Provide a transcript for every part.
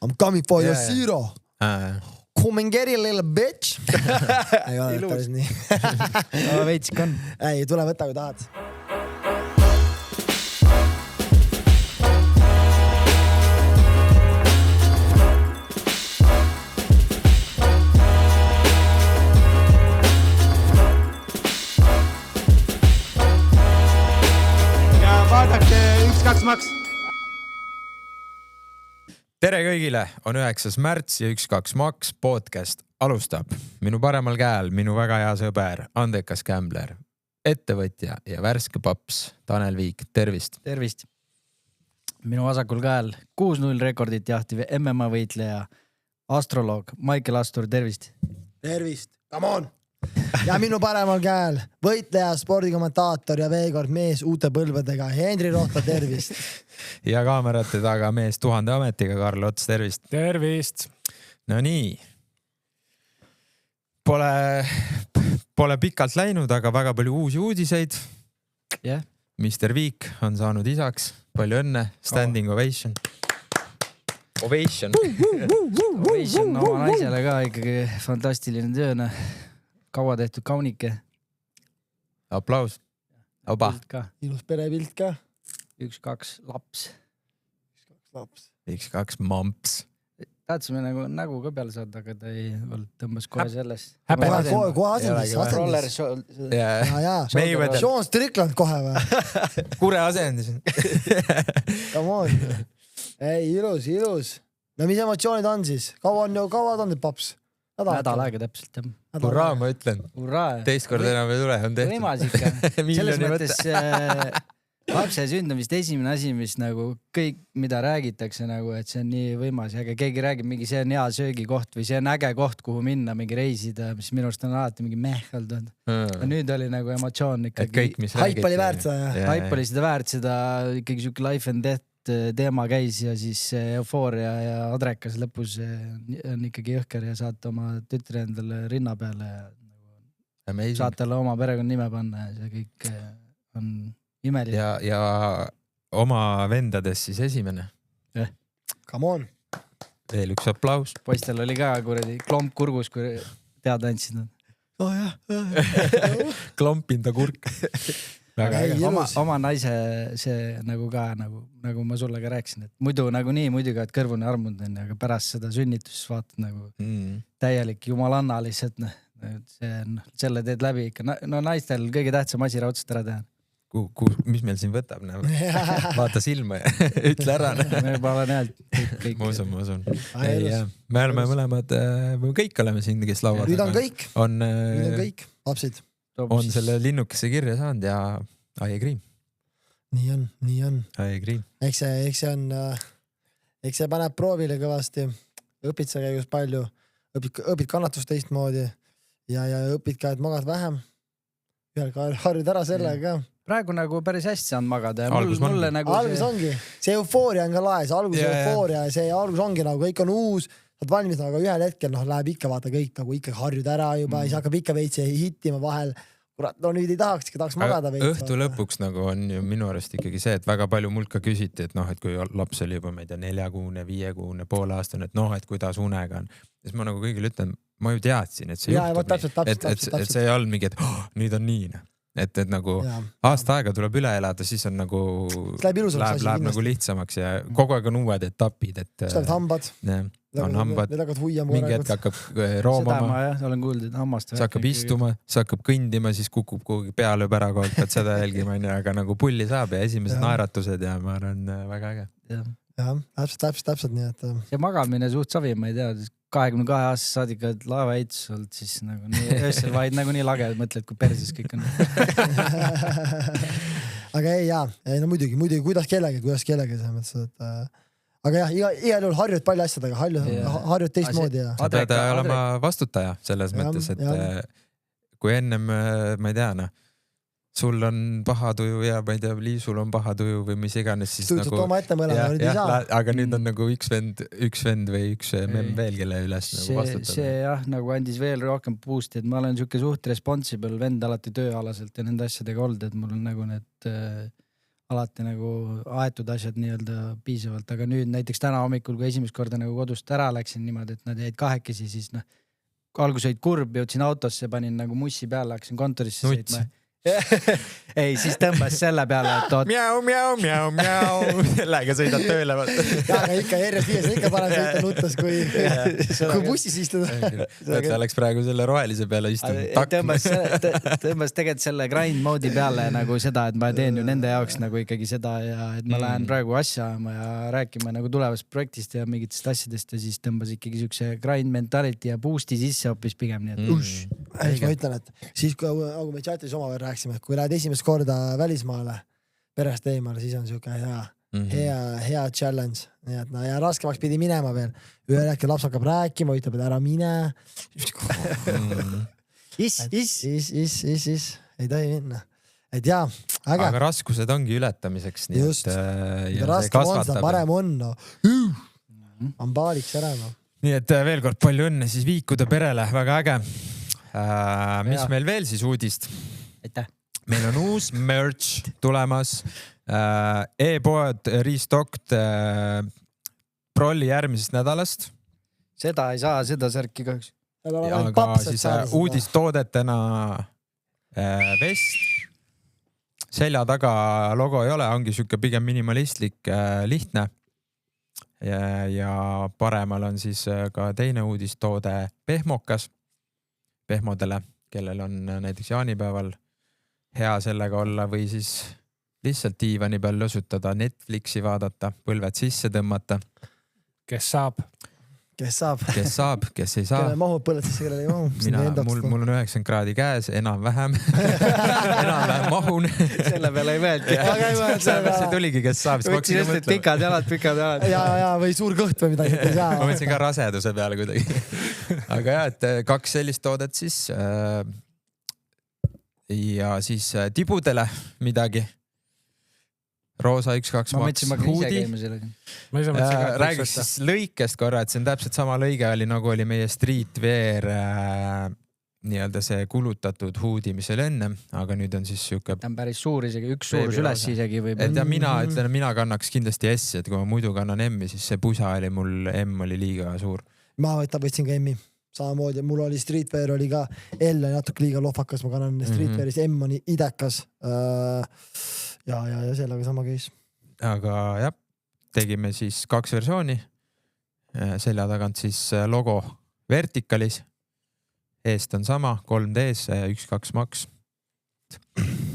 I'm coming for your zero. Come and get it, little bitch. Ei ole päris nii. Veitsik on. Ei, tule võta, kui tahad. Ja vaadake 1-2 maks. Tere kõigile, on 9. märts ja 1-2 maks podcast alustab. Minu paremal käel, minu väga hea sõber, andekas gambler, ettevõtja ja värske paps Tanel Viik, tervist. Tervist. Minu vasakul käel 6-0 rekordit jahtiv MMA võitleja, astroloog Michael Astur, tervist. Tervist, come on. Ja minu paremal käel võitleja, spordikommentaator ja veekord mees uute põlvedega Henri Rohta, tervist. Ja kaamerate taga mees 1000 ametiga Karl Ots, tervist. Tervist. No nii. Pole pikalt läinud, aga väga palju uusi uudiseid. Yeah. Mr. Viik on saanud isaks. Palju õnne. Standing ovation. Ovation. Ovation oma naisele ka ikkagi fantastiline tööne. Kaua tehtud kaunike. Aplaus. Oba. Ilus perepilt ka. 1-2 laps. 1-2 mamps. Tahtsime nägu ka peale saada, aga ta ei tõmbas kohe sellest. Kohe asendis. Sean Strickland kohe või? Kure asendis. Come on. Ei, ilus. No mis emotsioonid on siis? Kaua on need paps? Nädal aega täpselt. Hurraa, ma ütlen. Hurraa. Teist kord enam ei tule, on tehtud. Võimas ikka. Selles mõttes lapse sündamist esimene asi, mis nagu kõik, mida räägitakse, nagu, et see on nii võimas. Ja keegi räägib mingi, see on hea söögikoht või see on äge koht, kuhu minna, mingi reisida, mis minust on alati mingi mehhaldud. Nüüd oli nagu emotsioon ikkagi. Haip oli väärt seda. Haip oli seda väärt, seda ikkagi siuke life and death teema käis ja siis eufooria ja adrekas lõpus on ikkagi jõhker ja saate oma tütre endale rinna peale ja saate talle oma perekonna nime panna ja see kõik on imeline. Ja oma vendades siis esimene. Come on. Veel üks aplaus. Poistel oli ka kuradi klomp kurgus, kui teada andsid nad. Oh jah. Klompinda kurk. Oma naise see nagu ka, nagu ma sulle ka rääkisin, et muidu nagu nii, muidugi, et kõrvune armund on, aga pärast seda sünnitust vaatad nagu täielik jumalanna lihtsalt, selle teed läbi ikka. No naistel kõige tähtsam asi raudselt ära teha. Mis meil siin võtab? Vaata silma ja ütle ära. Me juba olen häält. Ma usun. Me oleme mõlemad, kõik oleme siin, kes lauad. Nüüd on kõik. Nüüd on kõik, lapsid. On selle linnukese kirja saanud ja I agree. Nii on. I agree. Eks see paneb proovile kõvasti. Õpid sa käigus palju. Õpid kannatust teistmoodi ja õpid ka, et magad vähem. Harjud ära sellega ka. Praegu nagu päris hästi saanud magada. Algus ongi. See eufooria on ka laes. Eufooria ja see algus ongi nagu kõik on uus. Saad valmis, aga ühel hetkel läheb ikka vaata kõik nagu ikka harjud ära juba, siis hakkab ikka veitsi hittima vahel. Kurat, no nüüd ei tahaks magada veits. Õhtu lõpuks nagu on ju minu arust ikkagi see, et väga palju mult ka küsiti, et et kui laps oli juba, ma ei tea, 4-kuune, 5-kuune, pooleaastane, et et kuidas unega on. Siis ma nagu kõigil ütlen, ma ju teadsin, et see juhtub nii. Et see ei olnud mingi, et nüüd on nii. Et nagu aasta aega tuleb üle elada, siis on nagu läheb nagu lihtsamaks ja kogu aeg on uued etapid. Läheb hambad. On hambad. Mingi hetk hakkab roomama. Seda ma olen kuulnud, et hammast. Sa hakkab istuma, sa hakkab kõndima, siis kukub kuhugi pea lööb ära kohalt, pead seda jälgima, aga nagu pulli saab ja esimesed naeratused ja ma arvan väga äge. Jah, täpselt nii, et... See magamine suht savi, ma ei tea, 22 aastas saadik oled laeva ehitus olnud, siis nagu nii öösel vaid nagu nii lage, mõtled, kui perses kõik on. Aga no muidugi, kuidas kellegi selles mõttes, et... Aga jah, igal juhul harjud palju asjadega, harjud teistmoodi. Sa pead olema vastutaja selles mõttes, et kui ennem, ma ei tea, sul on paha tuju ja ma ei tea, Liisul on paha tuju või mis iganes, siis Tuutsud nagu... oma ette mõlema, nüüd ei saa. Aga nüüd on nagu üks vend või üks memm veel, kelle üles nagu vastutada. See jah, nagu andis veel rohkem boost'i, et ma olen siuke suht responsible vend alati tööalaselt ja nende asjadega olnud, et mul on nagu need alati nagu aetud asjad nii-öelda piisavalt, aga nüüd näiteks täna hommikul, kui esimest korda nagu kodust ära läksin niimoodi, et nad jäid kahekesi, siis algus olid kurb, jõudsin autosse, panin nagu mussi peale, hakkasin kontorisse sõitma. Ei, siis tõmbas selle peale, et oot. Miau. Sellega sõidad tööle. Aga ikka järjest viies, ikka parem sõita nuttes, kui bussis istuda. Ta läks praegu selle rohelise peale istuma. Tõmbas tegelikult selle grind mode'i peale nagu seda, et ma teen ju nende jaoks nagu ikkagi seda ja et ma lähen praegu asja ajama ja rääkima nagu tulevast projektist ja mingitest asjadest ja siis tõmbas ikkagi siukse grind mentality ja boost'i sisse hoopis pigem. Nii et ma ütlen, et siis kui me chatis omavahel rääksime, et kui lähed esimest korda välismaale perest eemale, siis on siuke hea challenge. Nii et ja raskemaks pidi minema veel. Ühel hetkel laps hakkab rääkima, ütleb, et ära mine. Ei tohi minna. Et jaa, aga raskused ongi ületamiseks. Just. Raskem on seda, parem on. On baaliks ära. Nii et veel kord palju õnne siis Viikude perele, väga äge. Mis meil veel siis uudist? Aitäh. Meil on uus merch tulemas. E-pood restocked prolli järgmisest nädalast. Seda ei saa, seda särki kahjuks. Aga siis uudistoodetena vest. Selja taga logo ei ole, ongi siuke pigem minimalistlik, lihtne. Ja paremal on siis ka teine uudistoode pehmokas. Pehmodele, kellel on näiteks jaanipäeval hea sellega olla või siis lihtsalt diivani peal lösutada, Netflixi vaadata, põlved sisse tõmmata. Kes saab, kes ei saa. Kellel mahub põlved sisse, kellel ei mahu. Mul on 90 kraadi käes, enam-vähem mahun. Selle peale ei mõeldi. See tuligi, kes saab. Võtsin just pikad jalad. Ja või suur kõht või midagi. Ma mõtlesin ka raseduse peale kuidagi. Aga jah, et 2 sellist toodet siis. Ja siis tibudele midagi. Roosa 1-2 maks huudi. Räägiks siis lõikest korra, et see on täpselt sama lõige oli, nagu oli meie streetwear nii-öelda see kulutatud huudi, mis oli enne, aga nüüd on siis siuke. Ta on päris suur isegi, üks suurus üles isegi võib. Et ja mina kannaks kindlasti S, et kui ma muidu kannan M-i, siis see pusa oli mul, M oli liiga suur. Ma võtsin ka M-i. Samamoodi, mul oli streetwear oli ka L natuke liiga lohvakas, ma kannan streetwearis, M on idekas. Ja sellega sama käis. Aga jah, tegime siis 2 versiooni. Selja tagant siis logo vertikalis. Eest on sama, 3Ds, 1-2 maks.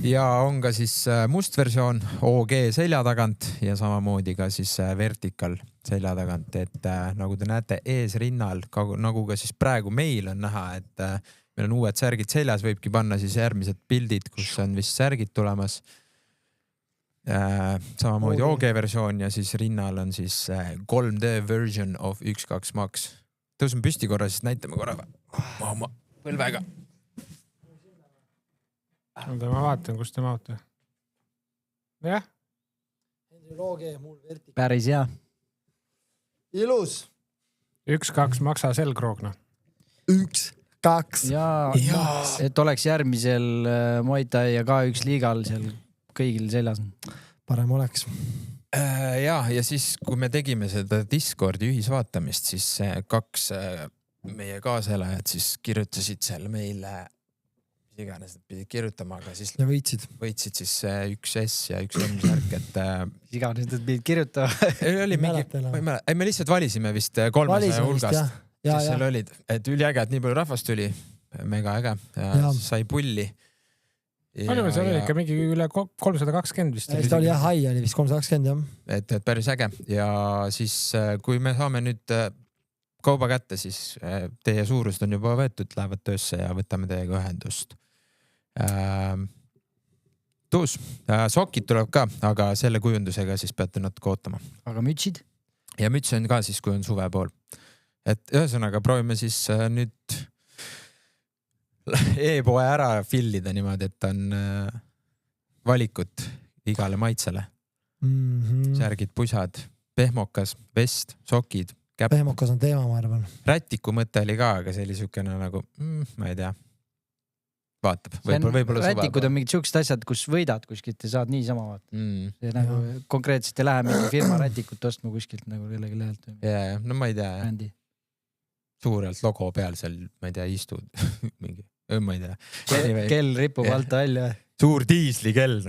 Ja on ka siis must versioon OG selja tagant ja samamoodi ka siis vertikal selja tagant, et nagu te näete ees rinnal, nagu ka siis praegu meil on näha, et meil on uued särgid seljas, võibki panna siis järgmised pildid, kus on vist särgid tulemas. Samamoodi OG versioon ja siis rinnal on siis 3D version of 1-2 maks. Tõusme püsti korra, siis näitame korra oma põlvega. Ma vaatan, kus te maote. Jah. Päris hea. Ilus. 1-2 maksa selgroogna. 1-2. Et oleks järgmisel Muay Thai ja K1 liigal seal kõigil seljas. Parem oleks. Ja siis, kui me tegime seda Discordi ühisvaatamist, siis 2 meie kaaselajad siis kirjutasid seal meile iganes nad pidid kirjutama, aga siis ja võitsid siis 1S ja 1M särk, et iganes nad pidid kirjutama. Oli mingi, me lihtsalt valisime vist 300 hulgast, kes seal olid, et üliäge, et nii palju rahvast tuli, mega äge, sai pulli. Palju seal oli ikka mingi üle 320 vist. Ta oli jah, hai oli vist 320 jah. Et päris äge ja siis kui me saame nüüd kauba kätte, siis teie suurust on juba võetud, lähevad töösse ja võtame teiega ühendust. Tuus, sokid tuleb ka, aga selle kujundusega siis peate natuke ootama. Aga mütsid? Ja müts on ka siis, kui on suve pool. Et ühesõnaga proovime siis nüüd e-poe ära fillida niimoodi, et on valikut igale maitsele. Särgid, pusad, pehmokas, vest, sokid, käpp. Pehmokas on teema, ma arvan. Rätiku mõte oli ka, aga see oli siukene nagu, ma ei tea. vaatab, võib-olla rätikud on mingid siuksed asjad, kus võidad kuskilt ja saad niisama vaata. See nagu konkreetselt ei lähe mingi firma rätikut ostma kuskilt nagu kellegi lehelt. Ja, no ma ei tea. Suurelt logo peal seal, ma ei tea, istud mingi, ma ei tea. Kell ripub alt välja. Suur diislikell.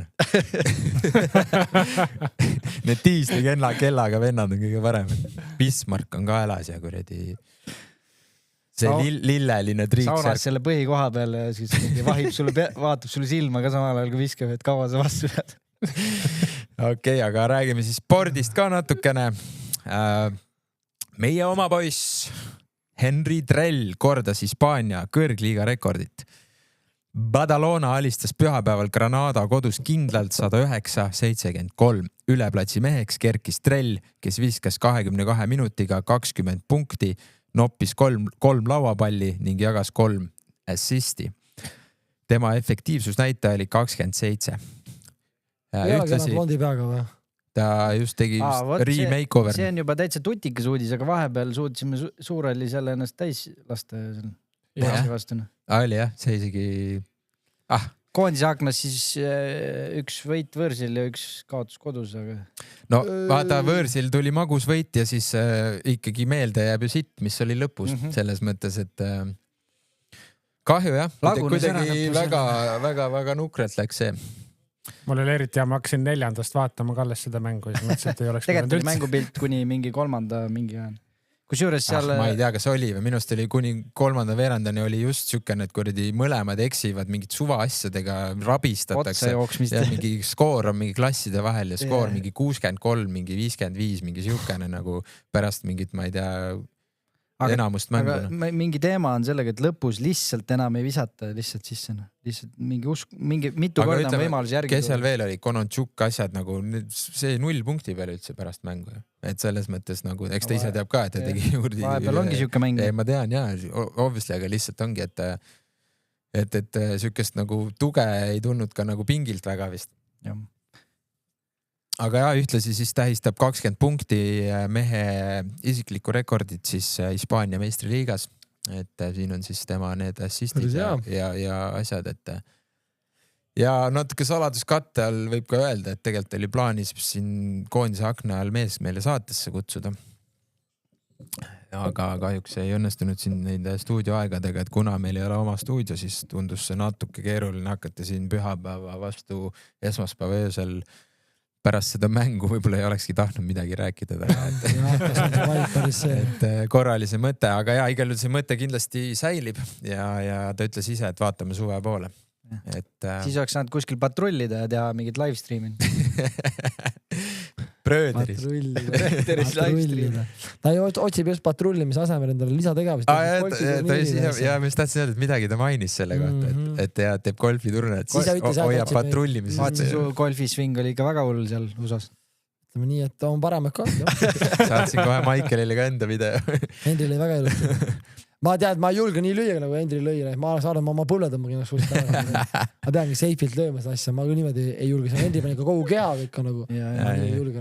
Need diislikellaga vennad on kõige parem. Bismarck on ka elas ja kuradi see lilleline triiksärk. Saunas selle põhikoha peal ja siis vahib sulle, vaatab sulle silma ka samal ajal, kui viskab, et kaua sa vastu pead. Okei, aga räägime siis spordist ka natukene. Meie oma poiss Henry Drell kordas Hispaania kõrgliiga rekordit. Badalona alistas pühapäeval Granada kodus kindlalt 109-73. Üleplatsi meheks kerkis Drell, kes viskas 22 minutiga 20 punkti, noppis kolm lauapalli ning jagas 3 assisti. Tema efektiivsusnäitaja oli 27. Ei ole enam blondi peaga või? Ta just tegi remakeover. See on juba täitsa tutikas uudis, aga vahepeal suutsime Suurelli selle ennast täis lasta vastuna. Oli jah, see isegi... Koondise aknas siis üks võit võõrsil ja üks kaotus kodus, aga... No vaata, võõrsil tuli magus võit ja siis ikkagi meelde jääb ju sitt, mis oli lõpus selles mõttes, et kahju jah. Kuidagi väga nukralt läks see. Mul oli eriti ja ma hakkasin 4. vaatama Kalles seda mängu ja siis mõtlesin, et ei oleks tegelikult oli mängupilt kuni mingi 3. mingi ajan. Kusjuures seal... ma ei tea, kas oli või minust oli kuni 3. veerandani oli just sükene, et kuradi mõlemad eksivad mingid suva asjadega, rabistatakse ja mingi skoor on mingi klasside vahel ja skoor mingi 63, mingi 55, mingi sükene nagu pärast mingit, ma ei tea, enamust mängu. Aga mingi teema on sellega, et lõpus lihtsalt enam ei visata lihtsalt sisse. Lihtsalt mingi mitu korda on võimalus järgi. Kes seal veel oli? Konontšuk asjad nagu see 0 punkti peale üldse pärast mängu. Et selles mõttes nagu, eks ta ise teab ka, et ta tegi juurde. Vahepeal ongi siuke mäng. Ma tean jah, obviously, aga lihtsalt ongi, et siukest nagu tuge ei tulnud ka nagu pingilt väga vist. Jah. Aga jah, ühtlasi siis tähistab 20 punkti mehe isiklikku rekordit siis Hispaania meistriliigas. Et siin on siis tema need assistid ja asjad, et ja natuke saladuskatte all võib ka öelda, et tegelikult oli plaanis siin koondise akna all mees meile saatesse kutsuda. Aga kahjuks ei õnnestunud siin neid stuudioaegadega, et kuna meil ei ole oma stuudio, siis tundus see natuke keeruline hakata siin pühapäeva vastu esmaspäeva öösel pärast seda mängu võib-olla ei olekski tahtnud midagi rääkida. Et korralise mõte, aga ja igal juhul see mõte kindlasti säilib ja ta ütles ise, et vaatame suve poole. Siis oleks saanud kuskil patrullida ja teha mingid live stream'id. Brööderis livestream. Ta otsib just patrullimise asemel endale lisategevust. Ja ma just tahtsin öelda, et midagi ta mainis selle kohta, et teeb golfiturnet, siis hoiab patrullimisest. Vaatsin, su golfisving oli ikka väga hull seal USAs. Ütleme nii, et on paremad ka. Saatsin kohe Michaelile ka enda video. Hendri oli väga ilusti. Ma tean, et ma ei julge nii lüüa, nagu Hendri lõi. Ma saadan oma põlle tõmbagi ennast suust ära. Ma peangi seifilt lööma seda asja. Ma küll niimoodi ei julge. Hendri pani ka kogu keha kõik on nagu.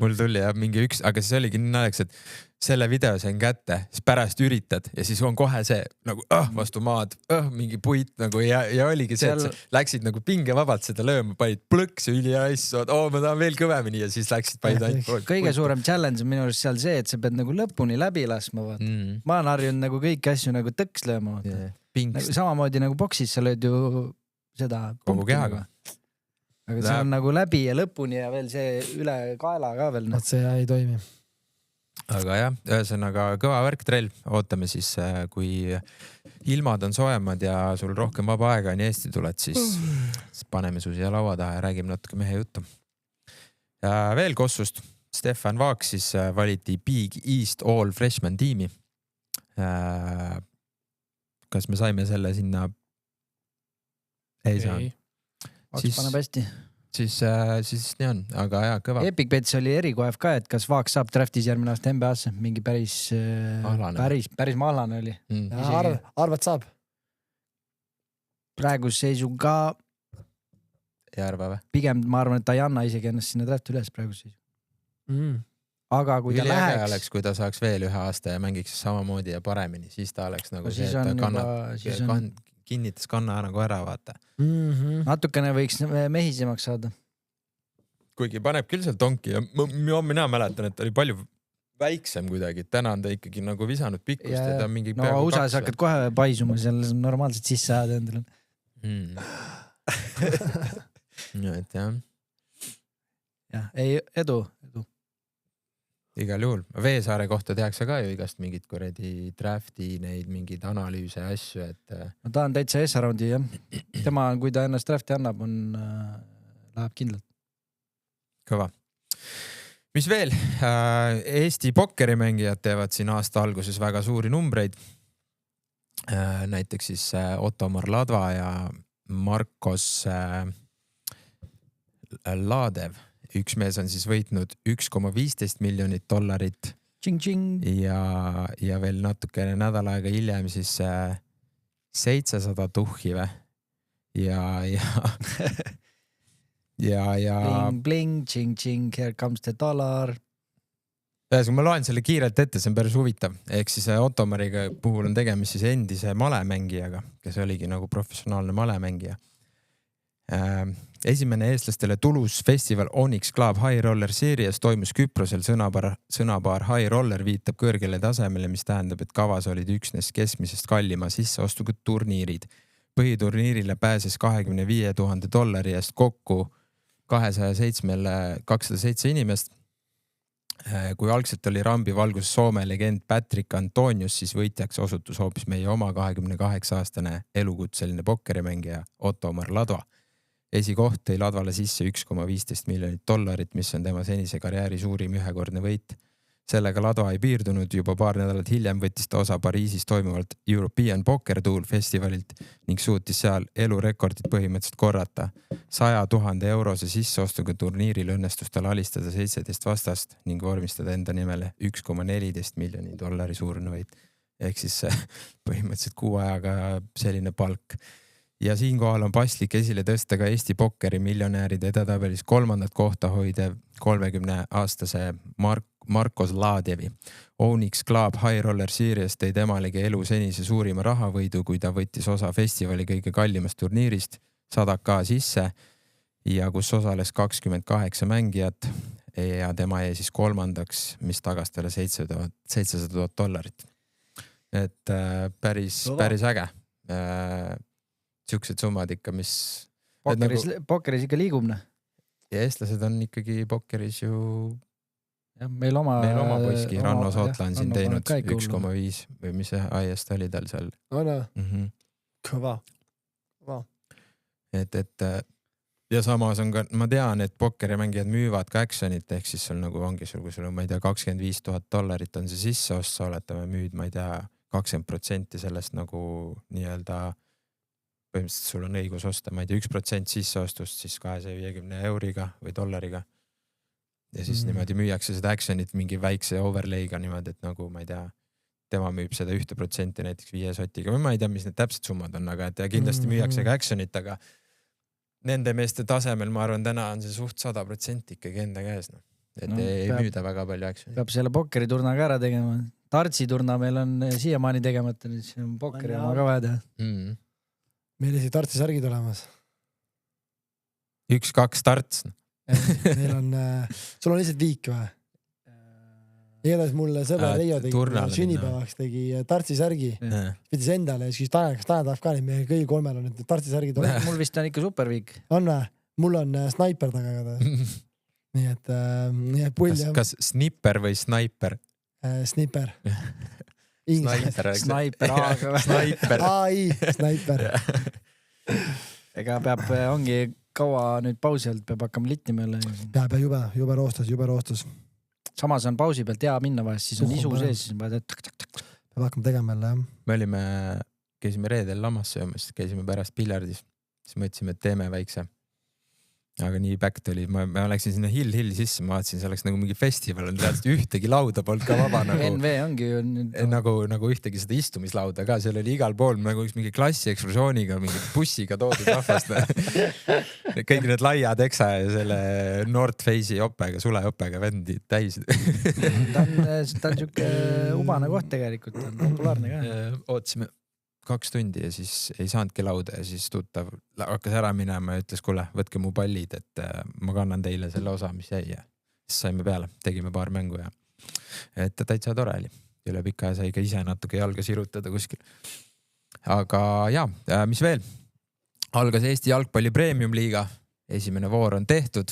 Mul tuli jah mingi üks, aga siis oligi nii naleks, et selle video sain kätte, siis pärast üritad ja siis on kohe see nagu vastu maad, mingi puit nagu ja oligi see, et läksid nagu pingevabalt seda lööma, panid plõks ja üliaissod, ma tahan veel kõvemini ja siis läksid panid ainult. Kõige suurem challenge on minu arust seal see, et sa pead nagu lõpuni läbi laskma. Ma olen harjunud nagu kõiki asju nagu tõks lööma. Samamoodi nagu boksis sa lööd ju seda kogu kehaga. Aga see on nagu läbi ja lõpuni ja veel see üle kaela ka veel. See ei toimi. Aga jah, ühesõnaga kõva värk Drell, ootame siis, kui ilmad on soojemad ja sul rohkem vaba aega nii Eesti tuled, siis paneme su siia laua taha ja räägime natuke mehe juttu. Ja veel Kossust, Stefan Vaak siis valiti Big East All Freshman tiimi. Kas me saime selle sinna? Ei saa. Vaaks paneb hästi. Siis nii on, aga jah, kõva. Epic Bets oli erikoev ka, et kas Vaaks saab draftis järgmine aasta NBA-sse, mingi päris mahlane oli. Arvad saab? Praegu seisu ka ei arva või? Pigem ma arvan, et ta ei anna isegi ennast sinna drafti üles praegu seisu. Aga kui ta läheks... oleks, kui ta saaks veel 1 aasta ja mängiks samamoodi ja paremini, siis ta oleks nagu see, et ta kinnitas kanna nagu ära, vaata. Natukene võiks mehisemaks saada. Kuigi paneb küll seal tonki ja mina mäletan, et ta oli palju väiksem kuidagi, et täna on ta ikkagi nagu visanud pikkust ja ta on mingi peaaegu 2. USA-s hakkad kohe paisuma, seal normaalselt sisse ajad endale. Ja, et jah. Jah, ei, edu. Igal juhul. Veesaare kohta tehakse ka ju igast mingid kuradi drafti, neid mingid analüüse ja asju, et... No ta on täitsa S-roundi, jah. Tema, kui ta ennast drafti annab, läheb kindlalt. Kõva. Mis veel? Eesti pokkerimängijad teevad siin aasta alguses väga suuri numbreid. Näiteks siis Ottomar Ladva ja Markos Laadev. Üks mees on siis võitnud $1,15 miljonit ja veel natukene nädal aega hiljem siis 700 tuhhi või? Ja bling, ching, here comes the dollar. Ma loen selle kiirelt ette, see on päris huvitav. Ehk siis Ottomariga puhul on tegemist siis endise malemängijaga, kes oligi nagu professionaalne malemängija. Esimene eestlastele tulus festival Onyx Club High Roller Series toimus Küprosel. Sõnapaar High Roller viitab kõrgele tasemele, mis tähendab, et kavas olid üksnes keskmisest kallima sisseostuga turniirid. Põhiturniirile pääses $25,000 eest kokku 207 inimest. Kui algselt oli rambi valgus Soome legend Patrick Antonius, siis võitjaks osutus hoopis meie oma 28-aastane elukutseline pokkerimängija Ottomar Ladva. Esikoht tõi Ladvale sisse $1,15 miljonit, mis on tema senise karjääri suurim ühekordne võit. Sellega Ladva ei piirdunud, juba paar nädalat hiljem võttis ta osa Pariisis toimuvalt European Poker Tour festivalilt ning suutis seal elurekordit põhimõtteliselt korrata. 100,000 eurose sisseostuga turniiril õnnestus tal alistada 17 vastast ning vormistada enda nimele $1,14 miljoni suurune võit. Ehk siis põhimõtteliselt 6 ajaga selline palk. Ja siinkohal on paslik esile tõsta ka Eesti pokkeri miljonääride edetabelis 3. kohta hoidev 30-aastase Markos Laadevi. Onyx Club High Roller Series tõi temalegi elu senise suurima rahavõidu, kui ta võttis osa festivali kõige kallimast turniirist 100K sisse ja kus osales 28 mängijat ja tema jäi siis 3., mis tagas talle $700,000. Et päris äge. Siuksed summad ikka, mis... Pokkeris ikka liigub, ne? Ja eestlased on ikkagi pokkeris ju... Ja, meil oma poiski Ranno Sootla on siin teinud 1,5 või mis see aiest oli tal seal. Kõva. Ja samas on ka, ma tean, et pokkerimängijad müüvad ka actionit, ehk siis sul nagu ongi sul, kui sul on, ma ei tea, $25,000 on see sisseost, sa oletame müüd, ma ei tea, 20% sellest nagu nii-öelda põhimõtteliselt sul on õigus osta, ma ei tea, 1% sisseostust siis €250 või dollariga. Ja siis niimoodi müüakse seda actionit mingi väikse overlayga niimoodi, et nagu ma ei tea, tema müüb seda 1% näiteks 5 sotiga või ma ei tea, mis need täpsed summad on, aga et kindlasti müüakse ka actionit, aga nende meeste tasemel ma arvan, täna on see suht 100% ikkagi enda käes. No. Et ei müüda väga palju actionit. Peab selle pokkeriturna ka ära tegema. Tartsiturna meil on siiamaani tegemata, nüüd siin on pokkeri oma ka vaja teha. Meil ei tartsi särgid olemas. 1-2 tarts. Meil on, sul on lihtsalt viik või? Igatahes mulle sõber Reijo tegi sünnipäevaks tegi tartsi särgi. Pidis endale ja siis Tanel tahab ka neid, meie kõigi 3 on nüüd tartsi särgid olemas. Mul vist on ikka superviik. On või? Mul on sniper taga ka. Nii et pull. Kas snipper või sniper? Snipper. Sniper A-ga või? Sniper. AI, sniper. Ega peab, ongi kaua nüüd pausi alt, peab hakkama littima jälle. Peab jube roostus. Samas on pausi pealt hea minna vahest, siis on isu sees, siis peab hakkama tegema jälle, jah. Me käisime reedel Lammasse jõumas, käisime pärast piljardis, siis mõtlesime, et teeme väikse. Aga nii backed oli, ma läksin sinna hill sisse, ma vaatasin, see oleks nagu mingi festival, on teadselt ühtegi lauda polnud ka vaba. NV ongi ju nagu ühtegi seda istumislauda ka, seal oli igal pool nagu üks mingi klassi ekskursiooniga, mingi bussiga toodud rahvast. Kõik need laiad eksa ja selle North Face'i õppega, suleõppega vendi täis. Ta on siuke ubane koht tegelikult, on populaarne ka. Ootasime 2 tundi ja siis ei saanudki lauda ja siis tuttav hakkas ära minema ja ütles, kuule, võtke mu pallid, et ma kannan teile selle osa, mis jäi ja siis saime peale, tegime paar mängu ja et täitsa tore oli. Üle pika sai ka ise natuke jalga sirutada kuskil. Aga jaa, mis veel? Algas Eesti jalgpalli premium-liiga. Esimene voor on tehtud.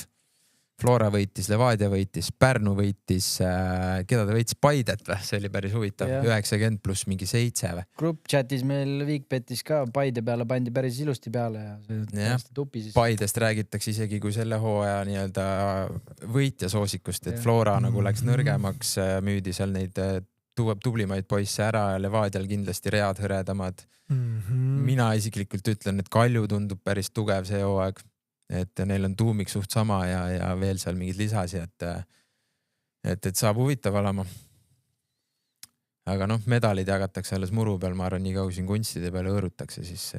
Flora võitis, Levadia võitis, Pärnu võitis, keda ta võitis? Paidet või? See oli päris huvitav. 90 pluss mingi 7 või? Grupp chatis meil Viikbetis ka Paide peale pandi päris ilusti peale ja tupi siis. Paidest räägitakse isegi kui selle hooaja nii-öelda võitja soosikust, et Flora nagu läks nõrgemaks, müüdi seal neid tublimaid poisse ära ja Levadial kindlasti read hõredamad. Mina isiklikult ütlen, et Kalju tundub päris tugev see hooaeg, et neil on tuumik suht sama ja veel seal mingid lisasi, et saab huvitav olema. Aga medalid jagatakse alles muru peal, ma arvan, nii kaua siin kunstide peale õõrutakse, siis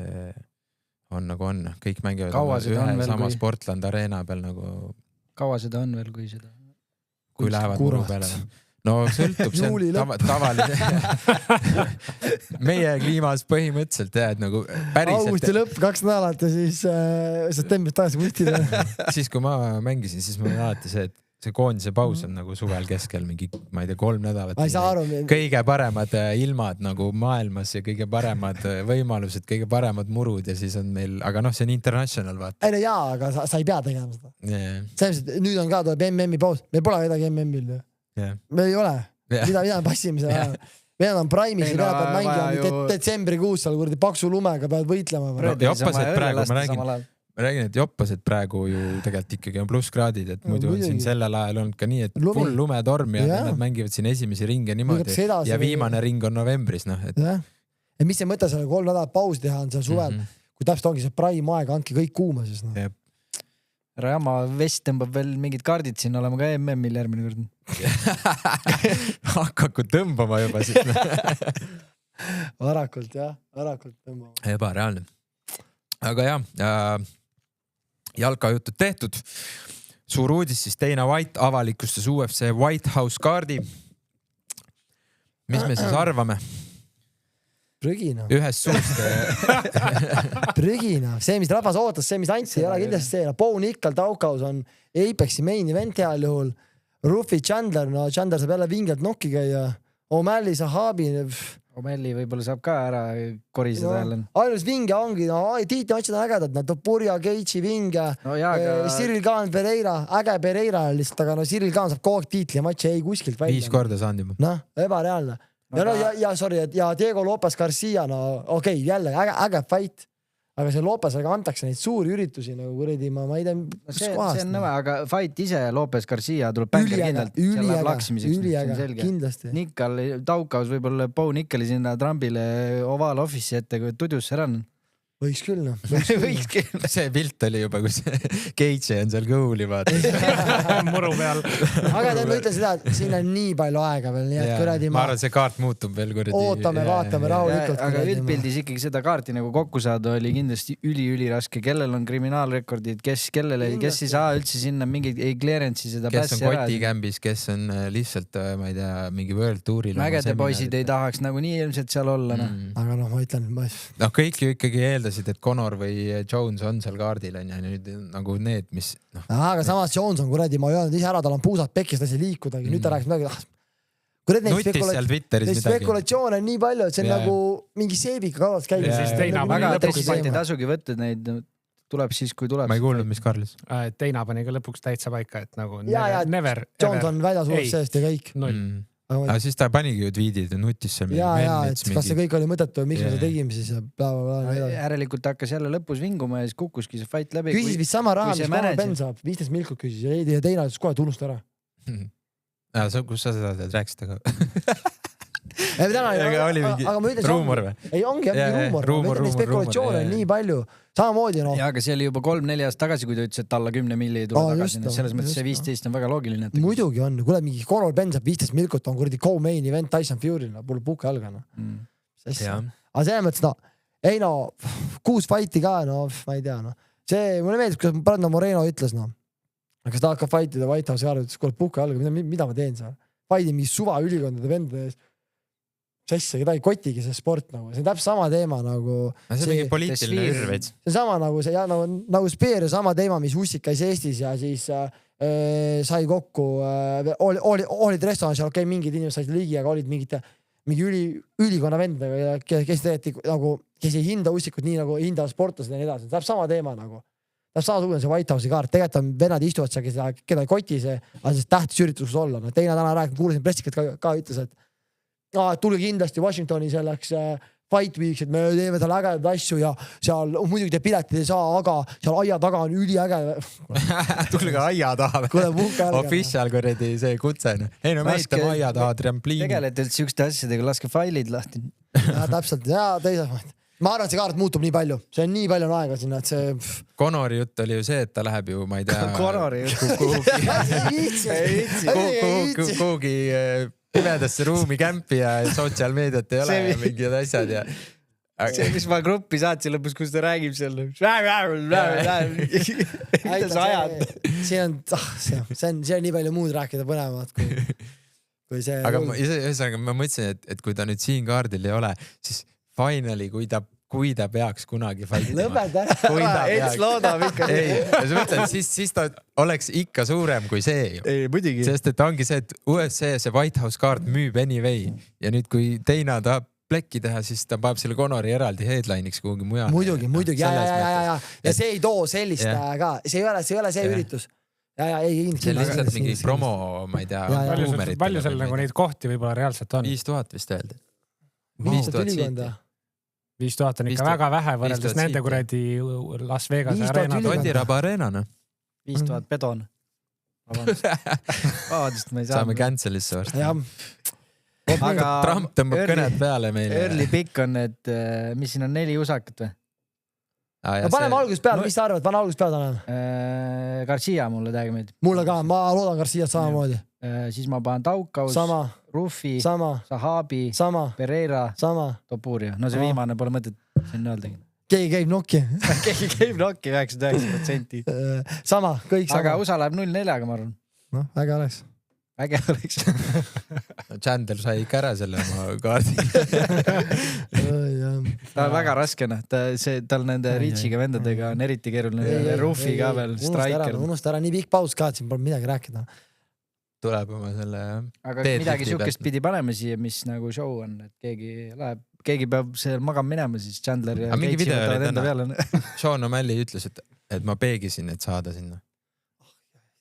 on nagu on. Kõik mängivad ühe sama Sportland Arena peal nagu. Kaua seda on veel, kui seda? Kui lähevad muru peale. No sõltub, see on tavaline. Meie kliimas põhimõtteliselt et nagu päriselt. Augusti lõpp 2 nädalat ja siis septembris tagasi võtida. Siis kui ma mängisin, siis mul on alati see, et see koondise paus on nagu suvel keskel mingi, ma ei tea, 3 nädalat. Ma ei saa aru. Kõige paremad ilmad nagu maailmas ja kõige paremad võimalused, kõige paremad murud ja siis on meil, aga see on international vaata. Ei no jaa, aga sa ei pea tegema seda. Selliselt, nüüd on ka tuleb MM-i paus. Meil pole kedagi MM-il ju. Me ei ole. Mida me passime seda ajal. Meil on Prime'is ja pead mängima detsembrikuus seal kurdi paksu lumega pead võitlema. Ma räägin, et joppased praegu ju tegelikult ikkagi on plusskraadid, et muidu on siin sellel ajal olnud ka nii, et full lumetorm ja nad mängivad siin esimesi ringe niimoodi ja viimane ring on novembris. Ja mis see mõte seal 3 nädalat pausi teha on seal suvel, kui täpselt ongi see prime aeg, andke kõik kuuma siis. Rajama vest tõmbab veel mingid kaardid siin olema ka MM-il järgmine kord. Hakaku tõmbama juba siin. Varakult tõmbama. Ebareaalne. Aga jalkajutud tehtud. Suur uudis siis Dana White avalikustas UFC White House kaardi. Mis me siis arvame? Prügina. Ühest suust. Prügina. See, mis rahvas ootas, see, mis andsi, ei ole kindlasti see. Bo Nickal Taukaus on Apexi main event heal juhul. Rufi Chandler, Chandler saab jälle vingelt nokki käia. O'Malley Sahabi. O'Malley võib-olla saab ka ära koriseda jälle. Ainus vinge ongi, tiiti otsid on ägedad, Topuria, Gage'i vinge, Cyril Khan Pereira, äge Pereira lihtsalt, aga Cyril Khan saab kogu tiitli ja matši ei kuskilt välja. 5 korda saanud juba. Ebareaalne. Ja Diego Lopez Garcia, okei, jälle äge fight, aga see Lopezega antakse neid suuri üritusi nagu kuredi, ma ei tea, kus kohast. See on nõve, aga fight ise Lopez Garcia tuleb bänker kindlalt. Üliäge, kindlasti. Nikkal, Taukaus võib-olla Bo Nickali sinna Trumpile Oval Office'i ette, kui tudjus ära on. Võiks küll, Võiks küll. See pilt oli juba, kus Gage on seal kõhuli vaatas. Muru peal. Aga ma ütlen seda, et siin on nii palju aega veel, nii et kuradi ma arvan, see kaart muutub veel kuradi. Ootame, vaatame rahulikult. Aga üldpildis ikkagi seda kaarti nagu kokku saada oli kindlasti üli raske. Kellel on kriminaalrekordid, kes ei saa üldse sinna mingeid ei clearance'i seda passi ära. Kes on kotikämbis, kes on lihtsalt, ma ei tea, mingi World Touril. Mägede poisid ei tahaks nagu nii ilmselt seal olla. Aga ma ütlen, kõik ju ikkagi et Conor või Jones on seal kaardil on ja nüüd nagu need, mis aga samas Jones on kuradi, ma ei öelnud ise ära, tal on puusad pekist asi liikudagi, nüüd ta rääkis midagi, neid spekulatsioone on nii palju, et see on nagu mingi seebika kavas käib. Väga tõsiselt ei tasugi võtta neid, tuleb siis, kui tuleb. Ma ei kuulnud, mis Karlis. Teina pani ka lõpuks täitsa paika, et nagu never. Jones on väljas uuest seest ja kõik. Aga siis ta panigi ju tweedid ja nutis seal. Et kas see kõik oli mõttetu ja miks me see tegime siis ja blablabla. Järelikult hakkas jälle lõpus vinguma ja siis kukkuski see fight läbi. Küsis vist sama raha, mis Conor Ben saab. 15 milkut küsis ja teine ütles kohe tunnusta ära. Kus sa seda tead, rääkisid aga? Aga oli mingi ruumor või? Ei, ongi ruumor. Spekulatsioone on nii palju. Samamoodi Ja, aga see oli juba 3-4 aastat tagasi, kui ta ütles, et alla 10 milli ei tule tagasi. Selles mõttes see 15 on väga loogiline. Muidugi on. Kuule, mingi Conor Ben saab 15 milkut, on kuradi co-main event Tyson Fury. Pole puhka jalga. Aga selles mõttes, 6 fighti ka, ma ei tea. See, mulle meeldib, kui Brandon Moreno ütles, kas ta hakkab fightida White House kaardi, ütles, kuule puhka jalga, mida ma teen seal? Fighti mingi suva ülikondade vendade ees. sesse, kedagi kotigi see sport nagu, see on täpselt sama teema nagu. See on mingi poliitiline ürved. See on sama nagu see ja nagu Speer ja sama teema, mis Ussik käis Eestis ja siis sai kokku, olid restoranis ja mingid inimesed said ligi, aga olid mingi ülikonna vendadega, kes tegelikult nagu, kes ei hinda Ussikut nii nagu hindavad sportlased ja nii edasi. Täpselt sama teema nagu. Täpselt samasugune see White House'i kaart. Tegelikult on vennad istuvad seal, keda ei koti see, aga siis tähtis ürituses olla. Teine täna rääkinud, kuulasin pressikat ka ütles, et tuli kindlasti Washingtoni selleks Fight Weeks, et me teeme tal ägedaid asju ja seal muidugi te piletid ei saa, aga seal aia taga on üliäge. Tulge aia taha. Official kuredi see kutse. Ei no me ehitame aia taha trampliini. Tegelikult siukeste asjadega laske failid lahti. Ja täpselt. Ja teiselt. Ma arvan, et see kaart muutub nii palju. See on nii palju aega sinna, et see... Conori jutt oli ju see, et ta läheb ju, ma ei tea... Conori jutt. Kuhugi pimedasse ruumi kämpi ja sotsiaalmeediat ei ole ja mingid asjad ja... See, mis ma gruppi saatsin lõpus, kus ta räägib seal. See on nii palju muud rääkida põnevat kui see... Aga ma mõtlesin, et kui ta nüüd siin kaardil ei ole, siis finali, kui ta peaks kunagi fightima. Lõpeta ära. Ets loodab ikka. Ei, ma mõtlen, siis ta oleks ikka suurem kui see ju. Ei, muidugi. Sest et ongi see, et UFC see White House kaart müüb anyway. Ja nüüd, kui teina tahab plekki teha, siis ta paneb selle Conori eraldi headline'iks kuhugi mujal. Muidugi. Ja see ei too sellist ka. See ei ole see üritus. See on lihtsalt mingi promo, ma ei tea. Palju seal nagu neid kohti võib-olla reaalselt on? 5000 vist öeldi. 5000 on ikka väga vähe võrreldes nende kuradi Las Vegas arena. Tondiraba areenana. 5000 pedon. Vabandust, ma ei saa. Saame cancelisse varsti. Aga Trump tõmbab kõned peale meile. Early pick on, et mis siin on 4 usakat või? No paneme algusest peale, mis sa arvad? Pane algusest peale täna. Garcia mulle täiega meeldib. Mulle ka, ma loodan Garciat samamoodi. Siis ma panen Taukaus, Rufi, Sahabi, Pereira, Topuria. No see viimane pole mõtet siin öeldagi. Keegi käib nokki. Keegi käib nokki 99%. Sama, kõik sama. Aga USA läheb 0-4-ga, ma arvan. No, äge oleks. Chandler sai ikka ära selle oma kaardi. Ta on väga raske, tal nende Richiga vendadega on eriti keeruline. Rufi ka veel, striker. Unusta ära, nii pikk paus ka, et siin pole midagi rääkida. Tuleb oma selle... Aga midagi sukest pidi paneme siia, mis nagu show on, et keegi peab seal magama minema, siis Chandler ja Keitsi võtavad enda peale. Sean O'Malley ütles, et ma peegisin, et saada sinna.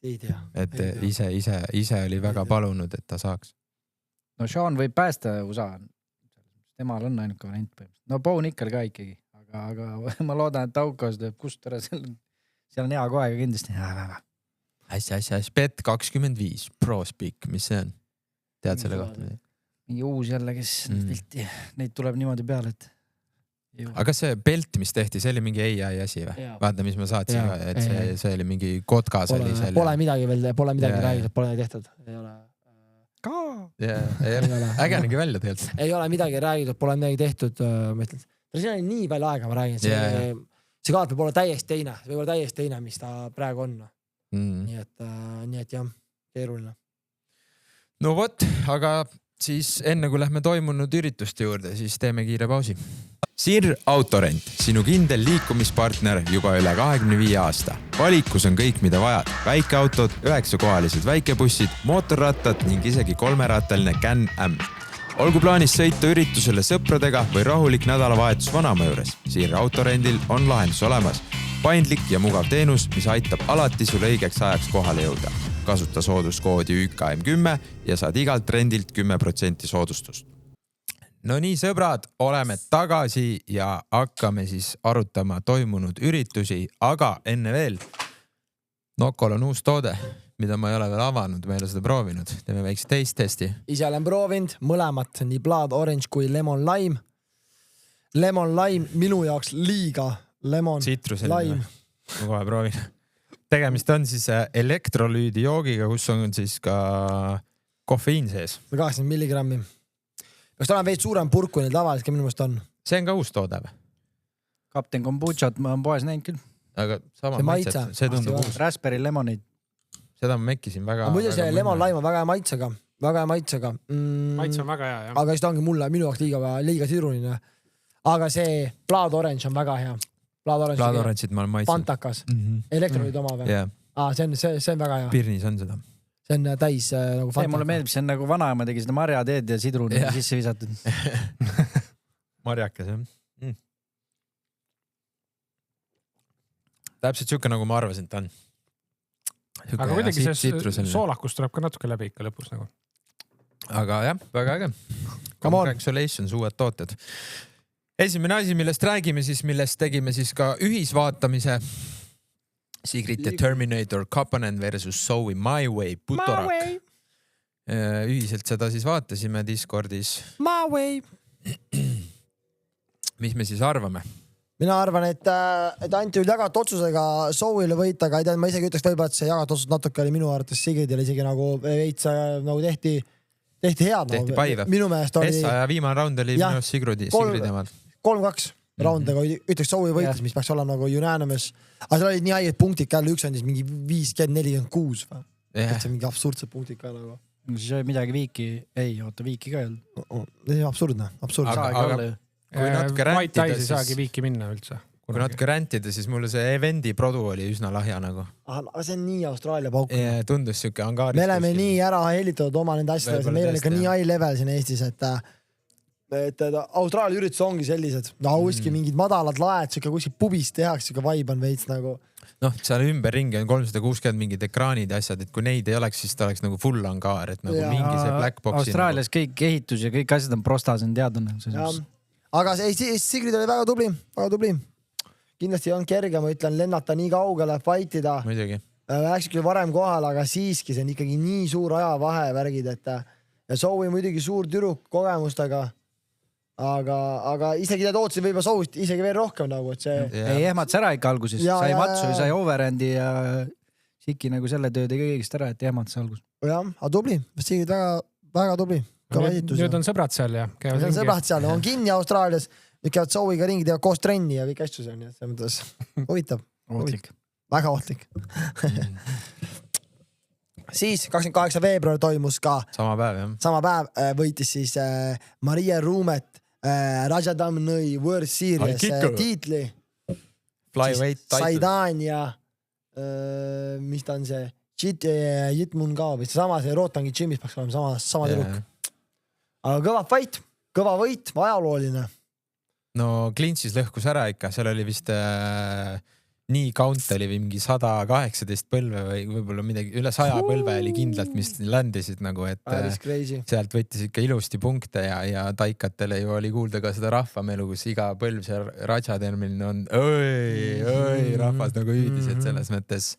Ei tea. Et ise oli väga palunud, et ta saaks. No Sean võib päästa USA. Temal on ainuke variant. No Bo Nickel ka ikkagi. Aga ma loodan, et Taukaus teeb kust ära. Seal on hea koega kindlasti. Hästi. Bet 25. Prospik, mis see on? Tead selle kohta? Mingi uus jälle, kes pilti. Neid tuleb niimoodi peale, et... Aga see belt, mis tehti, see oli mingi AI asi või? Vaata, mis ma saatsin ka, et see oli mingi kotkas oli selle. Pole midagi räägitud, pole tehtud. Ei ole. Äge nägi välja tegelikult. Ei ole midagi räägitud, pole midagi tehtud. Siin oli nii palju aega, ma räägin. See kaart võib olla täiesti teine, mis ta praegu on. Nii et jah, keeruline. No vot, aga siis enne kui lähme toimunud ürituste juurde, siis teeme kiire pausi. Sir Autorent, sinu kindel liikumispartner juba üle 25 aasta. Valikus on kõik, mida vajad. Väikeautod, 9-kohalised väikebussid, mootorrattad ning isegi 3-rattaline Can-Am. Olgu plaanis sõita üritusele sõpradega või rahulik nädalavahetus vanaema juures. Sir Autorendil on lahendus olemas. Paindlik ja mugav teenus, mis aitab alati sul õigeks ajaks kohale jõuda. Kasuta sooduskoodi YKM10 ja saad igalt rendilt 10% soodustust. No nii, sõbrad, oleme tagasi ja hakkame siis arutama toimunud üritusi, aga enne veel Nokol on uus toode, mida ma ei ole veel avanud, ma ei ole seda proovinud. Teeme väikse testi. Ise olen proovinud mõlemat, nii Blood Orange kui Lemon Lime. Lemon Lime minu jaoks liiga lemon lime. Ma kohe proovin. Tegemist on siis elektrolüüdi joogiga, kus on siis ka kofeiin sees. 80 milligrammi. Kas ta on veid suurem purk, kui neil tavaliselt minu mõist on? See on ka uus toode või? Kapten Kombuchat ma olen poes näinud küll. Aga sama maitset, see tundub uus. Raspberry lemonid. Seda ma mekkisin väga... Muidu see lemon lime on väga hea maitsega. väga hea maitsega maitse on väga hea, jah. aga siis ta ongi minu jaoks liiga siruline. Aga see Blood Orange on väga hea. Blood Orange'id ma olen maitsenud. Pantakas. Elektrolid oma või? See on väga hea. Pirnis on seda. See on täis nagu Fanta. Mulle meeldib, see on nagu vanaema tegi seda marjateed ja sidruni sisse visatud. Marjakas, jah. Täpselt siuke, nagu ma arvasin, ta on. Aga kuidagi see soolakus tuleb ka natuke läbi ikka lõpus nagu. Aga jah, väga äge. Congratulations, uued tooted. Esimene asi, millest räägime siis, millest tegime siis ka ühisvaatamise. Sigrid The Terminator Kapanen versus Zoe My Way Putorak. Ühiselt seda siis vaatasime Discordis. My Way. Mis me siis arvame? Mina arvan, et anti jagatud otsusega Zoe'le võita, aga ei tea, ma isegi ütleks võib-olla, et see jagatud otsus natuke oli minu arvates Sigridile isegi nagu veits nagu tehti head. Tehti paive. Minu meelest oli... Essa ja viimane round oli minu Sigridi emad. 3-2 raundega ütleks Zoe võitis, mis peaks olema nagu unanimous. Aga seal olid nii haiged punktid ka, üks andis mingi 50-46 või? Et see mingi absurdsed punktid ka nagu. Siis oli midagi viiki ka ei olnud. Absurdne. Kui natuke räntida, ei saagi viiki minna üldse. Kui natuke räntida, siis mulle see evendi produ oli üsna lahja nagu. Aga see on nii Austraalia pauk. Tundus siuke angaaris. Me oleme nii ära helitatud oma nende asjadega, meil on ikka nii high level siin Eestis, et Austraalia üritus ongi sellised. Uiski mingid madalad laed, siuke kuskil pubis tehakse, siuke vibe on veits nagu. Seal ümberringi on 360 mingid ekraanid ja asjad, et kui neid ei oleks, siis ta oleks nagu full angaar, et nagu mingi see black boxi. Austraalias nagu... kõik ehitus ja kõik asjad on prostas, on teadnud. Aga Sigrid oli väga tubli. Kindlasti on kerge, ma ütlen, lennata nii kaugele, fightida. Muidugi. Läks küll varem kohal, aga siiski see on ikkagi nii suur ajavahe värgid, et ja Zoe muidugi suur tüdruk kogemustega. Aga isegi ta tootsid võib-olla Zoe'st isegi veel rohkem nagu, et see... Ei ehmatas ära ikka alguses. Sai matsu ja sai overhandi ja Siki nagu selle töö tegi õigest ära, et ehmatas algus. Jah, aga tubli. Sigrid väga tubli. Nüüd on sõbrad seal ja käivad ringi. Sõbrad seal, on kinni Austraalias. Nüüd käivad Zoe'iga ringi, teevad koos trenni ja kõik asju seal. Nii et see mõttes huvitav. Ohtlik. Väga ohtlik. Siis 28. veebruar toimus ka. Sama päev, jah. Sama päev võitis siis Maria Ruumet Rajadamnõi World Series tiitli. Flyweight title. Saidan ja mis ta on see? Jitmun ka või sama see Rotangi džimis peaks olema sama tüdruk. Aga kõva fight, kõva võit, ajalooline. No klintsis lõhkus ära ikka, seal oli vist nii count oli mingi 118 põlve või võib-olla midagi, üle 100 põlve oli kindlalt, mis landisid nagu, et sealt võttis ikka ilusti punkte ja taikatele ju oli kuulda ka seda rahvamelu, kus iga põlv see Rajatermil on rahvas nagu hüüdis, et selles mõttes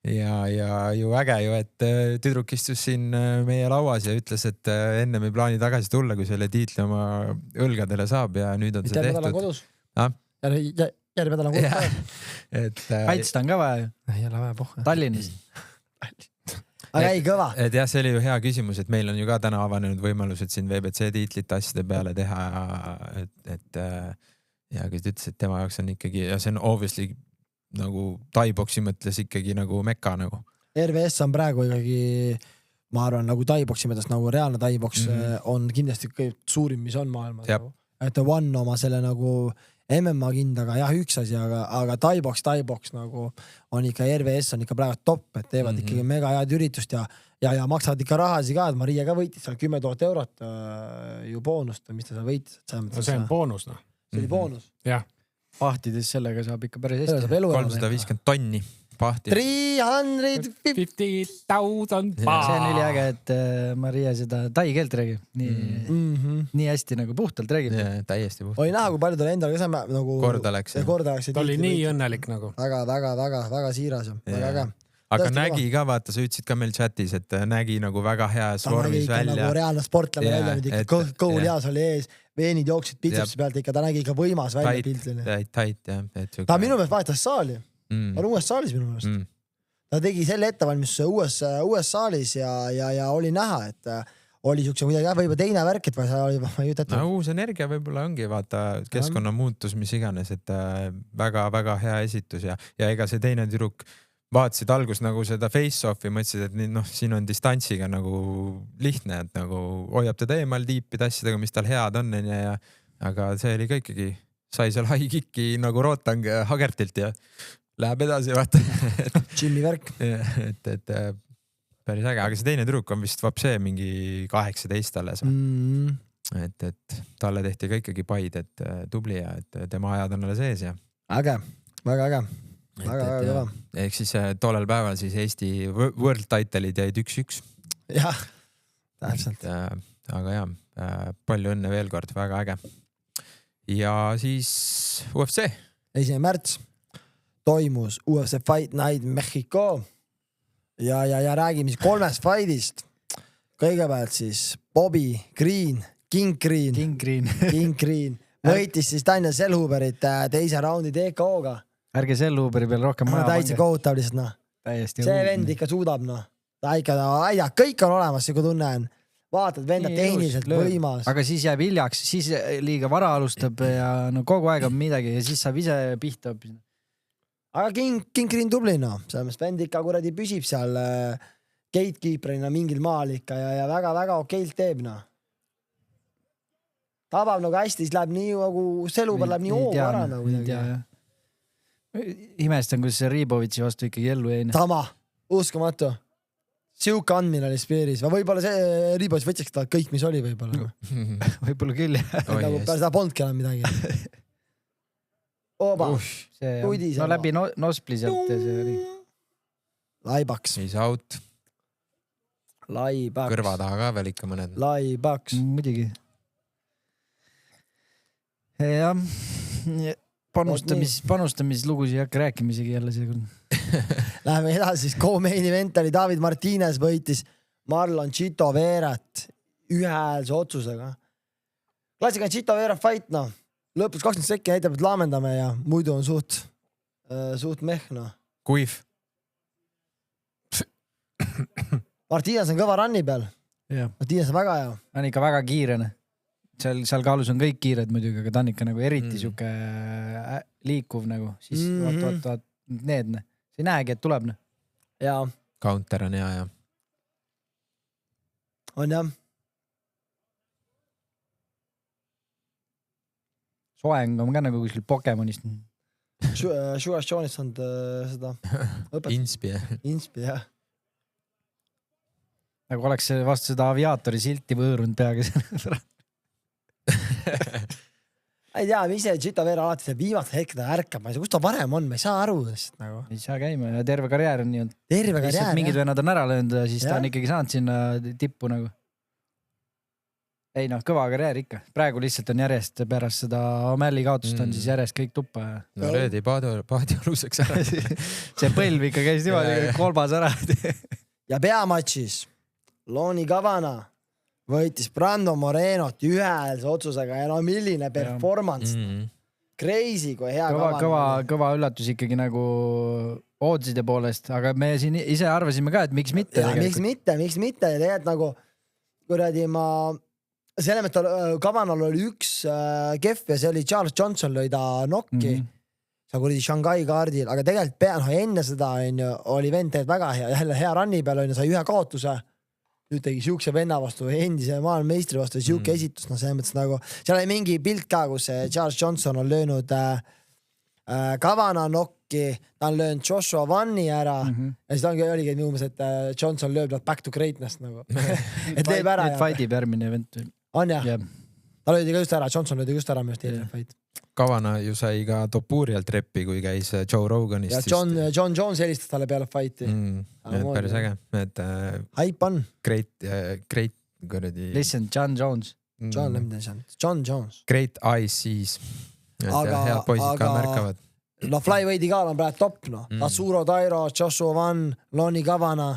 ja ju äge ju, et tüdruk istus siin meie lauas ja ütles, et enne me plaani tagasi tulla, kui selle tiitli oma õlgadele saab ja nüüd on see tehtud. Järgmine nädal on kodus. Kaitsta on ka vaja ju. Ei ole vaja pohha. Tallinnas. Aga ei kõva. Et jah, see oli ju hea küsimus, et meil on ju ka täna avanenud võimalused siin VBC tiitlit asjade peale teha, et ja kui ta ütles, et tema jaoks on ikkagi, ja see on obviously nagu taiboksi mõtles ikkagi nagu meka nagu. RVS on praegu ikkagi, ma arvan, nagu taiboksi mõttes nagu reaalne taiboks on kindlasti kõik suurim, mis on maailmas. Et One oma selle nagu MMA kindaga, jah, üks asi, aga taiboks nagu on ikka, RVS on ikka praegu top, et teevad ikkagi mega head üritust ja maksavad ikka rahasi ka, et Maria ka võitis seal 10 000 eurot ju boonust, mis ta seal võitis. No see on boonus, noh. See oli boonus. Jah. Pahtides sellega saab ikka päris hästi. 350 tonni pahti. 350,000 See on üliäge, et Maria seda tai keelt räägib. Nii hästi nagu puhtalt räägib. Täiesti puhtalt. Oli näha, kui palju tal endal ka nagu korda läks. Ta oli nii õnnelik nagu. Väga siiras. Väga äge. Aga nägi ka, vaata, sa ütlesid ka meil chatis, et nägi nagu väga heas vormis välja. Nagu reaalne sportlane välja, nüüd ikka kõhul jaas oli ees, veenid jooksid pitsepsi pealt, ikka ta nägi ikka võimas välja piltline. Tait, jah. Ta minu meelest vahetas saali. Ta on uues saalis minu meelest. Ta tegi selle ettevalmistuse uues saalis ja oli näha, et oli siukse kuidagi võib-olla teine värk, et ma ei ütelda. No uus energia võib-olla ongi, vaata, keskkonna muutus, mis iganes, et väga-väga hea esitus ja ega see teine tüdruk vaatasid algus nagu seda face-off'i, mõtlesid, et noh, siin on distantsiga nagu lihtne, et nagu hoiab teda eemal tiipide asjadega, mis tal head on, ja aga see oli ka ikkagi, sai seal high kick'i nagu rootang Hagertilt ja läheb edasi, vaata. Jimmy värk. Et päris äge, aga see teine tüdruk on vist vapsee mingi 18 alles. Et talle tehti ka ikkagi paid, et tubli ja et tema ajad on alles ees ja. Äge, väga äge. Väga kõva. Ehk siis tollel päeval siis Eesti world title'id jäid 1-1. Jah, täpselt. Aga jah, palju õnne veel kord, väga äge. Ja siis UFC. 1. märts toimus UFC Fight Night Mexico ja räägime siis 3 fightist. Kõigepealt siis Bobby Green, King Green võitis siis Daniel Selhuberit teise raundi TKO-ga. Ärge Selhuberi peal rohkem maja pange. Täitsa kohutav lihtsalt, noh. See vend ikka suudab, noh. Ta ikka, kõik on olemas, kui tunne on. Vaatad, vendad tehniliselt võimas. Aga siis jääb hiljaks, siis liiga vara alustab ja no kogu aeg on midagi ja siis saab ise pihta. Aga King Green tubli, noh. Selles vend ikka kuradi püsib seal gatekeeperina mingil maal ikka ja väga-väga okeilt teeb, noh. Tabab nagu hästi, siis läheb nii nagu Selhuber läheb nii hoogu ära nagu midagi. Imestan, kus see Riibovitsi vastu ikkagi ellu jäi. Sama, uskumatu. Siuke andmine oli spiiris. Võib-olla see Riibovits võtsiks ta kõik, mis oli võib-olla. Võib-olla küll, jah. Nagu päris ta polnudki enam midagi. Oba, kudi seal. No läbi nospli sealt see oli. Laibaks. Is out. Laibaks. Kõrva taha ka veel ikka mõned. Laibaks. Muidugi. Jah. Panustamislugusi ei hakka rääkima isegi jälle see. Läheme edasi, siis co-main event oli David Martinez võitis Marlon Chito Veerat ühehäälse otsusega. Klassika on Chito Veera fight, noh. Lõpus 20 sekki näitab, et laamendame ja muidu on suht meh, noh. Kuiv. Martinez on kõva ranni peal. Martinez on väga hea. On ikka väga kiirene. Seal kaalus on kõik kiired muidugi, aga ta on ikka nagu eriti siuke liikuv nagu. Siis vaat, need. See ei näegi, et tuleb. Jaa. Counter on hea, ja. On jah. Soeng on ka nagu kuskil Pokemonist. Sugar Jones on seda õpetus. Inspi, jah. Nagu oleks vastu seda aviaatori silti võõrunud peaga. Ei tea, mis see Chito Veera alati see viimast hetke ärkab, ma ei saa, kus ta varem on, ma ei saa aru. Nagu. Ei saa käima ja terve karjäär on nii olnud. Terve karjäär, mingid vennad on ära löönud ja siis ta on ikkagi saanud sinna tippu nagu. Ei noh, kõva karjäär ikka. Praegu lihtsalt on järjest pärast seda O'Malley kaotust on siis järjest kõik tuppa. No löödi paadi aluseks ära. See põlv ikka käis niimoodi kolbas ära. Ja peamatšis Loni Kavana võitis Brando Morenot ühehäälse otsusega ja no milline performance. Crazy, kui hea kõva üllatus ikkagi nagu oodside poolest, aga me siin ise arvasime ka, et miks mitte. Miks mitte ja tegelikult nagu kuradi selle mõttes Kavanal oli üks kehv ja see oli Charles Johnson lõi ta nokki. See kuradi Shanghai kaardil, aga tegelikult enne seda oli vend tegelikult väga hea, jälle hea ranni peal sai ühe kaotuse. Nüüd tegi siukse venna vastu, endise maailmameistri vastu siuke esitus, no selles mõttes nagu seal oli mingi pilt ka, kus Charles Johnson on löönud Kavana nokki, ta on löönud Joshua Vanni ära ja siis oligi minu mõttes, et Johnson lööb back to greatness nagu. Et lööb ära. Nüüd fightib järgmine event. On jah? Ta löödi ka just ära, Johnson löödi just ära minu eelmine fight. Kavana ju sai ka Topurialt reppi, kui käis Joe Roganist. Ja John Jones helistas talle peale fighti. Päris äge. Hype on. Great kuradi. Listen, John Jones. John Jones. Great eyes siis. Head poisid ka märkavad. No Flyweighti ka on praegu top, no. Tatsuro Tairo, Joshua Van, Loni Kavana,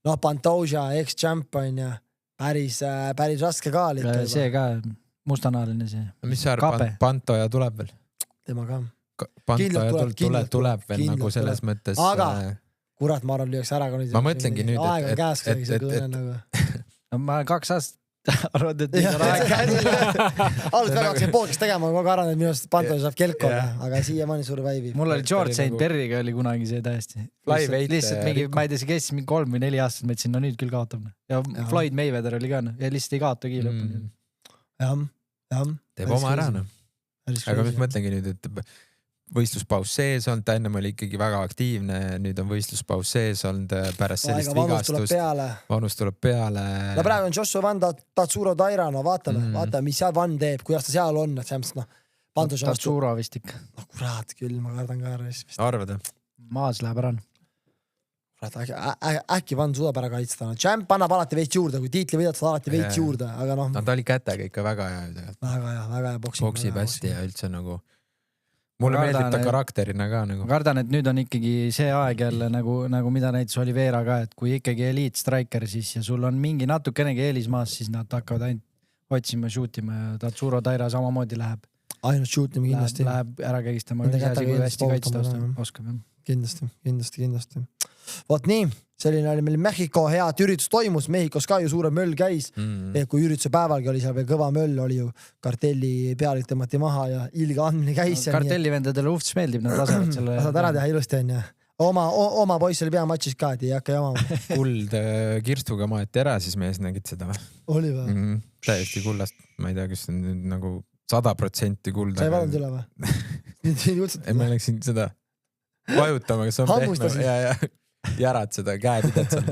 no Pantoja, ex-champion ja päris raske ka. See ka mustanahaline see. Mis sa arvad, Pantoja tuleb veel? Tema ka. Pantoja tuleb veel nagu selles mõttes. Aga kurat, ma arvan, lüüaks ära. Ma mõtlengi nüüd, ma 2 aastat arvad, et nüüd on aeg käsil. Alguses väga hakkasin podcast tegema, kogu arvan, et minu arust Pantoja saab kelkona, aga siiamaani suur väivi. Mul oli George St. Berry'ga oli kunagi see täiesti. Lihtsalt mingi, ma ei tea, see kes 3 või 4 aastat mõtlesin, no nüüd küll kaotab. Ja Floyd Mayweather oli ka ja lihtsalt ei kaotagi lõpuni. Jah. Teeb oma ära. Aga mis mõtlengi nüüd, et võistluspaus sees olnud, ta ennem oli ikkagi väga aktiivne, nüüd on võistluspaus sees olnud pärast sellist vigastust. Vanus tuleb peale. No praegu on Joshua Van Tatsuro Taira, no vaatame, mis seal Van teeb, kuidas ta seal on, et see on Tatsuro vist ikka. No kurat küll, ma kardan ka ära. Arvad? Maas läheb ära. Äkki Van suudab ära kaitsta. Champ annab alati veits juurde, kui tiitli võidad, saad alati veits juurde, aga noh. Ta oli kätega ikka väga hea. Väga hea boksib hästi ja üldse nagu mulle meeldib ta karakterina ka nagu. Kardan, et nüüd on ikkagi see aeg jälle nagu mida näitus Oliveira ka, et kui ikkagi elite striker siis ja sul on mingi natukenegi eelis maas, siis nad hakkavad ainult otsima, shootima ja Tatsuro Taira samamoodi läheb. Ainult shootima kindlasti. Läheb ära kägistama, kui hästi kaitsta oskab. Kindlasti. Vot nii, selline oli meil Mehhiko head üritus toimus, Mehhikos ka ju suure möll käis, kui ürituse päevalgi oli seal veel kõva möll, oli ju kartelli pealik tõmmati maha ja ilga andmine käis. Kartelli vendadele ufts meeldib, nad lasevad selle. Saad ära teha ilusti on ja oma poiss oli peamatšis ka, et ei hakka jamama. Kuld kirstuga maeti ära, siis mees nägid seda või? Oli või? Täiesti kullast, ma ei tea, kas on nüüd nagu 100% kulda. Sa ei valnud üle või? Ma läksin seda vajutama, kas on pehme ja järad seda käepidad seal.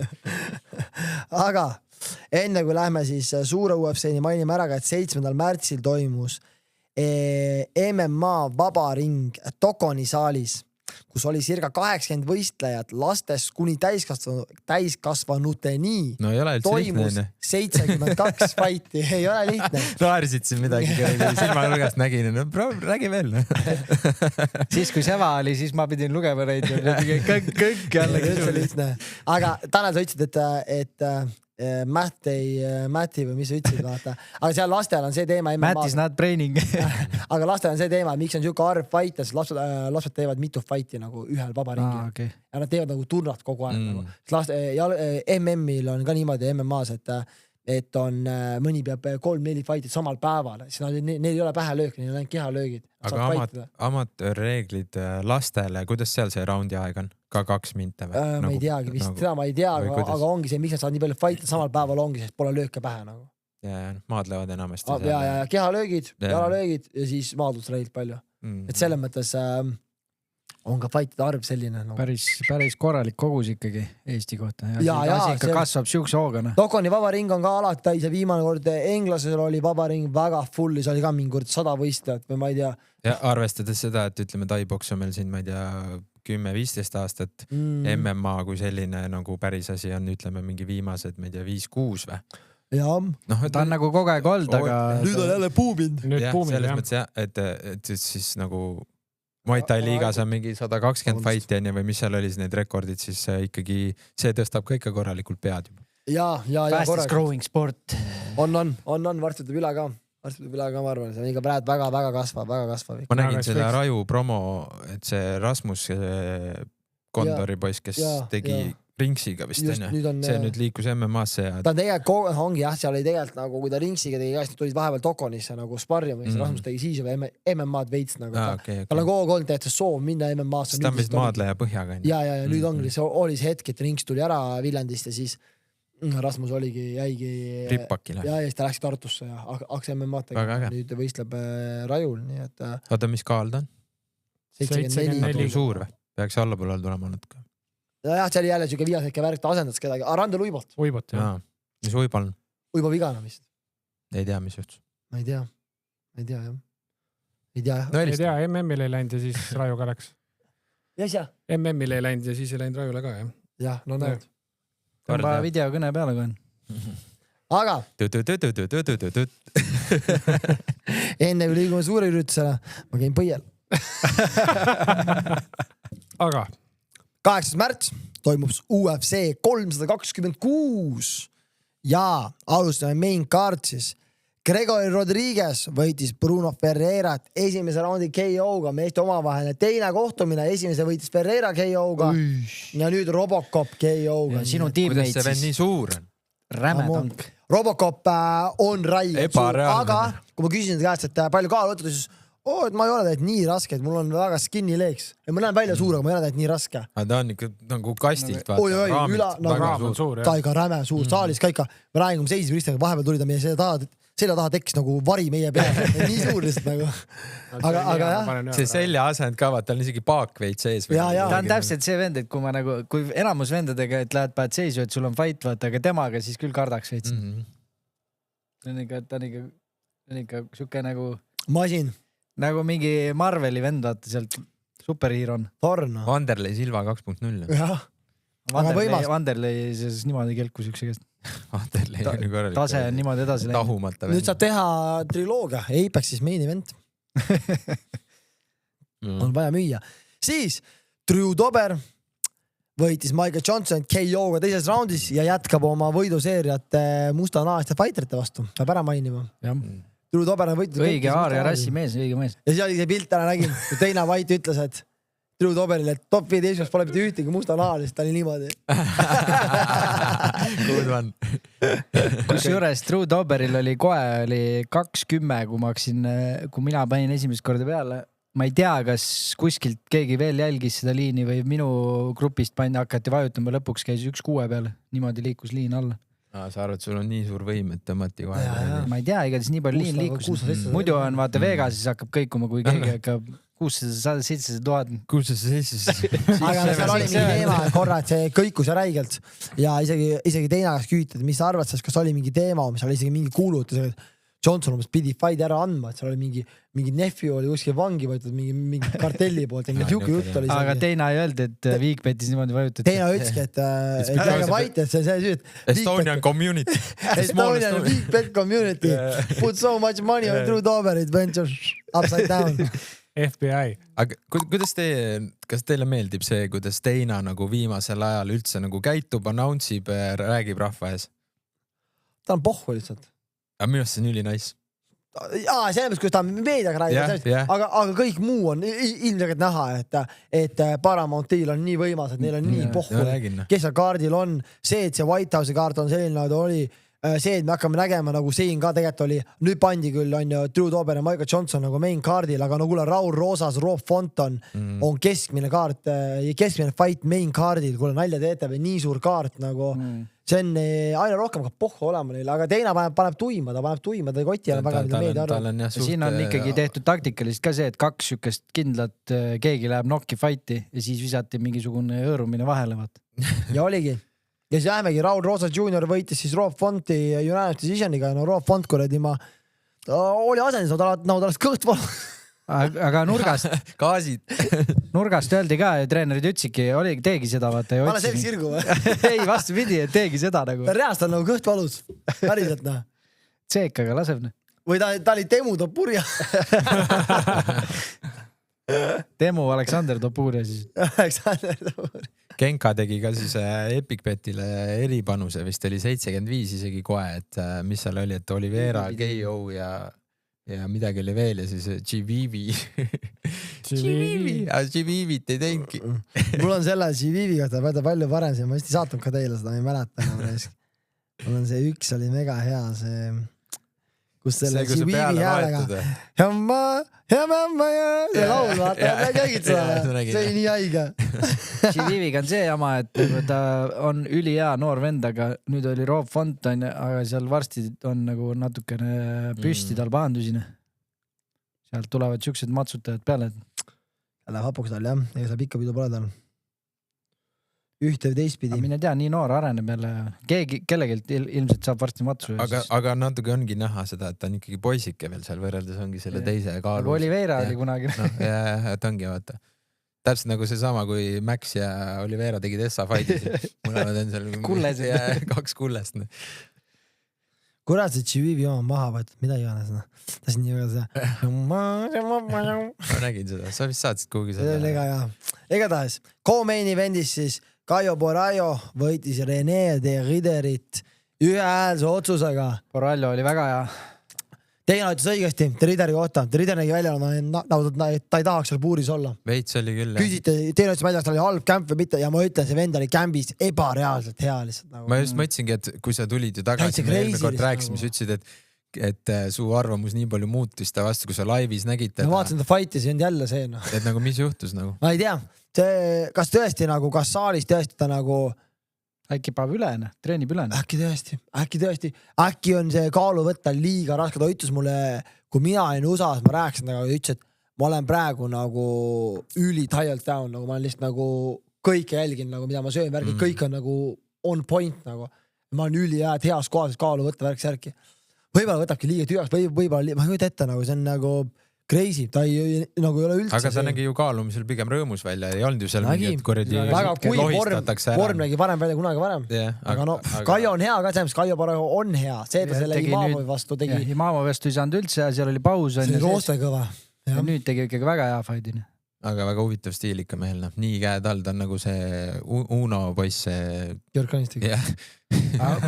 Aga enne kui lähme siis suure UFC-ni mainime ära, et 7. märtsil toimus MMA vabaring Tokoni saalis, kus oli circa 80 võistlejat lastest kuni täiskasvanuteni. No ei ole üldse toimus lihtne. 72 fighti, ei ole lihtne. Naarisid siin midagi, silmanurgast nägin, no räägi veel. Siis kui Seva oli, siis ma pidin lugema neid kõik jällegi lihtne. Aga Tanel sa ütlesid, et Matti või mis sa ütlesid, vaata. Aga seal lastel on see teema Matt is not training. Aga lastel on see teema, miks on siuke arv fight, sest lapsed teevad mitu fighti nagu ühel vabaringil. Okay. Ja nad teevad nagu turnat kogu aeg. Nagu. MM-il on ka niimoodi MMA-s, et on mõni peab 3-4 fightit samal päeval, siis neil ei ole pähelöök, neil on ainult kehalöögid. Aga amatöörreeglid lastele, kuidas seal see raundi aeg on? Ka 2 minte või? Ma ei teagi vist, seda ma ei tea, aga ongi see, miks nad saavad nii palju fighte samal päeval ongi, sest pole lööke pähe nagu. Ja maadlevad enamasti. Ja kehalöögid, jalalöögid ja siis maadlusreilt palju. Et selles mõttes on ka fightide arv selline. No. Päris korralik kogus ikkagi Eesti kohta. Ja, asi ikka kasvab siukse hoogana. Tokoni vabaring on ka alati täis ja viimane kord englasel oli vabaring väga full, see oli ka mingi kord 100 võistlejat või ma ei tea. Ja arvestades seda, et ütleme Taiboks on meil siin, ma ei tea, 10-15 aastat, MMA kui selline nagu päris asi on, ütleme mingi viimased, ma ei tea, 5-6 või? Ja. No, ta on nagu kogu aeg olnud, aga... Nüüd on jälle puubind. Selles mõttes jah, et siis nagu Muay Thai liigas on mingi 120 fighti või mis seal oli need rekordid, siis ikkagi see tõstab ka ikka korralikult pead juba. Ja fastest growing sport. On, varsti tuleb üle ka. Ma arvan, see on ikka praegu väga kasvav. Ma nägin selle Raju promo, et see Rasmus Kondori poiss, kes tegi ringsiga vist enne. See nüüd liikus MMA-sse. Ta tegelikult ongi jah, seal oli tegelikult nagu, kui ta ringsiga tegi, siis tulid vahepeal Tokonisse nagu sparjama, siis Rasmus tegi siis juba MMA-d veits nagu. Tal on kogu olnud tähtis soov minna MMA-sse. Ta on vist maadleja põhjaga. Ja nüüd ongi, oli see hetk, et rings tuli ära Viljandist ja siis Rasmus jäigi Rippakile. Ja siis ta läks Tartusse ja hakkas MMA-d tegema. Nüüd võistleb Rajul. Oota, mis kaal ta on? 74. Suur või? Peaks allapoolal tulema natuke. Jah, see oli jälle siuke viiaseke värk, ta asendas kedagi. Randel Uibolt. Jah. Mis Uibal on? Uibo vigana vist. Ei tea, mis juhtus. Ma ei tea, jah. Ei tea, MM-il ei läinud ja siis Raju ka läks. Yes, jah. MM-il ei läinud ja siis ei läinud Rajule ka, jah. Jah, no näed. Tõmba videokõne peale, kui on. Aga enne kui liigume suure üritusele, ma käin põiel. Aga 8. märts toimub UFC 326 ja alustame main card siis. Gregory Rodriguez võitis Bruno Ferreirat esimese raundi KO-ga, meeste omavaheline teine kohtumine, esimese võitis Ferreira KO-ga ja nüüd Robocop KO-ga. Sinu tiimmeid siis. Kuidas see veel nii suur on? Räme tank. Robocop on räige, aga kui ma küsin enda käest, et palju kaalu võtta, siis et ma ei ole täit nii raske, et mul on väga skinny legs. Ma näen välja suur, aga ma ei ole täit nii raske. Aga ta on ikka nagu kastilt vaata. Ta ikka räme suur, saalis ka ikka. Ma räägin, kui me seisis Kristjaniga, vahepeal tuli ta meie selja taha tekkis nagu vari meie peale. Nii suur lihtsalt nagu. Aga jah. See selja asend ka, vaata, on isegi paak veits sees. Ta on täpselt see vend, et kui ma nagu, kui enamus vendadega, et lähed päed seisu, et sul on fight, vaata, aga temaga siis küll kardaks veits. Ta on ikka siuke nagu masin. Nagu mingi Marveli vend, vaata sealt superhero on. Torn. Vanderlei Silva 2.0. Jah. Vanderlei siis niimoodi kelkus ükse käest. Vanderlei on korralik. Tase on niimoodi edasi läinud. Tahumata vend. Nüüd saab teha triloogia. Apexis main event. On vaja müüa. Siis Drew Dober võitis Michael Johnson KO-ga teises raundis ja jätkab oma võiduseeriat mustanahaliste fighterite vastu. Peab ära mainima. Jah. Drew Dober on võitud. Õige Aar ja Rassi mees, õige mees. Ja siis oli see pilt täna nägin, kui Dana White ütles, et Drew Doberil, et top 15 pole mitte ühtegi mustanahalist, ta oli niimoodi. Good one. Kusjuures Drew Doberil oli kohe oli 2-10, kui mina panin esimest korda peale. Ma ei tea, kas kuskilt keegi veel jälgis seda liini või minu grupist hakati vajutama, lõpuks käis 1-6 peale. Niimoodi liikus liin alla. Sa arvad, sul on nii suur võim, et tõmmati kohe. Ma ei tea, igatahes nii palju liin liikus. Muidu on vaata Vegasis hakkab kõikuma, kui keegi hakkab 600-700 000. 600-700. Aga seal oli mingi teema korra, et see kõikus räigelt. Ja isegi teine käest küsitad, mis sa arvad, kas oli mingi teema, mis oli isegi mingi kuulutus, et Johnson umbes pidi fight ära andma, et seal oli mingi nephew oli kuskil vangi võetud mingi kartelli poolt. Aga Teina ei öeldi, et Viigbetis niimoodi vajutati. Teina ütleski, et väga vaid, et see süüd. Estonian community. Estonian Viigbet community. Put so much money on Drew Doberit, went upside down. FBI. Aga kas teile meeldib see, kuidas Teina nagu viimasel ajal üldse nagu käitub, announcib, räägib rahva ees? Ta on pohhu lihtsalt. Aga minu arust see on üli nice. Selles, kus ta meediaga räägib, aga kõik muu on ilmselgelt näha, et Paramount-il on nii võimas, et neil on nii pohhu, kes seal kaardil on. See, et see White House'i kaart on selline, nagu ta oli, see, et me hakkame nägema, nagu siin ka tegelikult oli, nüüd pandi küll on ju Drew Dober ja Michael Johnson nagu main kaardil, aga no kuule, Raul Rosas, Rob Fonton on keskmine kaart, keskmine fight main kaardil, kuule nalja teete või nii suur kaart nagu see on aina rohkem ka pohhu olema neile, aga Teina paneb tuima, ta ei koti väga mida meedia arvab. Siin on ikkagi tehtud taktikalist ka see, et 2 sükest kindlat keegi läheb nokki fighti ja siis visati mingisugune hõõrumine vahele. Ja oligi. Ja siis jäämegi, Raul Rosas Jr. võitis siis Rob Fonti United Decisioniga ja no Rob Font kuradi oli asendis, nagu ta oleks kõht valu. Aga nurgast Gaasid. Nurgast öeldi ka, treenerid ütsidki, teegi seda, vaata. Ma olen selg sirgu või? Ei, vastu pidi, et teegi seda nagu. Reast on nagu kõht valus. Päriselt näha. Tseekaga laseb. Või ta oli Temu Topurja. Temu Aleksander Topurja siis. Aleksander Topurja. Genka tegi ka siis Epic-Betile eripanuse, vist oli 75 isegi kohe, et mis seal oli, et Oliveira, KO ja midagi oli veel ja siis GVV. GVV-t ei teingi. Mul on selle GVV kohta palju parem, ma vist ei saatnud ka teile seda, ma ei mäleta. Mul on see üks oli mega hea, see kus selle GVV häälega hea mamma ja see laul, vaata, käigid seda. See oli nii haige. GVV-ga on see jama, et ta on ülihea noor vend, aga nüüd oli Rob Fonton, aga seal varsti on nagu natukene püsti tal pahandusine. Sealt tulevad siuksed matsutajad peale. Läheb hapuks tal, jah. Ega saab ikka pidu pole tal. Ühte või teistpidi. Mine tea, nii noor areneb jälle. Kellegilt ilmselt saab varsti matsu. Aga natuke ongi näha seda, et ta on ikkagi poisike veel seal võrreldes ongi selle teise kaalu. Aga Oliveira oli kunagi. Et ongi, vaata. Täpselt nagu see sama, kui Max ja Oliveira tegid Essa fightis. Mõlemad on seal 2 kullest. Kurat, see GVV oma maha võetud, mida iganes. Ta siin nii väga see. Ma nägin seda, sa vist saatsid kuhugi seda. Ega tahes. Co-main evendis siis Caio Borraio võitis René de Riderit ühehäälse otsusega. Borraio oli väga hea. Teine ütles õigesti, Rideri kohta. Rider nägi välja, nagu ta ei tahaks seal puuris olla. Veits oli küll. Küsite, teine ütles, ma ei tea, kas ta oli halb kämp või mitte ja ma ütlen, see vend oli kämbis ebareaalselt hea lihtsalt. Nagu. Ma just mõtlesingi, et kui sa tulid ju tagasi, me eelmine kord rääkisime, sa ütlesid, et su arvamus nii palju muutus ta vastu, kui sa laivis nägid teda. Ma vaatasin ta fightis ja jälle see. No. Et nagu mis juhtus nagu? Ma ei tea, kas tõesti nagu, kas saalis tõesti ta nagu... Äkki päev ülene, treenib ülene. Äkki tõesti. Äkki on see kaalu võtta liiga raske. Ta ütles mulle, kui mina olin USA-s, ma rääkisin, aga ütles, et ma olen praegu nagu tired down, nagu ma olen lihtsalt nagu kõike jälgin, nagu mida ma söön, värgid, kõik on nagu on point nagu. Ma olen heas kohas kaalu võtta värksärki. Võib-olla võtabki liiga tühjaks, võib-olla, ma ei võita ette nagu, see on nagu crazy, ta ei ole üldse. Aga ta nägi ju kaalumisel pigem rõõmus välja, ei olnud ju seal mingid kuradi väga kuiv vorm nägi parem välja kunagi varem. Aga no, Kaio on hea ka, selles Kaio paraku on hea. See, ta selle Imamovi vastu tegi. Imamovi vastu ei saanud üldse, seal oli paus. See oli rooste kõva. Ja nüüd tegi ikkagi väga hea fightini. Aga väga huvitav stiil ikka mehel, nii käed all, ta on nagu see Uno poiss. Jörg Kanistik.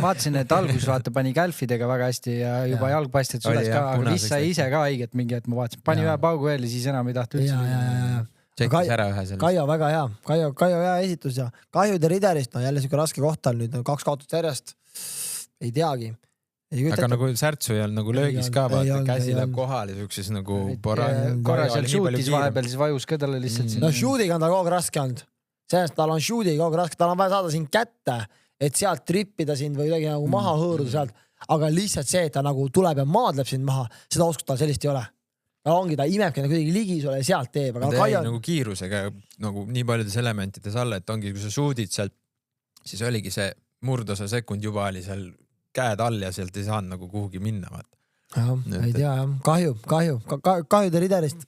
Vaatasin, et algus pani kälfidega väga hästi ja juba jalg paistet süles ka, aga mis sai ise ka õiget mingi, et ma vaatasin, pani ühe paugu veel ja siis enam ei tahtu üldse. Tšekkis ära ühe sellest. Kaio väga hea, Kaio hea esitus ja kahjude Riderist, no jälle siuke raske kohta on nüüd 2 kaotust järjest. Ei teagi. Aga nagu särtsu ei olnud nagu löögis ka, vaata, käsi läheb kohale siukses nagu korra seal shootis vahepeal, siis vajus ka talle lihtsalt siin. No shootiga on tal kogu raske olnud. Sellest tal on shootiga kogu raske, tal on vaja saada sind kätte, et sealt trippida sind või kuidagi nagu maha hõõruda sealt. Aga lihtsalt see, et ta nagu tuleb ja maadleb sind maha, seda oskust tal sellist ei ole. Ta ongi, ta imebki kuidagi ligi sulle ja sealt teeb. Ta jäi nagu kiirusega nagu nii paljudes elementides alla, et ongi, kui sa shootid sealt, siis oligi see murdosa sekund juba oli seal käed all ja sealt ei saanud nagu kuhugi minna. Ei tea, kahju te Riderist.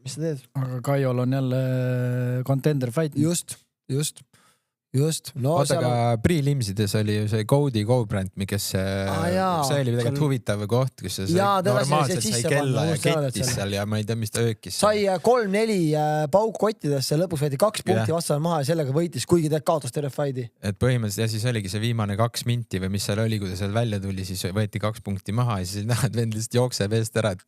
Mis sa teed? Aga Kaiol on jälle contender fight. Just. No, oota, aga Prelimsides oli ju see Cody Garbrandt, kes see oli midagi huvitav koht, kus see normaalselt sai kella ja kettis seal ja ma ei tea, mis ta öökis. Sai 3-4 paukkottidesse, lõpuks võeti 2 punkti vastasel maha ja sellega võitis, kuigi ta kaotas terve fighti. Et põhimõtteliselt ja siis oligi see viimane 2 minti või mis seal oli, kui ta seal välja tuli, siis võeti 2 punkti maha ja siis näed, vend lihtsalt jookseb eest ära, et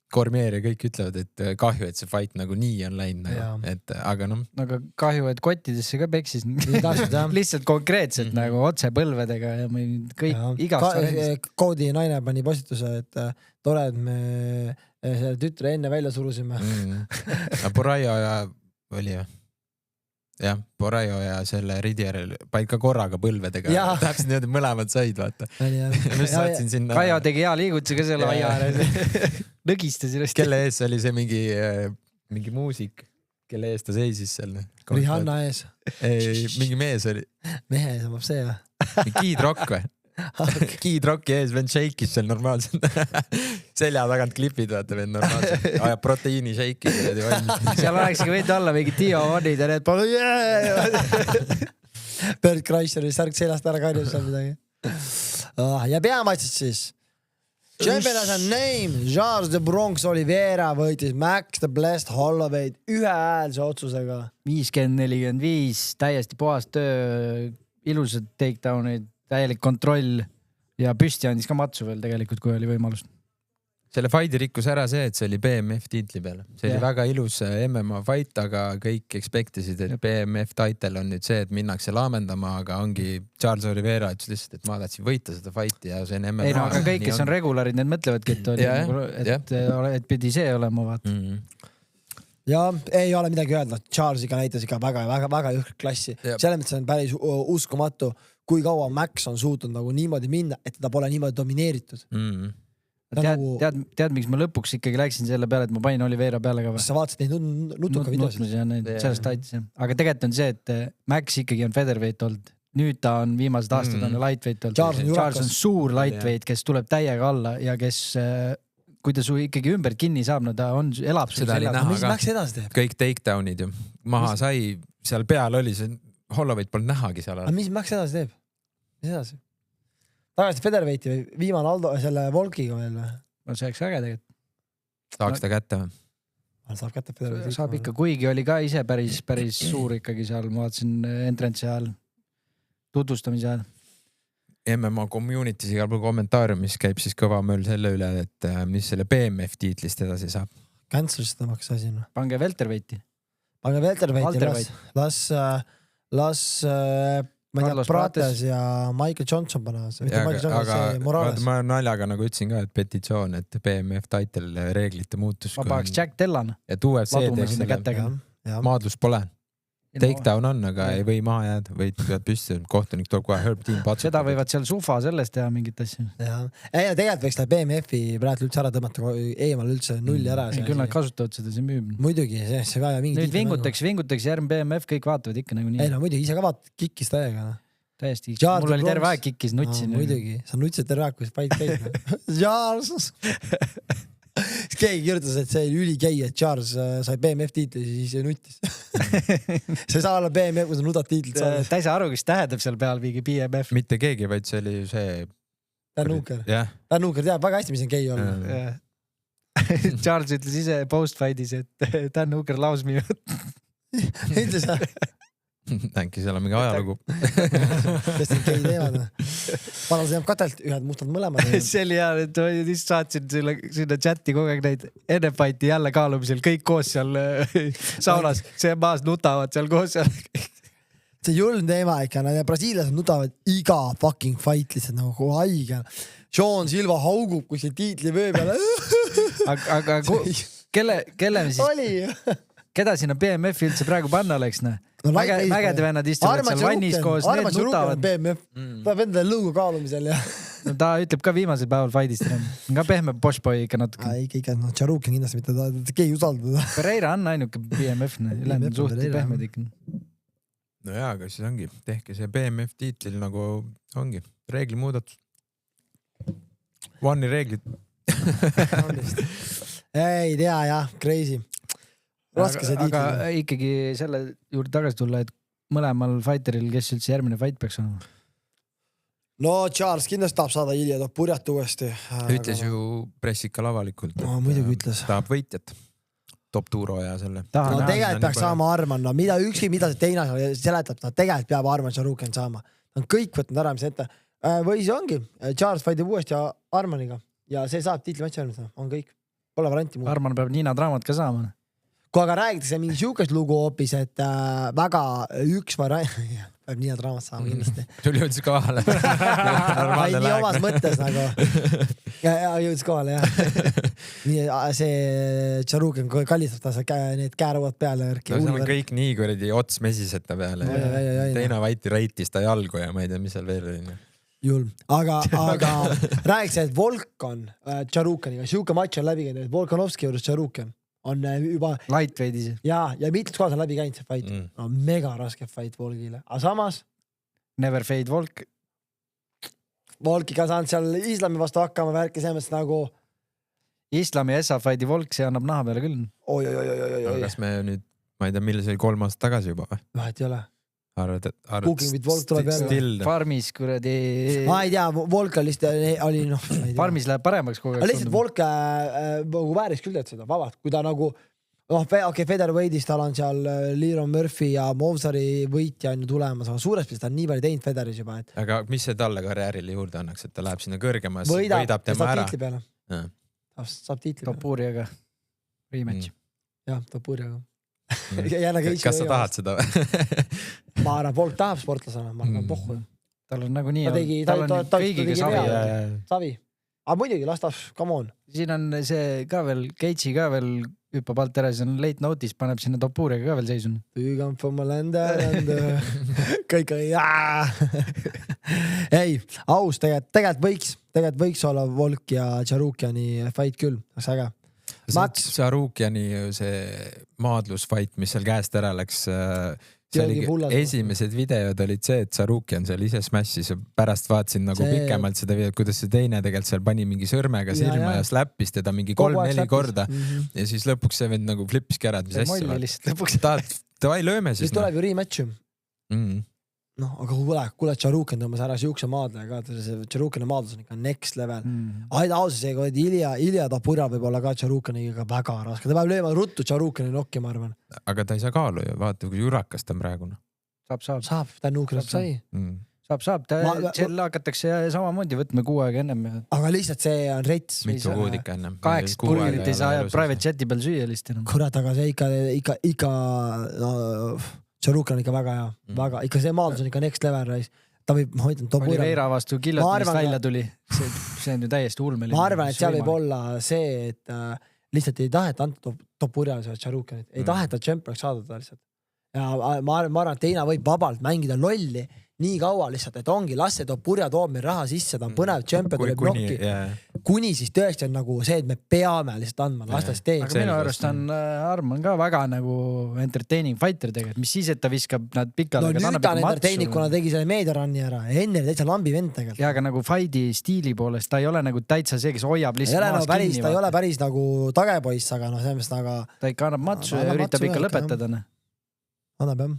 Kormier ja kõik ütlevad, et kahju, et see fight nagu nii on läinud. Et, aga noh. Aga kahju, et kottidesse ka peksis. Lihtsalt konkreetselt nagu otse põlvedega ja kõik igast. Koodi naine pani postituse, et tore, et me selle tütre enne välja surusime. Poraio ja oli ju. Jah, Poraio ja selle Ridieril paid ka korraga põlvedega. Täpselt nii, et mõlemad said, vaata. Kaio tegi hea liigutsi ka selle aia ääres. Nõgistas ilusti. Kelle ees oli see mingi muusik, kelle ees ta seisis seal? Rihanna ees. Mingi mees oli. Mehe ees omab see või? Kid Rock või? Kid Rocki ees vend shake'is seal normaalselt. Selja tagant klipid, vaata vend normaalselt. Ajab proteiini shake'i. Seal olekski võid olla mingi Tio Onid ja need Bert Kreiseri särk seljast ära karjus seal midagi. Ja peamaitsid siis. Champion as a name, Charles de Bronx Oliveira võitis Max the Blessed Holloway ühehäälse otsusega. 50-45, täiesti puhas töö, ilusad takedownid, täielik kontroll ja püsti andis ka matsu veel tegelikult, kui oli võimalus. Selle fighti rikkus ära see, et see oli BMF tiitli peal. See oli väga ilus MMA fight, aga kõik expectisid, et BMF title on nüüd see, et minnakse laamendama, aga ongi Charles Oliveira ütles lihtsalt, et ma tahtsin võita seda fighti ja see on MMA. Ei no, aga kõik, kes on regularid, need mõtlevadki, et pidi see olema, vaata. Ja ei ole midagi öelda, Charlesiga näitas ikka väga jõhk klassi. Selle mõttes on päris uskumatu, kui kaua Max on suutnud nagu niimoodi minna, et ta pole niimoodi domineeritud. Tead, miks ma lõpuks ikkagi läksin selle peale, et ma panin Oliveira peale ka või? Sa vaatasid neid nutuka videosid? Sellest aitas, jah. Aga tegelikult on see, et Max ikkagi on featherweight olnud. Nüüd ta on viimased aastad on lightweight olnud. Charles on suur lightweight, kes tuleb täiega alla ja kes, kui ta su ikkagi ümbert kinni saab, no ta elab sul selja. Mis Max edasi teeb? Kõik takedownid ju. Maha sai, seal peal oli see, Holloway't polnud nähagi seal. Aga mis Max edasi teeb? Mis edasi? Tagasi featherweighti või viimane Aldo selle Volkiga veel või? No see oleks äge tegelikult. Saaks ta kätte või? Saab kätte featherweighti. Saab ikka, kuigi oli ka ise päris suur ikkagi seal, ma vaatasin entrance ajal, tutvustamise ajal. MMA community's igal pool kommentaariumis käib siis kõva möll selle üle, et mis selle BMF tiitlist edasi saab. Cancel seda maksa asi. Pange welterweight'i. Pange welterweight'i, las ma ei tea, Prates ja Michael Johnson panevad. Aga ma naljaga nagu ütlesin ka, et petitsioon, et BMF title reeglite muutus. Ma pahaks Jack Dellan. Et UFC teeks selle maadlust pole. Takedown on, aga ei või maha jääda, või pead püsti, kohtunik tuleb kohe Herb Dean patsu. Seda võivad seal sufa sellest teha mingit asja. Ei, tegelikult võiks ta BMF-i praegu üldse ära tõmmata eemal üldse nulli ära. Küll nad kasutavad seda, see müüb. Muidugi, see vaja mingi nüüd vingutaks järgmine BMF, kõik vaatavad ikka nagu nii. Ei no muidugi, ise ka vaatad kikkis täiega. Täiesti, mul oli terve aeg kikkis, nutsin. Muidugi, sa nutsid terve aeg, kui see fight käib. Charles! Keegi kirjutas, et see oli ülikäi, et Charles sai BMF tiitli, siis nuttis. See saa olla BMF, kui sa nutad tiitlit saada. Täisa aru, kes tähendab seal peal mingi BMF. Mitte keegi, vaid see oli see... Dan Hooker. Dan Hooker teab väga hästi, mis on käi olla. Charles ütles ise post-fight'is, et Dan Hooker laus minu. Ütles jah? Äkki seal on mingi ajalugu. Kes on käi teevad. Palas jääb katelt, ühed mustad mõlemad. See oli hea, et ma saatsin sinna chati kogu aeg neid enne fighti jälle kaalumisel, kõik koos seal saunas, see maas nutavad seal koos seal. See julm teema ikka, Brasiilias nutavad iga fucking fight lihtsalt nagu haige. Sean Silva haugub, kui see tiitli vöö peale. Aga kelle me siis... Oli Keda sinna BMF üldse praegu panna oleks, ne? Mägede vennad istuvad seal vannis koos, need nutavad. Ta on endale lõugu kaalumisel ja... No ta ütleb ka viimasel päeval fightist. Ka pehme bossboy ikka natuke. Ikka, Charukin kindlasti mitte, ta keegi usaldada. Pereira on ainuke BMF, ülejäänud suhted pehmed ikka. No jaa, aga siis ongi, tehke see BMF tiitlil nagu ongi, reegli muudatus. One'i reeglid. Ei tea jah, crazy. Aga ikkagi selle juurde tagasi tulla, et mõlemal fighteril, kes üldse järgmine fight peaks olema? No Charles kindlasti tahab saada Ilja Topurjat uuesti. Ütles ju pressikal avalikult. No muidugi ütles. Tahab võitjat. Top Turo ja selle. No tegelikult peaks saama Arman. No mida see teine seletab, ta tegelikult peab Arman Charukin saama. Ta on kõik võtnud ära, mis ette. Või see ongi. Charles fightib uuesti Armaniga ja see saab tiitlimatši järgmine. On kõik. Pole varianti muud. Arman peab Niina Draamat ka saama. Kui aga räägitakse mingi siukest lugu hoopis, et väga üks variant, peab Niina Draamat saama kindlasti. Tuli jõudis kohale. Nii omas mõttes nagu. Jõudis kohale, jah. Nii see Charukin kallistab ta need kääravad peale. No seal on kõik nii kuradi ots mesiseta peale. Teine vaiti reitis ta jalgu ja ma ei tea, mis seal veel oli. Julm. Aga räägiks, et Volkan Charukaniga, siuke matš on läbi käinud, et Volkanovski juures Charukin on juba... Lightweight'is. Ja mitmes kohas on läbi käinud see fight. No, mega raske fight Volgile. Aga samas... Never fade Volk. Volkiga saanud seal islami vastu hakkama värki selles nagu... Islami SA fighti Volk, see annab naha peale küll. Oi. Kas me nüüd, ma ei tea, mille see oli 3 aastat tagasi juba või? Vahet ei ole. Cooking with Volk tuleb jälle. Farmis kuradi... Ma ei tea, Volk oli Farmis läheb paremaks kogu aeg. Lihtsalt Volk vääris küll teed seda, vabalt. Kui ta nagu... Featherweight'is tal on seal Leron Murphy ja Movsari võitja on ju tulemas, aga suures pildis ta on nii palju teinud Featheris juba. Aga mis see talle karjäärile juurde annaks, et ta läheb sinna kõrgemas, võidab tema ära? Tiitli peale. Saab tiitli peale. Topuriaga. Rematch. Jah, Topuriaga. Kas sa tahad seda? Ma arvan, Volk tahab sportlasena, ma arvan, pohhu. Tal on nagu nii, tal on kõigiga savi. Aga muidugi, lastas, come on. Siin on see ka veel, Keitsi ka veel hüppab alt ära, see on late notice, paneb sinna Topuriaga ka veel seisun. Püügan for my land and kõik on ei, aus, tegelikult võiks olla Volk ja Charukiani fight küll, oleks äge. Charukiani see maadlusfight, mis seal käest ära läks, esimesed videod olid see, et Charukian seal ise smashis ja pärast vaatasin nagu pikemalt seda videot, kuidas see teine tegelikult seal pani mingi sõrmega silma ja slappis teda mingi 3-4 korda ja siis lõpuks see vend nagu flippiski ära, et mis asja davai lööme siis. Siis tuleb ju rematch ju. No, aga kuule, Charukin tõmbas ära siukse maadlega ka, Charukini maadlus on ikka next level. Aida ausas, Ilja Topurja võib olla ka Charukiniga väga raske. Ta peab lööma ruttu Charukini nokki, ma arvan. Aga ta ei saa kaalu ju, vaata, kui jurakas ta on praegu. Saab, ta nuukrast sai. Saab, seal hakatakse samamoodi võtma 2 aega ennem. Aga lihtsalt see on rets. Mitu kuud ikka ennem. 8 burgerit ei saa private chati peal süüa lihtsalt enam. Kurat, aga see ikka no, Tšarukan on ikka väga hea. Väga, ikka see maalus on ikka next level reis. Ta võib, ma ütlen, top Oli Veera vastu killot, mis välja tuli. See on ju täiesti ulmeline. Ma arvan, et seal võib olla see, et lihtsalt ei taheta anda top urjale Tšarukanit. Ei taheta tšempioniks saada ta lihtsalt. Ja ma arvan, et Teina võib vabalt mängida lolli nii kaua lihtsalt, et ongi lasse top urja toob meil raha sisse, ta on põnev tšempion, tuleb blokki. Kuni siis tõesti on nagu see, et me peame lihtsalt andma, lastas teed. Aga minu arust on Arman ka väga nagu entertaining fighter tegelikult, mis siis, et ta viskab nad pikale. No nüüd ta on entertaining, kuna tegi selle meediaranni ära. Enne täitsa lambi vend tegelikult. Ja aga nagu fighti stiili poolest, ta ei ole nagu täitsa see, kes hoiab lihtsalt maas kinni. Ta ei ole päris nagu tagepoiss, aga noh, selles mõttes aga... Ta ikka annab matsu ja üritab ikka lõpetada. Annab jah.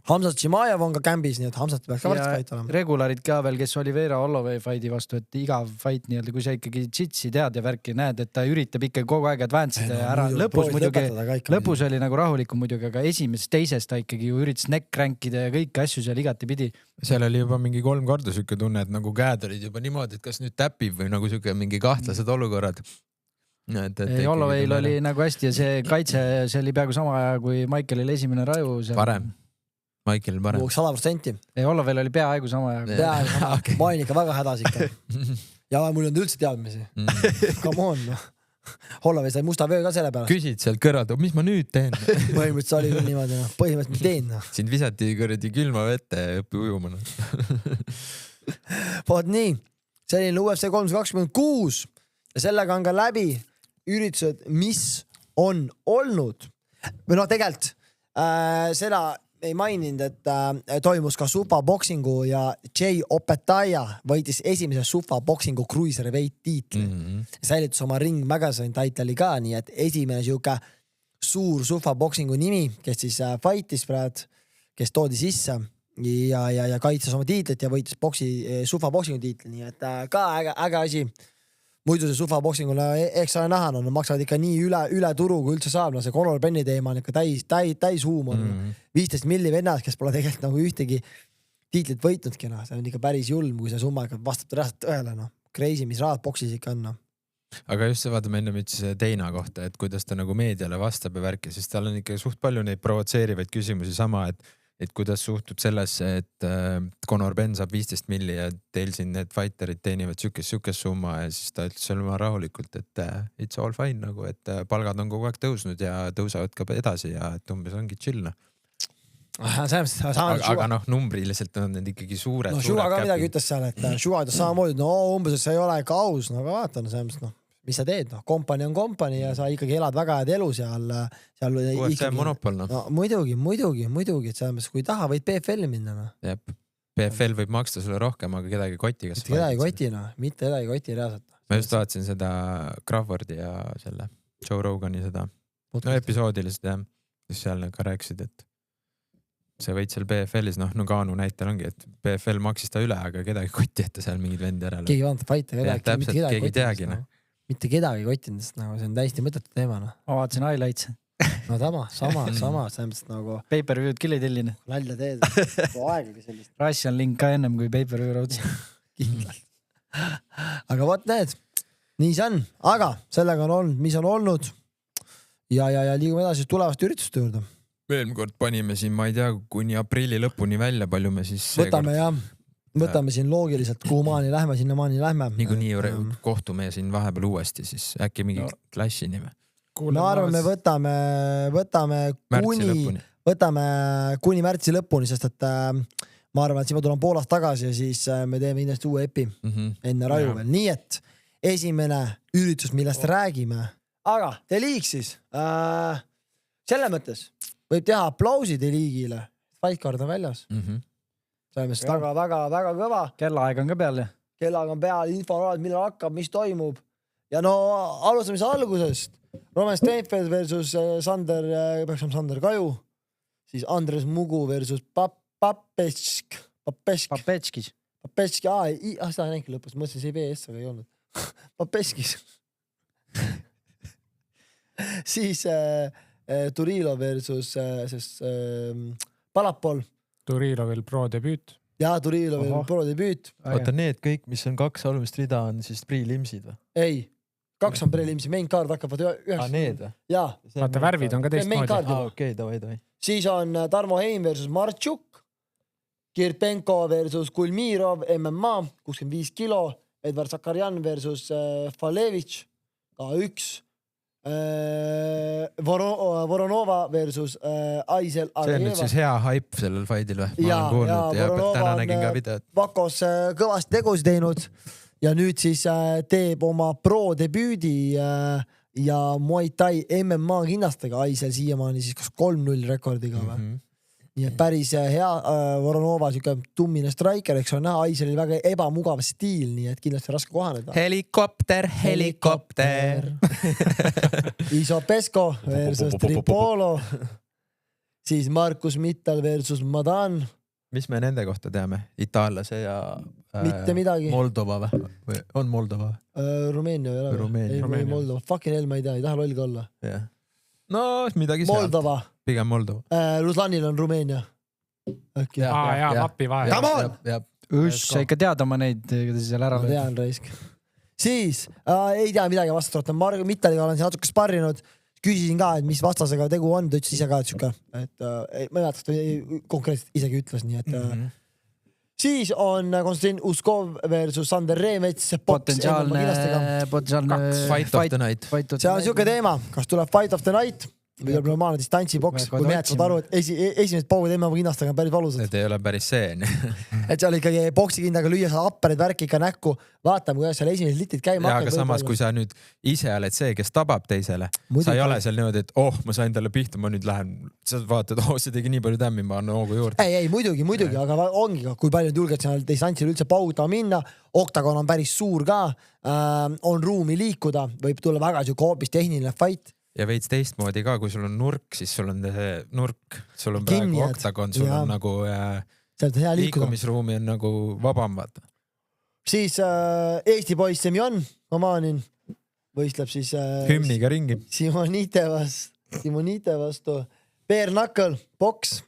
Hamzat Šimajev on ka kämbis, nii et Hamzat peaks ka varsti fight olema. Regularid ka veel, kes oli Veera Holloway fighti vastu, et iga fight nii-öelda, kui sa ikkagi jitsi tead ja värki näed, et ta üritab ikka kogu aeg advance'ida ja ära. Lõpus oli nagu rahulikum muidugi, aga esimesest teisest ta ikkagi ju üritas neck rankida ja kõiki asju seal igati pidi. Seal oli juba mingi 3 korda sükke tunne, et nagu käed olid juba niimoodi, et kas nüüd täpib või nagu sükke mingi kahtlased olukorrad. Holloway'l oli nagu hästi ja see kaitse, see oli peaaegu sama aja, kui Michaelil esimene raju. Parem. Michael parem. 100%. Holloway'l oli peaaegu sama aja. Peaaegu sama. Okay. Ma olin ikka väga hädas ikka. Ja mul ei olnud üldse teadmisi. Come on. Holloway sai musta vöö ka selle peale. Küsid sealt kõrvad, mis ma nüüd teen? Põhimõtteliselt oli küll niimoodi. Põhimõtteliselt teen. Sind visati kõrdi külma vette ja õppi ujuma. Vaat nii. Selline UFC 326 ja sellega on ka läbi üritused, mis on olnud. Või noh, tegelikult seda ei maininud, et toimus ka Sufa Boxingu ja Jay Opetaia võitis esimese Sufa Boxingu cruiserweight tiitli. Säilitus oma Ring Magazine title'i ka, nii et esimene siuke suur Sufa Boxingu nimi, kes siis fightis praegu, kes toodi sisse ja kaitses oma tiitlit ja võitis Sufa Boxingu tiitli, nii et ka äge asi. Muidu see Sufa Boxingule eks ole näha, no maksavad ikka nii üle turu, kui üldse saab. No see Conor Benni teema on ikka täis huumor. 15 milli vennas, kes pole tegelikult nagu ühtegi tiitlit võitnudki. No. See on ikka päris julm, kui see summa ikka vastab tõesti tõele. No. Crazy, mis rahad boksis ikka on. No. Aga just see vaatame enne ütles Teina kohta, et kuidas ta nagu meediale vastab ja värki, sest tal on ikka suht palju neid provotseerivaid küsimusi sama, et kuidas suhtud sellesse, et Conor Ben saab 15 milli ja teil siin need fighterid teenivad sükes summa ja siis ta ütles seal rahulikult, et it's all fine nagu, et palgad on kogu aeg tõusnud ja tõusavad ka edasi ja et umbes ongi chillna. Aga noh, numbriliselt on need ikkagi suured. No Suga ka midagi ütles seal, et Suga ütles samamoodi, no umbes, et see ei ole ikka aus, no aga vaatan, mis sa teed, noh, kompani on kompani ja sa ikkagi elad väga head elu seal UFC monopol, noh. No, muidugi, et selles, kui taha, võid PFL-i minna, noh. Jep, PFL võib maksta sulle rohkem, aga kedagi koti, kas mitte kedagi koti reaalselt. Ma just vaatasin seda Crawfordi ja selle Joe Rogani seda episoodilist ja siis seal ka rääkisid, et see võid seal PFL-is, noh, Nuganu näitel ongi, et PFL maksis ta üle, aga kedagi kotti, et ta seal mingid vendi järele. Keegi vaadata fighte, keegi teagi, noh. Mitte kedagi kottindest, nagu see on täiesti mõttetu teema, noh. Ma vaatasin highlights. No sama, selles nagu... Pay-per-view'd küll ei telline. Nalja teed, aegagi sellist. Russian link ka ennem kui pay-per-view raudsi. Kindlalt. Aga võt need, nii see on. Aga sellega on olnud, mis on olnud. Ja liigume edasi tulevast ürituste juurde. Veel kord panime siin, ma ei tea, kuni aprilli lõpuni välja, palju me siis... Võtame siin loogiliselt, kuhu maani lähme, sinna maani lähme. Niikuinii kohtume siin vahepeal uuesti, siis äkki mingi klassini või? Ma arvan, me võtame kuni märtsi lõpuni, sest et ma arvan, et siin ma tulen Poolast tagasi ja siis me teeme kindlasti uue epi enne raju veel. Nii et esimene üritus, millest räägime. Aga Deliig siis. Selle mõttes võib teha aplausi Deliigile. Fightcard on väljas. Saimest väga kõva. Kellaaeg on ka peal, jah? Kellaaeg on peal, info on oled, millal hakkab, mis toimub. Ja no alustamise algusest. Roman Steinfeld versus Sander Kaju. Siis Andres Mugu versus Papetški. Seda on äkki lõpus. Mõtlesin, see VS, aga ei olnud. Papetškis. Siis Turilo versus Palapol. Turilovil pro debüüt. ja Turilov pro debüüt. Oota, need kõik, mis on 2 alumist rida, on siis pre-limsid või? Ei, 2 on pre-limsi, main card hakkab 9. Need või? Jaa. Vaata, värvid on ka teistmoodi. Okei, davai. Siis on Tarmo Heim versus Martšuk, Kirpenko versus Kulmirov, MMA, 65 kilo, Edvard Sakarjan versus Falevich, K1, Voronova versus Aisel Arjeva. See on nüüd siis hea hype sellel fight'il või? Ma olen kuulnud ja täna nägin ka videot. Vakos kõvasti tegusid teinud ja nüüd siis teeb oma pro debüüdi ja Muay Thai MMA kinnastega Aisel siiamaani siis kas 3-0 rekordiga või? Nii et päris hea Voronova siuke tummine striker, eks on näha, Aiselil väga ebamugav stiil, nii et kindlasti raske kohaneda. Helikopter. Iso Pesko versus Tripolo. Siis Markus Mittal versus Madan. Mis me nende kohta teame? Itaallase ja mitte midagi. Moldova või? On Moldova? Rumeenia või? Rumeenia. Moldova. Fucking hell, ma ei tea, ei taha lolga olla. No midagi Moldova. Pigem Moldova. Ruslanil on Rumeenia. Jaa, vapi vahe. Come on! Sa ikka tead oma neid, kuidas seal ära lööd? Ma tean, raisk. Siis, ei tea midagi vastust, Margo Mittaliga olen siin natuke sparrinud, küsisin ka, et mis vastasega tegu on, ta ütles ise ka, et siuke, et ma ei mäleta, ta konkreetselt isegi ütles nii, et siis on Konstantin Uskov versus Sander Reemets. Potentsiaalne Fight of the Night. See on siuke teema, kas tuleb Fight of the Night või tuleb normaalne distantsiboks, kui mehed saavad aru, et esimesed paugud emme kinnastega on päris valusad. Need ei ole päris see. Et seal ikkagi boksikindaga lüüa sa apperid värki ikka näkku, vaatame, kuidas seal esimesed litid käima hakkab. Aga samas, kui sa nüüd ise oled see, kes tabab teisele, sa ei ole seal niimoodi, et ma sain talle pihta, ma nüüd lähen, sa vaatad, see tegi nii palju tämmi, ma annan hoogu juurde. Ei, muidugi, aga ongi ka, kui palju julged seal distantsil üldse paugutama minna, oktagon on päris suur ka, on ruumi liikuda, võib tulla väga hoopis tehniline fight. Ja veits teistmoodi ka, kui sul on nurk, siis sul on see nurk, sul on praegu oktagon, sul on nagu liikumisruumi on nagu vabam, vaata. Siis Eesti poiss Semjon Omanin võistleb siis hümniga ringi. Simonite vastu. Bare knuckle, boks.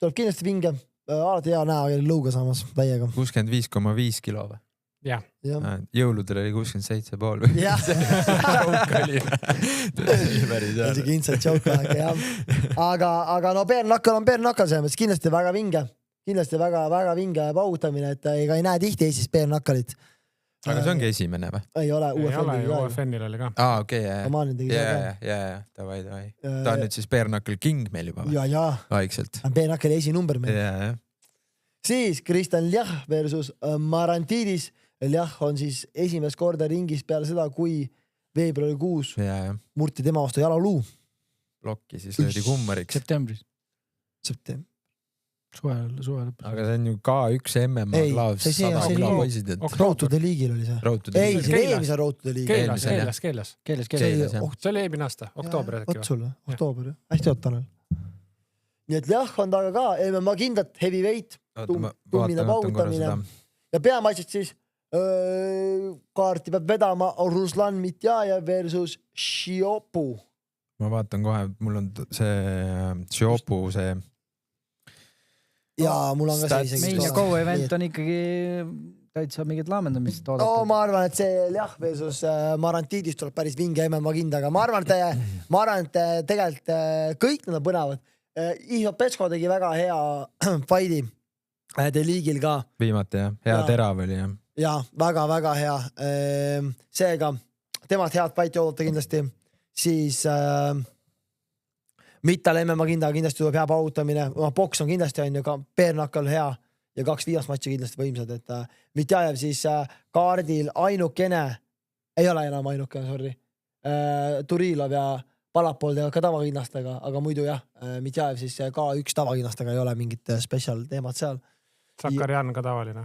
Tuleb kindlasti vinge. Alati hea näha lõuga saamas täiega. 65,5 kilo või? Jah. Jõuludel oli 67,5 või? Jah. Joke oli. See inside joke aeg, jah. Aga no bare knuckle on bare knuckle selles, kindlasti väga vinge. Kindlasti väga vinge pautamine, et ega ei näe tihti Eestis bare knuckle'it. Aga see ongi esimene või? Ei ole, UFN-il oli ka. Okei, jah. Davai. Ta on nüüd siis bare knuckle king meil juba või? Jaa. Vaikselt. Bare knuckle esinumber meil. Jah. Siis Kristjan Ljah versus Marantidis. Ljah on siis esimest korda ringis peale seda, kui veebruari 6 murti tema vastu jalaluu. Lokki siis löödi kummariks. Septembris. Suve lõpus. Aga see on ju K1 MMA klaavs. Road to the League'il oli see. Ei, see eelmise Road to the League'il. Keelas. See oli eelmine aasta, oktoober äkki. Vot sulle, oktoober. Hästi Tanel. Nii et Ljah on taga ka, MMA kindlat heavyweight, tummine pautamine. Ja peamaised siis kaarti peab vedama Ruslan Mitjajev versus Šiopu. Ma vaatan kohe, mul on see Šiopu see. Ja mul on ka see Main ja co-event on ikkagi täitsa mingit laamendamist oodata. Ma arvan, et see Ljah versus Marantidis tuleb päris vinge MMA kindaga. Ma arvan, et tegelikult kõik nad on põnevad. Iso Petsko tegi väga hea fighti The League'il ka. Viimati jah, hea terav oli jah. Ja väga hea. Seega temalt head fighti oodata kindlasti. Siis Mittal MMA kindaga kindlasti tuleb hea pautamine. Boks on kindlasti on ju ka bare knuckle hea ja 2 viimast matši kindlasti võimsad. Et Mitjajev siis kaardil ainukene, ei ole enam ainukene, sorry. Turilov ja Palapol teevad ka tavakinnastega, aga muidu jah, Mitjajev siis K1 tavakinnastega ei ole mingit special teemat seal. Sakarjan ka tavaline.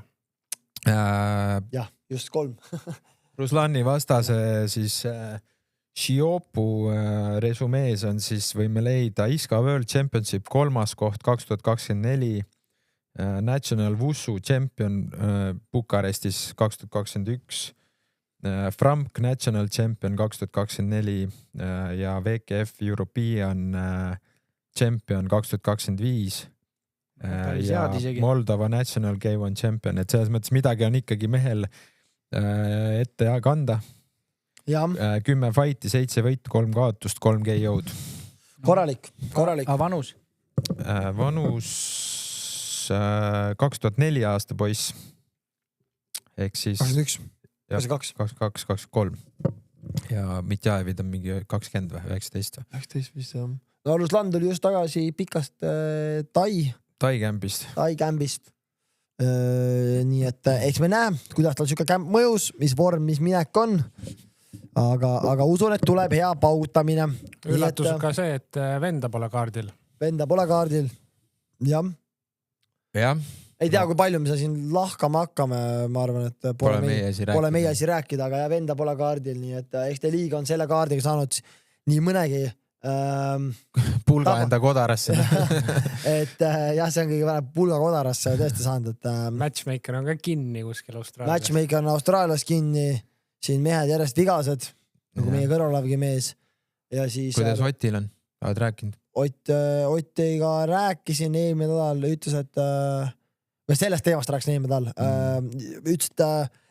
Jah, just 3. Ruslani vastase siis Šiopu resumees on siis, võime leida ISKA World Championship 3. koht 2024, National Wushu Champion Bukarestis 2021, Framk National Champion 2024 ja VKF European Champion 2025 ja Moldova National K1 Champion, et selles mõttes midagi on ikkagi mehel ette kanda. 10 fighti, 7 võitu, 3 kaotust, 3 KO-d. Korralik. Vanus? Vanus 2004 aasta poiss. Ehk siis 21, 22, 23. Ja Mitjaevid on mingi 20 või 19 või? 19 vist jah. Ruslan tuli just tagasi pikast Tai kämbist. Nii et eks me näe, kuidas tal siuke kämp mõjus, mis vorm, mis minek on. Aga usun, et tuleb hea pautamine. Üllatus ka see, et venda pole kaardil. Jah. Ei tea, kui palju me siin lahkama hakkame, ma arvan, et pole meie asi rääkida, aga venda pole kaardil, nii et eks te liiga on selle kaardiga saanud nii mõnegi pulga enda kodarasse. et jah, see on kõige vähem pulga kodarasse tõesti saanud, et Matchmaker on ka kinni kuskil Austraalias. Matchmaker on Austraalias kinni, siin mehed järjest vigased, nagu meie kõrvalavgi mees. Ja siis kuidas Otil on? Oled rääkinud? Otiga rääkisin eelmine nädal, ütles, et sellest teemast rääkisin eelmine nädal. Ütles, et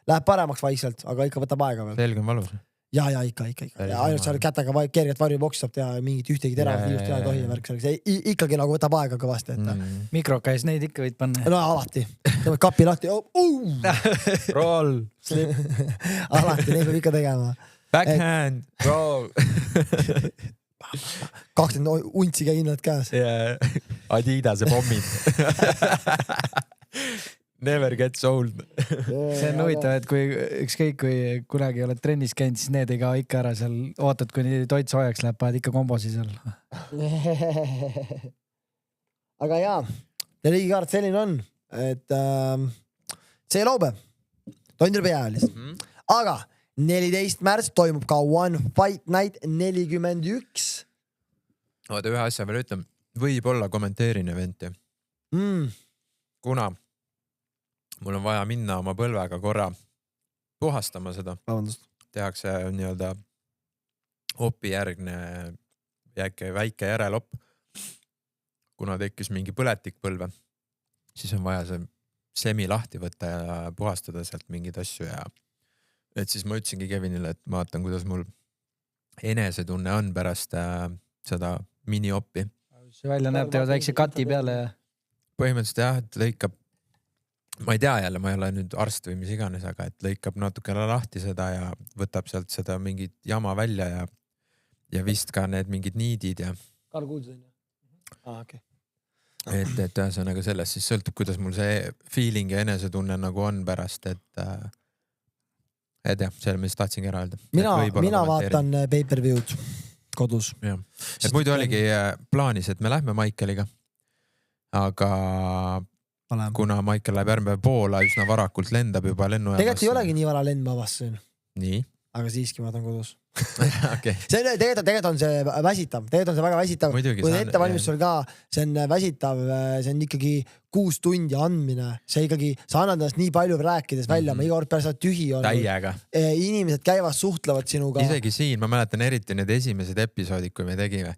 läheb paremaks vaikselt, aga ikka võtab aega veel. Selge on valus. Ja ikka. Ainult seal kätega kerget varjuboksi saab teha, mingit ühtegi teravat liivust teha ei tohi ja värk selleks. Ikkagi nagu võtab aega kõvasti. Mikrokäis neid ikka võid panna. No alati. Tõmbad kapi lahti. Roll. Alati, neid võib ikka tegema. Backhand. Roll. 20 untsi käinud käes. Adidase pommid. Never gets old. See on huvitav, et kui ükskõik kui kunagi oled trennis käinud, siis need ei kao ikka ära seal, ootad, kui toit soojaks läheb, paned ikka kombosi seal. Aga jaa, ja riigikaart selline on, et see laupäev, Tondri peaalis. Aga 14. märts toimub ka One Fight Night 41. Oota, ühe asja veel ütlen. Võib-olla kommenteerin eventi. Kuna mul on vaja minna oma põlvega korra puhastama seda. Tehakse nii-öelda opijärgne väike järelopp. Kuna tekkis mingi põletik põlve, siis on vaja see semi lahti võtta ja puhastada sealt mingeid asju ja et siis ma ütlesingi Kevinile, et vaatan, kuidas mul enesetunne on pärast seda mini-oppi. See välja näeb, teevad väikse kati peale ja põhimõtteliselt jah, et lõikab, ma ei tea jälle, ma ei ole nüüd arst või mis iganes, aga et lõikab natukene lahti seda ja võtab sealt seda mingit jama välja ja vist ka need mingid niidid ja Karl kuulsid on ju? Et ühesõnaga sellest siis sõltub, kuidas mul see feeling ja enesetunne nagu on pärast, et jah, selle mis tahtsingi ära öelda. Mina vaatan pay-per-view'd kodus. Et muidu oligi plaanis, et me lähme Maikeliga, aga kuna Maikel läheb järgmine Poola, üsna varakult lendab juba lennujaamast. Tegelikult ei olegi nii vara lendma vastasin. Nii? Aga siiski ma vaatan kodus. Okay. Tegelikult on see väsitav, tegelikult on see väga väsitav. Kui ettevalmistusel ka, see on väsitav, see on ikkagi 6 tundi andmine. See ikkagi, sa annad ennast nii palju rääkides välja, ma iga kord peale seda tühi on. Täiega. Inimesed käivad, suhtlevad sinuga. Isegi siin, ma mäletan eriti need esimesed episoodid, kui me tegime.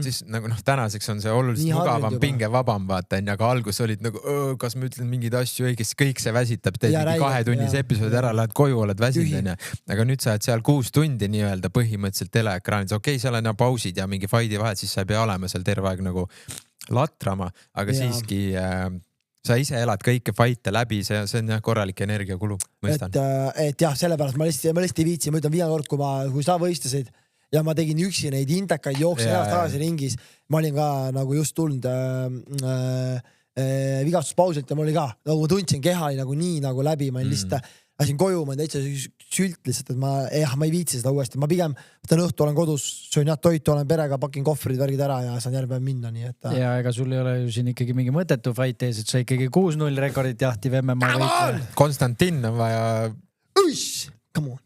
Siis nagu tänaseks on see oluliselt mugavam, pinge vabam vaata, aga algus olid nagu, kas ma ütlen mingeid asju õigesti, kõik see väsitab, teed mingi 2 tunnise episoodi ära, lähed koju, oled väsinud. Aga nüüd sa oled seal 6 tundi nii-öelda põhimõtteliselt teleekraanid. Okei, seal on pausid ja mingi fighti vahet, siis sa ei pea olema seal terve aeg nagu latrama, aga siiski sa ise elad kõike fight'e läbi, see on jah korralik energiakulu, mõistan. Et jah, sellepärast ma lihtsalt ei viitsi, ma ütlen viimane kord, kui sa võistlesid ja ma tegin üksi neid intekaid, jooksin ennast tagasi ringis, ma olin ka nagu just tulnud vigastuspausilt ja ma olin ka, nagu tundsin keha nagu nii nagu läbi, ma lihtsalt läksin koju, ma täitsa sült lihtsalt, et ma ei viitsi seda uuesti. Ma pigem võtan õhtu, olen kodus, söön head toitu, olen perega, pakin kohvrid, värgid ära ja saan järgmine minna. Nii et... Ja ega sul ei ole ju siin ikkagi mingi mõttetu fight ees, et sa ikkagi 6-0 rekordit jahtiv MMA võitleja. Konstantin on vaja... Come on.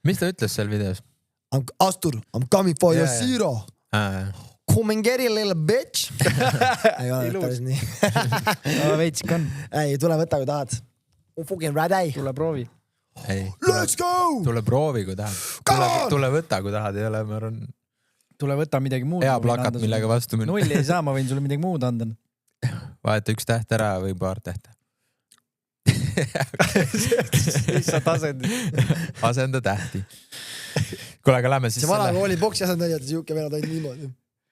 Mis ta ütles seal videos? Astur, I'm coming for your zero. Come and get it, little bitch. Ei ole päris nii. Veitsik on. Ei, tule võtta, kui tahad. Fucking ready. Tule proovi. Let's go! Tule proovi, kui tahad. Tule võtta, kui tahad. Ei ole, ma arvan... tule võta midagi muud. Hea plakat, millega vastu minna. 0 ei saa, ma võin sulle midagi muud anda. Vaheta 1 täht ära või paar tähte. Lihtsalt asenda tähti. Kuule, aga lähme siis see vana kooli boksi asendaja, et siuke venad ainult niimoodi.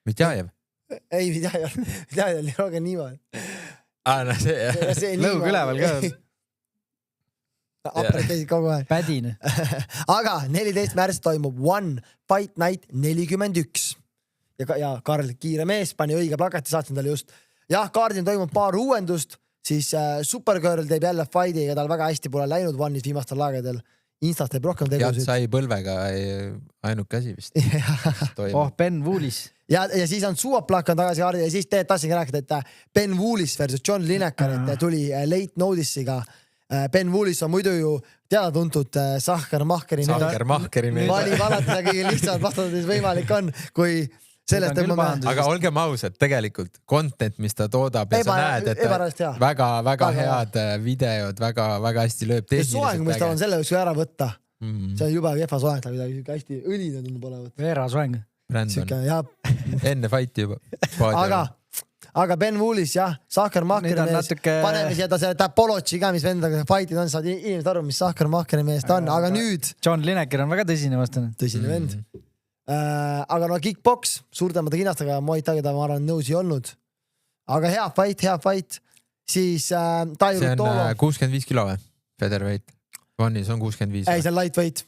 Mitjajev? Ei, Mitjajev oli rohkem niimoodi. See lõug üleval ka. Apred käisid kogu aeg. Pädine. Aga 14. märts toimub One Fight Night 41. Ja Karl, kiire mees, pani õige plakati, saatsin talle just. Jah, kaardil toimub paar uuendust, siis Supergirl teeb jälle fighti, ega tal väga hästi pole läinud One'is viimastel aegadel. Instas teeb rohkem tegusid. Jat sai põlvega ainult käsi vist. Ben Woolis. Ja siis on Suuaplak on tagasi kaardil ja siis tahtsingi rääkida, et Ben Woolis versus John Lineker, et tuli Late Notice'iga. Ben Woolis on muidu ju teada-tuntud Sahker-Mahkeri. Valib alati kõige lihtsamalt vastades võimalik on, kui sellest aga olgem ausad, tegelikult content, mis ta toodab ja sa näed, et väga head videod, väga hästi lööb tehniliselt. Soeng, mis ta on selle üks ära võtta. See on juba kehva soeng, ta midagi hästi õline tundub olevat. Veera soeng. Enne fighti juba. Aga Ben Woolis, jah, Sahker-Mahkeri mees, paneme siia ta selle Tapolotši ka, mis vendaga fightid on, saad inimesed aru, mis Sahker-Mahkeri mees ta on, aga nüüd... John Lineker on väga tõsine vastane. Tõsine vend. Aga no kickbox, suurtemate kinnastega Muay Thai ta ma arvan nõus ei olnud. Aga hea fight. Siis Tairo Tolo. See on 65 kilo või? Featherweight. One'is on 65. Ei, see on lightweight.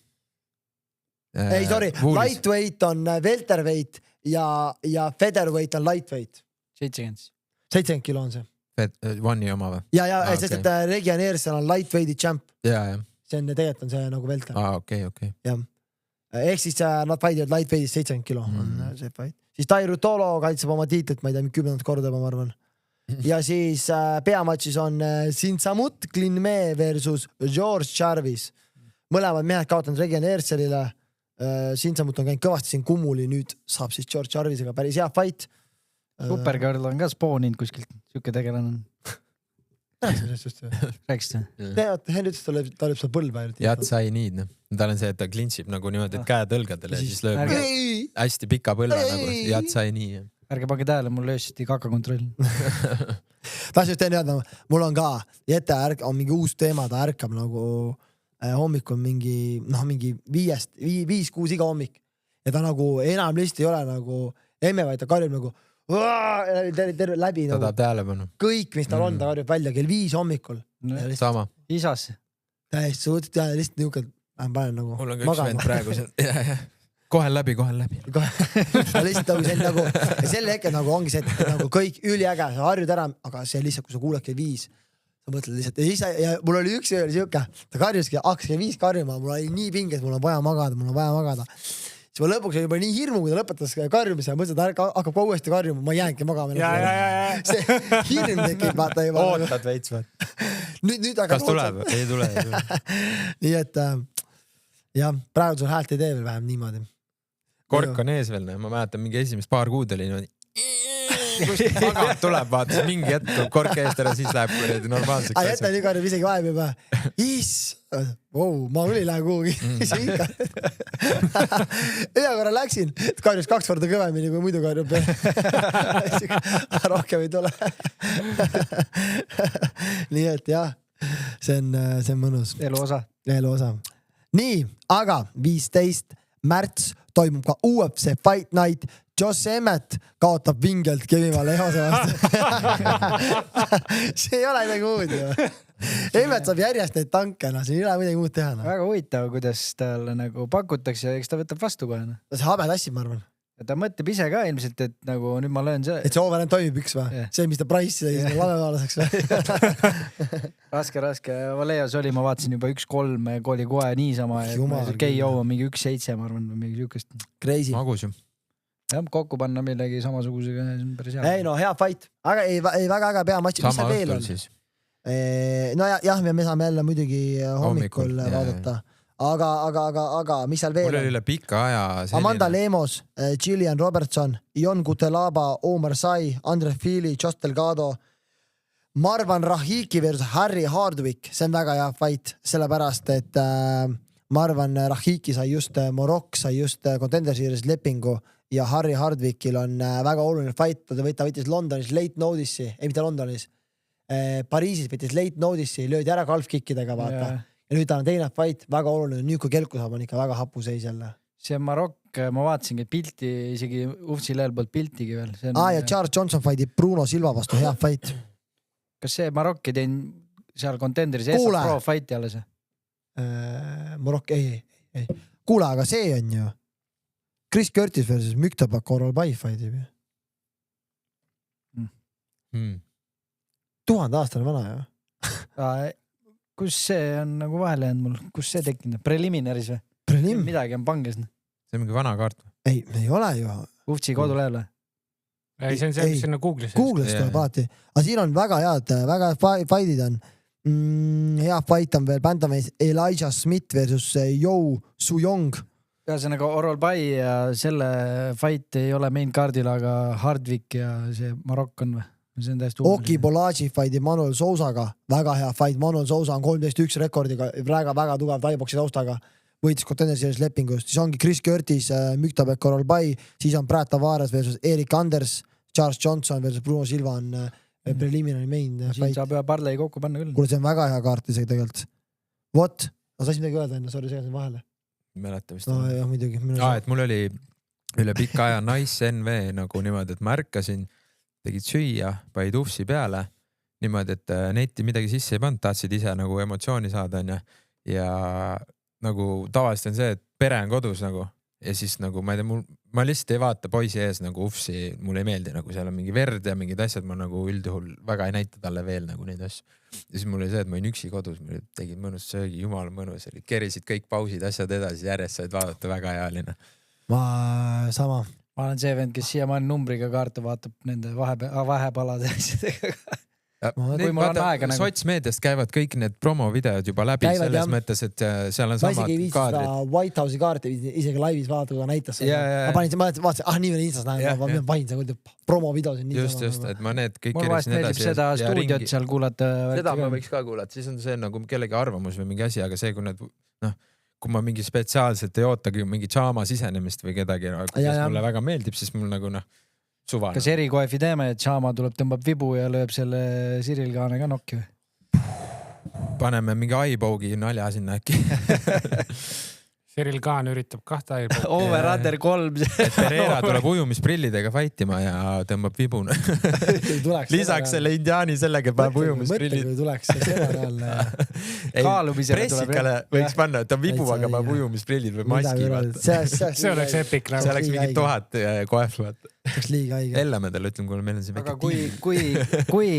Ei, sorry. Lightweight on welterweight ja featherweight on lightweight. 70 kilo on see. One'i oma või? Ja, sest et Region Eersel on lightweighti champ. Ja. See on tegelikult on see nagu welter. Okei. Jah. Ehk siis nad fightivad lightweightis 70 kilo on see fight. Siis Tairo Tolo kaitseb oma tiitlit, ma ei tea, 10 korda ma arvan. Ja siis peamatšis on Sinsamut Klinme versus George Jarvis. Mõlemad mehed kaotanud Region Eerselile. Sinsamut on käinud kõvasti siin Kumuli, nüüd saab siis George Jarvisega päris hea fight. Supergirl on ka spooninud kuskilt, siuke tegelane on. Rääkis ta? Henry ütles, ta lööb seda põlva. Jat sai nii, tal on see, et ta klintsib nagu niimoodi, et käe tõlgadele ja siis lööb hästi pika põlva nagu. Jat sai nii. Ärge pange tähele, mul löösiti kakakontroll. Tahtsin just teine öelda, mul on ka, Jette on mingi uus teema, ta ärkab nagu hommikul mingi 5-6 iga hommik. Ja ta nagu enam lihtsalt ei ole nagu emme, vaid ta karjub nagu läbi ta tahab tähelepanu. Kõik, mis tal on, ta karjub välja kell 5 hommikul. Sama. Isasse. Täiesti suutit ja lihtsalt niuke panen nagu mul on ka üks vend praegu seal. Kohel läbi. Lihtsalt nagu selle hetkel nagu ongi see, et nagu kõik üliäge, sa harjud ära, aga see lihtsalt, kui sa kuuled kell 5, sa mõtled lihtsalt ja mul oli üks öö siuke, ta karjuski, hakkas kell 5 karjuma, mul oli nii pinge, et mul on vaja magada. Siis ma lõpuks oli juba nii hirmu, kui ta lõpetas karjumise ja mõtlesin, et hakkab ka uuesti karjuma, ma jäängi magama. See hirm tekib, vaata juba. Ootad veits või? Nüüd kas tuleb? Ei tule. Nii et jah, praegu sul häält ei tee veel vähem niimoodi. Kork on ees veel, ma mäletan mingi esimest paar kuud oli niimoodi. Kuskilt tagant tuleb, vaata, mingi hetk tuleb kork eest ära, siis läheb normaalseks. Aga jätta nii karjub isegi vaeb juba. Ma üli lähe kuhugi. Ühe korra läksin, karjus 2 korda kõvemini, kui muidu karjub. Rohkem ei tule. Nii et jah, see on mõnus. Elu osa. Nii, aga 15. märts toimub ka UFC Fight Night. Josh Emmett kaotab vingelt Kevima Lehose vastu. See ei ole midagi muud ju. Emmett saab järjest neid tanke, see ei ole midagi muud teha. Väga huvitav, kuidas talle nagu pakutakse ja eks ta võtab vastu kohe. See habe tassib, ma arvan. Ta mõtleb ise ka ilmselt, et nagu nüüd ma löön see. Et see overend toimib üks või? See, mis ta Price tõi lamemaalaseks või? Raske. Valeos oli, ma vaatasin juba 1-3, oli kohe niisama. KO on mingi 1-7, ma arvan, mingi siukest. Crazy. Magus ju. Jah, kokku panna millegi samasugusega. Ei no, hea fight. Aga ei väga äge peamatši. Mis see veel on? No jah, me saame jälle muidugi hommikul vaadata. Aga mis seal veel on? Mul oli üle pika aja selline... Amanda Lemos, Gillian Robertson, Ion Kutelaba, Omar Sai, Andre Fili, Josh Delgado, Marwan Rahiki versus Harry Hardwick. See on väga hea fight, sellepärast, et Marwan Rahiki sai just Morok sai just Contender Series lepingu ja Harry Hardwickil on väga oluline fight, ta võttis Londonis late notice'i, ei mitte Londonis, Pariisis võttis late notice'i, löödi ära golfkikkidega, vaata. Ja nüüd ta on teine fight, väga oluline, nüüd kui kelku saab, on ikka väga hapuseis jälle. See Marokk, ma vaatasingi pilti, isegi Ufsi lehel poolt piltigi veel. Ja Charles Johnson fighti Bruno Silva vastu, hea fight. Kas see Marokk ei teinud seal kontenderis ESA Pro fighti alles? Marokk, ei. Kuule, aga see on ju Chris Curtis versus Müktabak Oral Bai fighti. 1000 aastane vana ju. Kus see on nagu vahele jäänud mul? Kus see tekkinud? Preliminaris või? Midagi on panges. See on mingi vana kaart. Ei ole ju. Ufsi kodulehele. Ei, see on see, mis sinna Google'is. Google'is tuleb alati. Aga siin on väga head fightid on. Hea fight on veel Bantamweight Elijah Smith versus Jou Suyong. Ühesõnaga Oral Bai ja selle fight ei ole main kaardil, aga Hardwick ja see Marokk on või? See on täiesti Oki Bolaji fighti Manuel Sousaga. Väga hea fight. Manuel Sousa on 13-1 rekordiga. Väga tugev taiboksi taustaga. Võitis Contender Series lepingust. Siis ongi Chris Curtis, Müktabek Oral Bai. Siis on Brad Tavares versus Erik Anders. Charles Johnson versus Bruno Silva on preliminary main fight. Siin saab ühe parlei kokku panna küll. Kuule, see on väga hea kaart isegi tegelikult. What? Ma sain midagi öelda enne, sorry, segasin vahele. Mäletamist. No, jah, midagi. Et mul oli üle pika aja nice NV nagu niimoodi, et ma ärkasin, tegid süüa, paid Ufsi peale niimoodi, et netti midagi sisse ei pannud, tahtsid ise nagu emotsiooni saada ja nagu tavaliselt on see, et pere on kodus nagu ja siis nagu ma ei tea, ma lihtsalt ei vaata poisi ees nagu Ufsi, mulle ei meeldi nagu seal on mingi verd ja mingid asjad, ma nagu üldjuhul väga ei näita talle veel nagu neid asju. Ja siis mul oli see, et ma olin üksi kodus, ma tegin mõnus söögi, jumal mõnus, kerisid kõik pausid, asjad edasi, järjest said vaadata, väga healine. Sama. Ma olen see vend, kes siiamaani numbriga kaarte vaatab nende vahepalade asjadega. Sotsmeediast käivad kõik need promovideod juba läbi selles mõttes, et seal on samad kaadrid. Ma isegi ei viitsi White House'i kaarte isegi laivis vaadata, kui ta näitas. Ma panin, vaatasin, nii veel Instas näen, ma panin see promovideod. Just, et ma need kõik mul vahest meeldib seda stuudiot seal kuulata. Seda ma võiks ka kuulata, siis on see nagu kellegi arvamus või mingi asi, aga see, kui ma mingi spetsiaalselt ei ootagi mingi Chama sisenemist või kedagi, kes mulle väga meeldib, siis mul nagu suvane. Kas erikoefi teeme, et Chama tõmbab vibu ja lööb selle Cyril Kaane ka nokki või? Paneme mingi eyebog'i nalja sinna äkki. Cyril Kaan üritab kahta eyebog'i. Over under 3. Pereira tuleb ujumisprillidega fightima ja tõmbab vibu. Lisaks selle indiaani sellega paneb ujumisprillid. Mõtle, kui tuleks seda reaalne. Kaalumisele pressikale võiks panna, et ta vibu, aga paneb ujumisprillid või maski. See oleks epic. See oleks mingi 1000 koef. Oleks liiga haige. Ellemedel ütleme, kui meil on see aga kui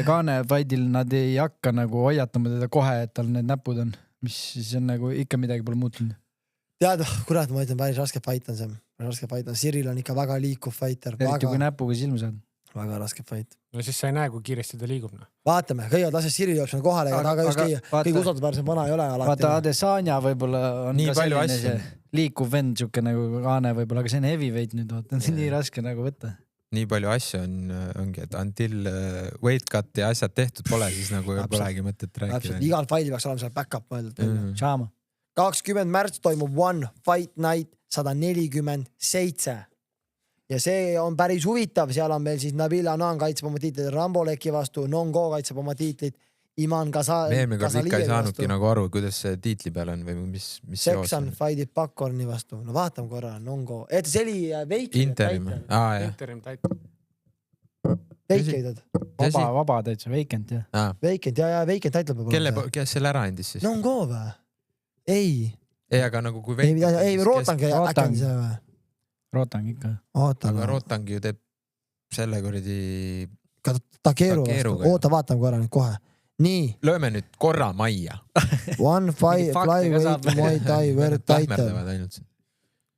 Kaane vaidil nad ei hakka nagu hoiatama teda kohe, et tal need näpud on, mis siis on nagu ikka midagi pole muutunud. Tead, kurat, ma ütlen, päris raske fight on see. Cyril on ikka väga liikuv fighter. Eriti kui näpuga silma saad. Väga raske fight. No siis sa ei näe, kui kiiresti ta liigub. Vaatame, kõigepealt lased Cyril jooksma kohale, aga just kõige usalduspäärsem vana ei ole alati. Vaata, Adesanya võib-olla on nii ka selline see liikuv vend, siuke nagu Kaane võib-olla, aga see on heavyweight nüüd, vaata, nii raske nagu võtta. Nii palju asju ongi, et until weight cut ja asjad tehtud pole, siis nagu polegi mõtet rääkida. Igal fightil peaks olema seal back-up mõeldud. Chama. 20. märts toimub One Fight Night 147. Ja see on päris huvitav, seal on meil siis Nabil Anan kaitseb oma tiitlid Ramboleki vastu, Nongo kaitseb oma tiitlid Iman Kasalijevi vastu. Ikka ei saanudki nagu aru, kuidas see tiitli peal on või mis Seksan fightib Bakorni vastu. No vaatame korra, Nongo. Et see oli Interim. Interim title. Vacant. Vaba täitsa, Vacant, jah. Vacant, ja Vacant title peab olema. Kes selle ära andis siis? Nongo või? Ei, aga nagu kui Vacant. Ei, Rootang äkki andis või? Rotang ikka. Aga Rotang ju teeb selle kuradi Takeru vastu. Oota, vaatame korra nüüd kohe. Nii. Lööme nüüd korra majja. One flyweight Muay Thai world title.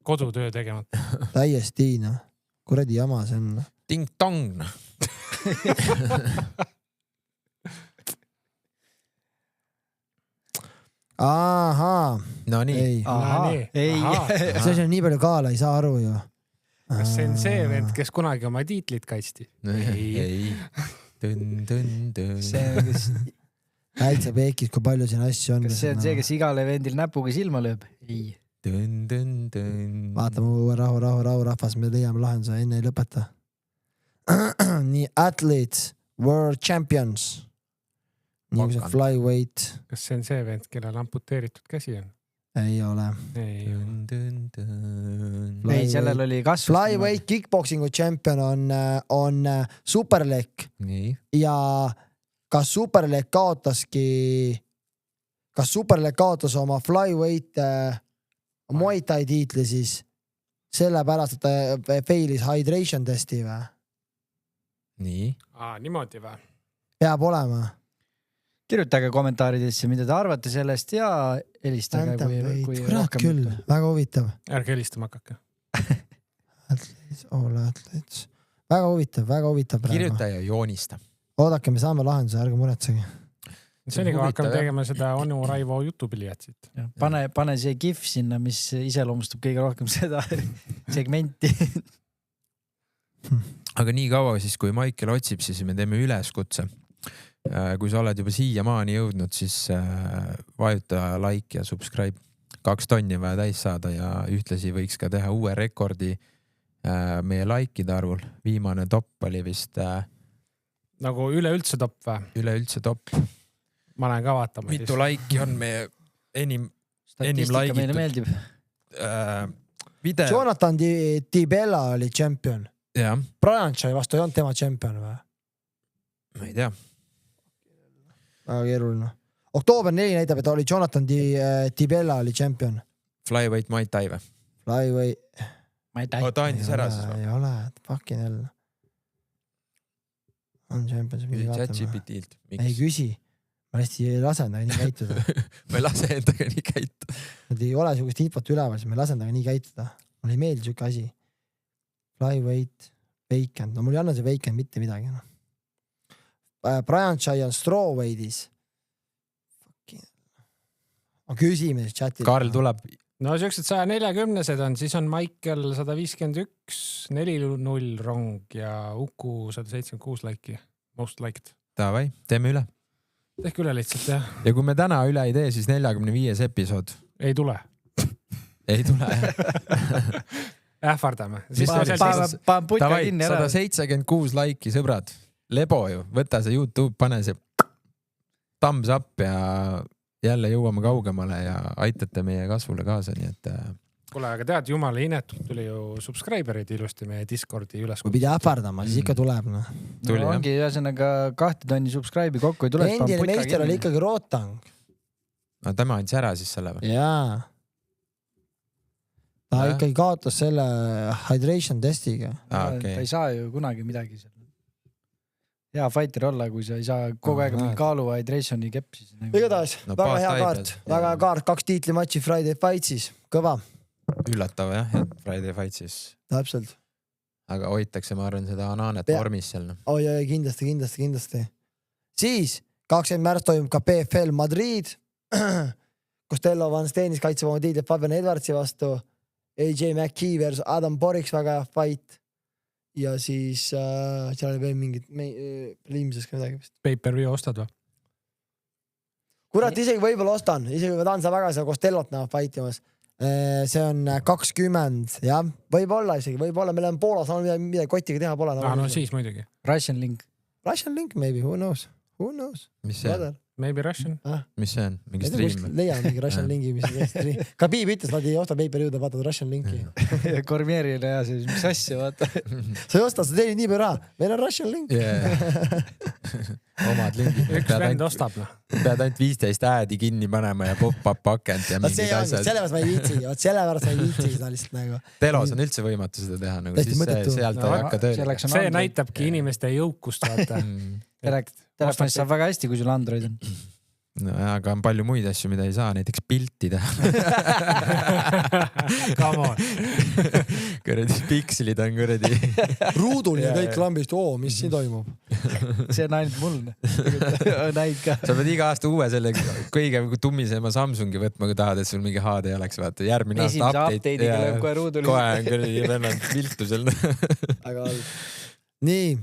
Kodutöö tegemata. Täiesti, kuradi jama see on. Ting-tong. Ahaa. No nii. See on nii palju kaala, ei saa aru ju. Kas see on see vend, kes kunagi oma tiitlit kaitsti? Ei. See on, kes täitsa peekis, kui palju siin asju on. Kas see on see, kes igale vendil näpuga silma lööb? Ei. Vaatame rahu rahvas, me leiame lahenduse, enne ei lõpeta. Nii, athletes, world champions. Nii flyweight. Kas see on see vend, kellel amputeeritud käsi on? Ei ole. Ei, sellel oli kasvust. Flyweight kickboxingu champion on Superlek. Nii. Ja kas Superlek kaotas oma flyweight Muay Thai tiitli siis sellepärast, et ta failis hydration testi või? Nii. Niimoodi või? Peab olema. Kirjutage kommentaaridesse, mida te arvate sellest ja helistage. Kurat küll, väga huvitav. Ärge helistama hakake. Athletes. Väga huvitav praegu. Kirjuta ja joonista. Oodake, me saame lahenduse, ärge muretsegi. Senega hakkame tegema seda Onu Raivo jutupiljatsit. Pane see GIF sinna, mis iseloomustab kõige rohkem seda segmenti. Aga nii kaua siis, kui Michael otsib, siis me teeme üleskutse. Kui sa oled juba siiamaani jõudnud, siis vajuta like ja subscribe. 2 tonni vaja täis saada ja ühtlasi võiks ka teha uue rekordi meie likeide arvul. Viimane top oli vist... Nagu üleüldse top või? Üleüldse top. Ma olen ka vaatama. Mitu laiki on meie enim laikitud? Meile meeldib. Video. Jonathan Dibella oli champion. Jah. Brian Chai vastu ei olnud tema champion või? Ma ei tea. Väga keeruline. Oktoober 4 näitab, et oli Jonathan Dibella oli champion. Flyweight Muay Thai või? Flyweight. Ta andis ära siis või? Ei ole, fucking hell. On champion. ChatGPT-ilt. Ei küsi. Ma hästi ei lase endaga nii käituda. Ma ei lase endaga nii käituda. Nad ei ole sugust infot üleval, siis ma ei lase endaga nii käituda. Mul ei meeldi siuke asi. Flyweight, vacant. No mul ei anna see vacant mitte midagi. No. Brian Chai on strawweightis. Ma küsime siis chatil. Karl tuleb. No siuksed 140-sed on, siis on Michael 151, 4-0 rong ja Uku 176 laiki. Most liked. Davai, teeme üle. Tehke üle lihtsalt, jah. Ja kui me täna üle ei tee, siis 45 episood. Ei tule. Ei tule, jah. Ähvardame. Davai, 176 laiki, sõbrad. Lebo ju, võta see YouTube, pane see thumbs up ja jälle jõuame kaugemale ja aitate meie kasvule kaasa, nii et... Kuule, aga tead, jumala inetult tuli ju subscriberid ilusti meie Discordi üles. Kui pidi ähvardama, siis ikka tuleb. No. Ongi ühesõnaga 2 tonni subscribe'i kokku ei tule. Endine meister oli ikkagi Rotang. No tema andis ära siis selle või? Jaa. Ta ikkagi kaotas selle hydration testiga. Ta ei saa ju kunagi midagi seal. Hea fighter olla, kui sa ei saa kogu aeg mingi kaalu hydrationi kepsi. Igatahes, väga hea kaart. Väga hea kaart, 2 tiitlimatši Friday Fightsis. Kõva. Üllatav jah, et Friday Fightsis. Täpselt. Aga hoitakse, ma arvan, seda Ananet vormis seal. Oi, kindlasti. Siis 20 märts toimub ka PFL Madrid. Costello Van Stenis kaitseb oma tiitlit Fabian Edwardsi vastu. AJ McKee versus Adam Boriks, väga hea fight. Ja siis seal oli veel mingid liimses ka midagi vist. Pay-per-view ostad või? Kurat, isegi võib-olla ostan. Isegi ma tahan seda väga seda Costellot näha fightimas. See on 20, jah. Võib-olla isegi, võib-olla meil on Poolas midagi kotiga teha pole. No siis muidugi. Russian Link, maybe, who knows? Mis see on? Maybe Russian. Mis see on? Mingi stream? Leian mingi Russian Linki, mis stream. Khabib ütles, nad ei osta pay-per-view'da, vaatad Russian Linki. Kormierile ja siis, mis asja, vaata. Sa ei osta, sa teenid nii palju raha. Meil on Russian Link. Omad lingid. Üks vend ostab. Pead ainult 15 äädi kinni panema ja pop-up pakend ja mingid asjad. Sellepärast ma ei viitsi seda lihtsalt nagu. Telos on üldse võimatu seda teha, nagu siis sealt ei hakka tööle. See näitabki inimeste jõukust, vaata. Telefonis saab väga hästi, kui sul Android on. No, aga on palju muid asju, mida ei saa, näiteks pilti teha. Come on. Kõredi pikslid on kõredi. Ruudul ja kõik lambist, mis siin toimub? See on ainult mul. Näid ka. Sa pead iga aasta uue selle kõige tummisema Samsungi võtma, kui tahad, et sul mingi HD oleks, vaata. Järgmine aasta update'iga lööb kohe ruudul. Kohe on kõredi vennad viltu seal. Nii,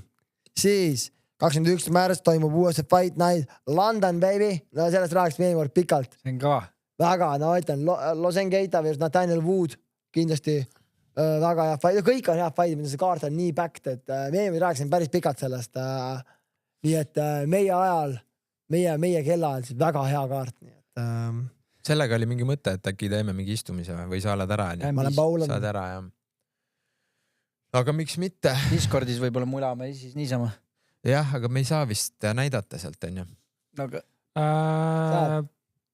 siis 21. märts toimub USA Fight Night London, baby. No sellest rääkis meie pikalt. See on kõva. väga, no ütlen, Losengeita versus Nathaniel Wood, kindlasti väga hea fight, kõik on head fightid, mida see kaart on nii backed, et meie rääkisime päris pikalt sellest. Nii et meie ajal, meie kella ajal siis väga hea kaart. Nii et, sellega oli mingi mõte, et äkki teeme mingi istumise või sa oled ära? Ma olen Paul. Saad ära, jah. Aga miks mitte? Discordis võib-olla mulame siis niisama. Jah, aga me ei saa vist näidata sealt, on ju? Aga...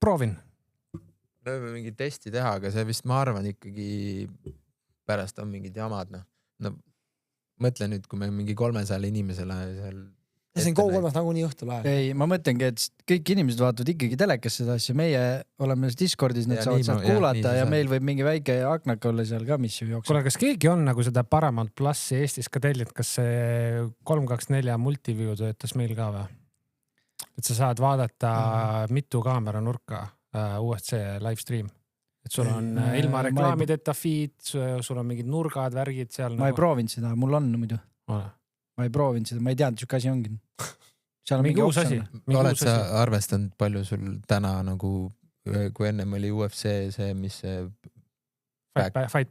proovin. Me võime mingi testi teha, aga see vist, ma arvan, ikkagi pärast on mingid jamad. No, mõtle nüüd, kui me mingi 300 inimesele seal... Ja see on kogu-kolmas nagu nii õhtul ajal. Ei, ma mõtlengi, et kõik inimesed vaatavad ikkagi telekas seda asja. Meie oleme Discordis, need saavad sealt kuulata ja meil võib mingi väike aknak olla seal ka, mis ju jookseb. Kuule, kas keegi on nagu seda Paramount Plussi Eestis ka tellinud, kas see 324 multiview töötas meil ka või? Et sa saad vaadata mitu kaamera nurka UFC livestream. Et sul on ilma reklaamideta feed, sul on mingid nurgad, värgid seal. Ma ei proovinud seda, mul on muidu. Ma ei proovinud seda, ma ei teadnud, siuke asi ongi. Seal on mingi uus asi. Oled sa arvestanud palju sul täna nagu, kui ennem oli UFC see, mis see... Fight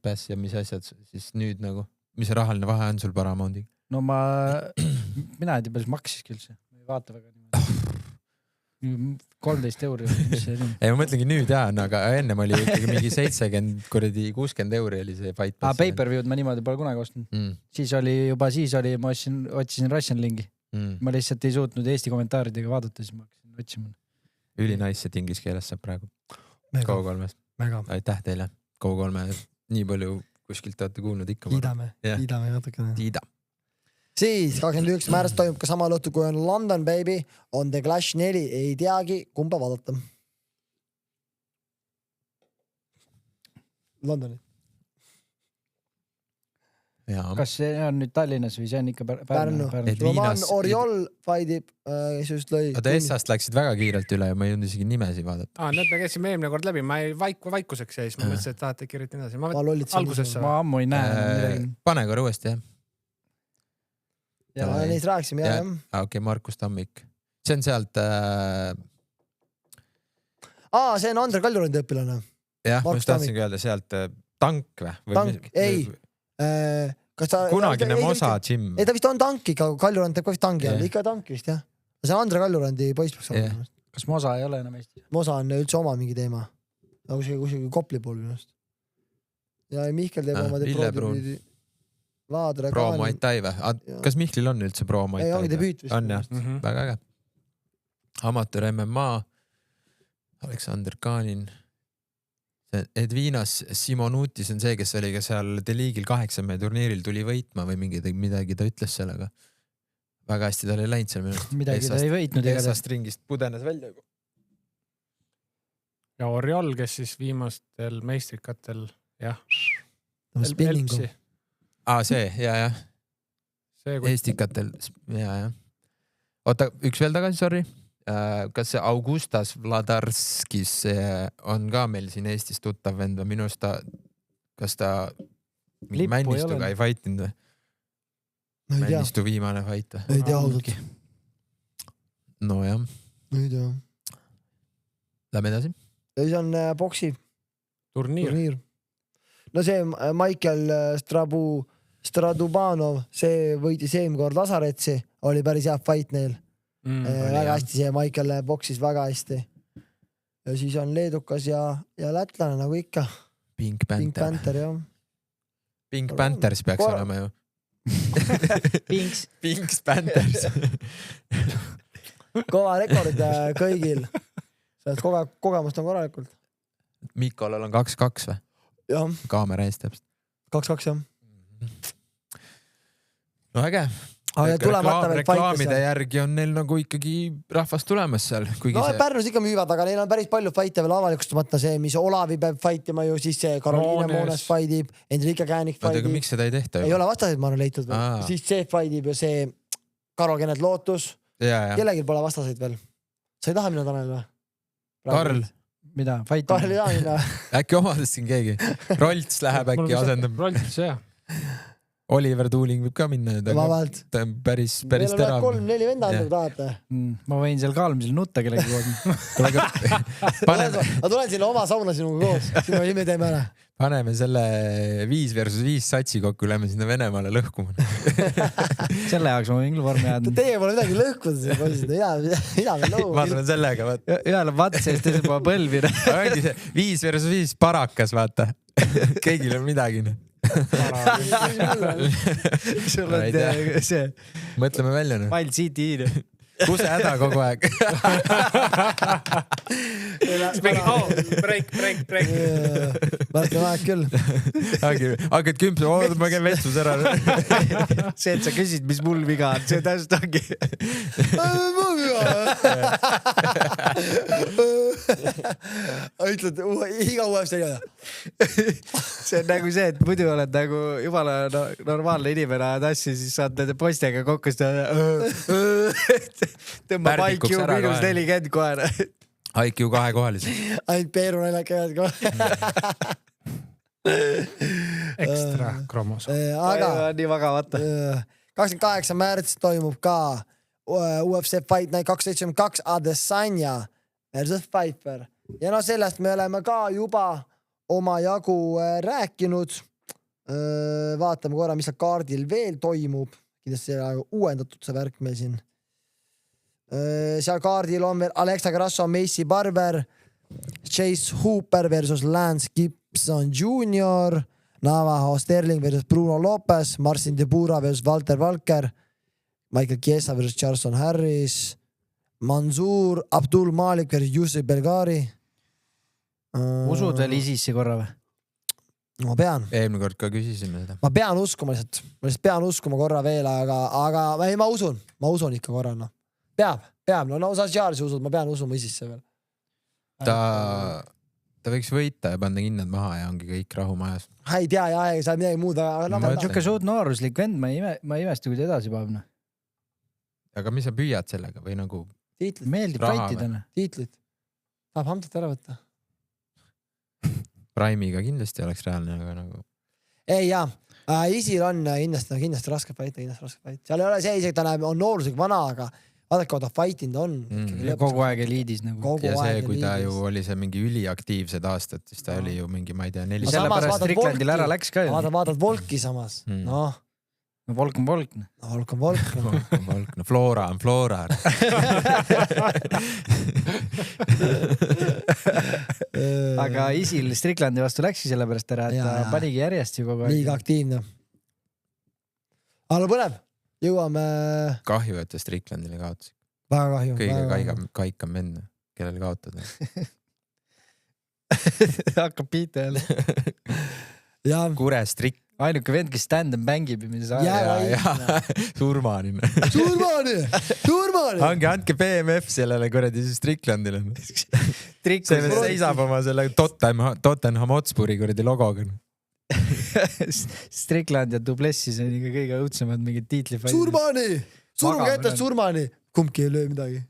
Pass ja mis asjad siis nüüd nagu, mis see rahaline vahe on sul Paramounti? No mina ei tea, palju maksiski üldse. Ma ei vaata väga niimoodi. 13 €. Ei, ma mõtlengi nüüd jah, aga ennem oli ikkagi mingi 60 € oli see Fight Pass. Pay-per-view'd ma niimoodi pole kunagi ostnud. Siis oli, ma otsisin Russian lingi. Ma lihtsalt ei suutnud Eesti kommentaaridega vaadata, siis ma hakkasin otsima. Ülinais, et inglise keeles saab praegu. K3-st. Aitäh teile. K3 nii palju kuskilt olete kuulnud ikka. Kiidame natukene. Tiida. Siis 21. määrast toimub ka sama õhtu, kui on London Baby, on The Clash 4, ei teagi, kumba vaadata. Londoni. Kas see on nüüd Tallinnas või see on ikka Pärnu? Roman Oriol faidib, kes just lõi. Aga Essast läksid väga kiirelt üle ja ma ei jõudnud isegi nimesi vaadata. Nüüd me käisime eelmine kord läbi, ma ei vaikuseks jäis, ma mõtlesin, et tahate kirjutin edasi. Ma ammu ei näe. Pane korra uuesti, jah. Ja neist rääksime, jah. Okei, Markus Tammik. See on sealt... see on Andre Kaljurandi õpilane. Jah, ma just tahtsingi öelda sealt tank või? Tank, ei. Kunagine Mosa Jim. Ei, ta vist on tank ikka, Kaljurand teeb ka vist tanki all. Ikka tank vist, jah. See on Andre Kaljurandi poiss peaks olema. Kas Mosa ei ole enam Eesti? Mosa on üldse oma mingi teema. Kusagil Kopli pool minust. Ja Mihkel teeb oma Lillebruun. Pro Muay Thai või? Kas Mihklil on üldse Pro Muay Thai? Ei, ongi debüüt vist. On jah, väga äge. Amateur MMA, Aleksander Kanin, Edvinas Simonutis on see, kes oli ka seal Deliigil 8 turniiril tuli võitma või midagi ta ütles sellega. Väga hästi tal ei läinud seal minu. Midagi ta ei võitnud. Esast ringist pudenes välja. Ja Oriol, kes siis viimastel meistrikatel, jah. Spinningu. See, jah. Eestikatel, jah. Oota, üks veel tagasi, sorry. Kas see Augustas Vladarskis on ka meil siin Eestis tuttav vend või minust kas ta Männistuga ei fightinud või? Männistu viimane fight või? Ei tea ausalt. No jah. Ei tea. Lähme edasi. See on boksi turniir. No see Michael Stradubanov, see võitis eelmine kord Lasaretsi, oli päris hea fight neil. Väga hästi see Michael boksis väga hästi. Ja siis on leedukas ja lätlane nagu ikka. Pink Panther, jah. Pink Panthers peaks olema ju. Pinks Panthers. Kova rekord kõigil. Kogemust on korralikult. Mikolal on 2-2 või? Jah. Kaamera eest täpselt. 2-2, jah. No äge. Reklaamide järgi on neil nagu ikkagi rahvast tulemas seal. No Pärnus ikka müüvad, aga neil on päris palju fight'e veel avalikustamata see, mis Olavi peab fightima ju, siis see Karoliina Moones fight'ib, Enrika Käänik fight'ib. Aga miks seda ei tehta? Ei ole vastaseid, ma olen leitud veel. Siis see fight'ib ja see Karo Kenet Lootus. Kellegil pole vastaseid veel. Sa ei taha minna, Tanel või? Karl. Mida? Karl ei taha minna. Äkki omadest siin keegi. Rolts läheb äkki asendab. Rolts, jah. Oliver Tooling võib ka minna. Vabalt. Ta on päris terav. 3-4 venda andnud tahate. Ma võin seal kaalumisel nutta kellegi kood. Ma tulen sinna oma sauna sinuga koos. Siis me teeme ära. Paneme selle 5 versus 5 satsi kokku, lähme sinna Venemaale lõhkuma. Selle jaoks ma võin küll vormi jääda. Teie pole midagi lõhkuda siin poisid. Ida veel lõhu. Ma tulen sellega, vaata. Ühele vats eest teisel poole põlvina. 5 versus 5 parakas, vaata. Kõigil on midagi. Sul on see. Mõtleme välja. Wild CT. Kuse häda kogu aeg. Break. Varsti aeg küll. Hakkad kümpsama, ma käin vetsus ära. See, et sa küsid, mis mul viga on, see täpselt ongi. Ütled iga uuesti ei ole. See on nagu see, et muidu oled nagu jumala normaalne inimene ajad asju, siis saad nende postega kokku tõmbab IQ -40 kohe. IQ 2-kohalised. Ainult Peeru naljad käivad kohe. Ekstra kromosoom. Aga nii magavata. 28. märts toimub ka UFC Fight Night 272 Adesanya versus Pfeiffer. Ja no sellest me oleme ka juba omajagu rääkinud. Vaatame korra, mis kaardil veel toimub. Kindlasti uuendatud see värk meil siin. Seal kaardil on veel Alexa Grasso, Macy Barber, Chase Hooper versus Lance Gibson Jr., Navajo Sterling versus Bruno Lopez, Marcin Tybura versus Walter Walker, Michael Chiesa versus Charleston Harris, Mansour Abdul Malik versus Yusuf Belgari. Usud veel ISIS-i korra või? Ma pean. Eelmine kord ka küsisime seda. Ma pean uskuma lihtsalt. Ma lihtsalt pean uskuma korra veel, aga ma usun. Ma usun ikka korra. No. Peab. No osas jaarisi usud, ma pean usuma ISIS-e veel. Ta võiks võita ja panna kinnad maha ja ongi kõik rahu majas. Ei tea, ei saa midagi muud. Niisugune suht nooruslik vend, ma ei imesta, kui ta edasi paab. Aga mis sa püüad sellega või nagu? Tiitlit. Meeldib fightidena. Tiitlit. Tahab Hamzat ära võtta. Prime'iga kindlasti oleks reaalne, aga nagu... Ei jaa, Isil on kindlasti raske fight. Seal ei ole see isegi, ta on nooruslik vana, aga vaadake, kui ta fightinud on. Ja kogu aeg eliidis nagu. Ja see, kui ta ju oli see mingi üliaktiivsed aastad, siis ta oli ju mingi, ma ei tea, 4... Sellepärast Stricklandil ära läks ka ju. Vaatad Volki samas. No Volk on Volk. No Flora on Flora. Aga Isil Stricklandi vastu läkski sellepärast ära, et ta panigi järjest ju kogu aeg. Liiga aktiivne. Aga põnev. Jõuame... Kahju, et ta Stricklandile kaotas. Väga kahju. Kõige kaikam vend, kellel kaotada. Hakkab piita jälle. Kure Strick. Ainuke vend, kes stand-up mängib. Surmani. Andke BMF sellele kuradi Stricklandile. See seisab oma selle Tottenham Hotspuri kuradi logoga. Strickland ja Duplessis on ikka kõige õudsemad mingid tiitlifaisid. Surmani! Surge ette Surmani! Kumbki ei löö midagi.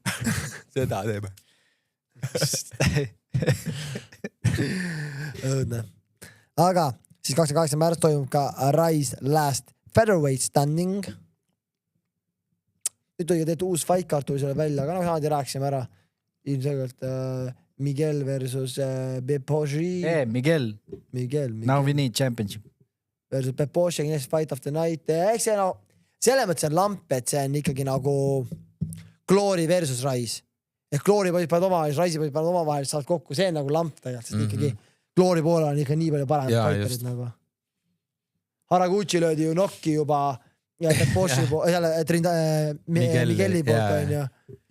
Seda teeme. Õudne. Aga siis 28. märts toimub ka Rise Last Featherweight Standing. Nüüd tuli tehti uus fight card tuli selle välja, aga nagu saadi rääksime ära. Ilmselgelt Miguel versus Bepoji. Miguel. Now we need championship. Versus Bepoji, next fight of the night. Eks see no, selle mõttes on lamp, et see on ikkagi nagu Glory versus Rise. Ehk Glory poisid paned omavahel, Rise'i poisid paned omavahel, saad kokku. See on nagu lamp tegelikult, sest ikkagi Glory poole on ikka nii palju paremad fighterid nagu. Haraguchi löödi ju nokki juba Bepoji Migueli poolt on ju.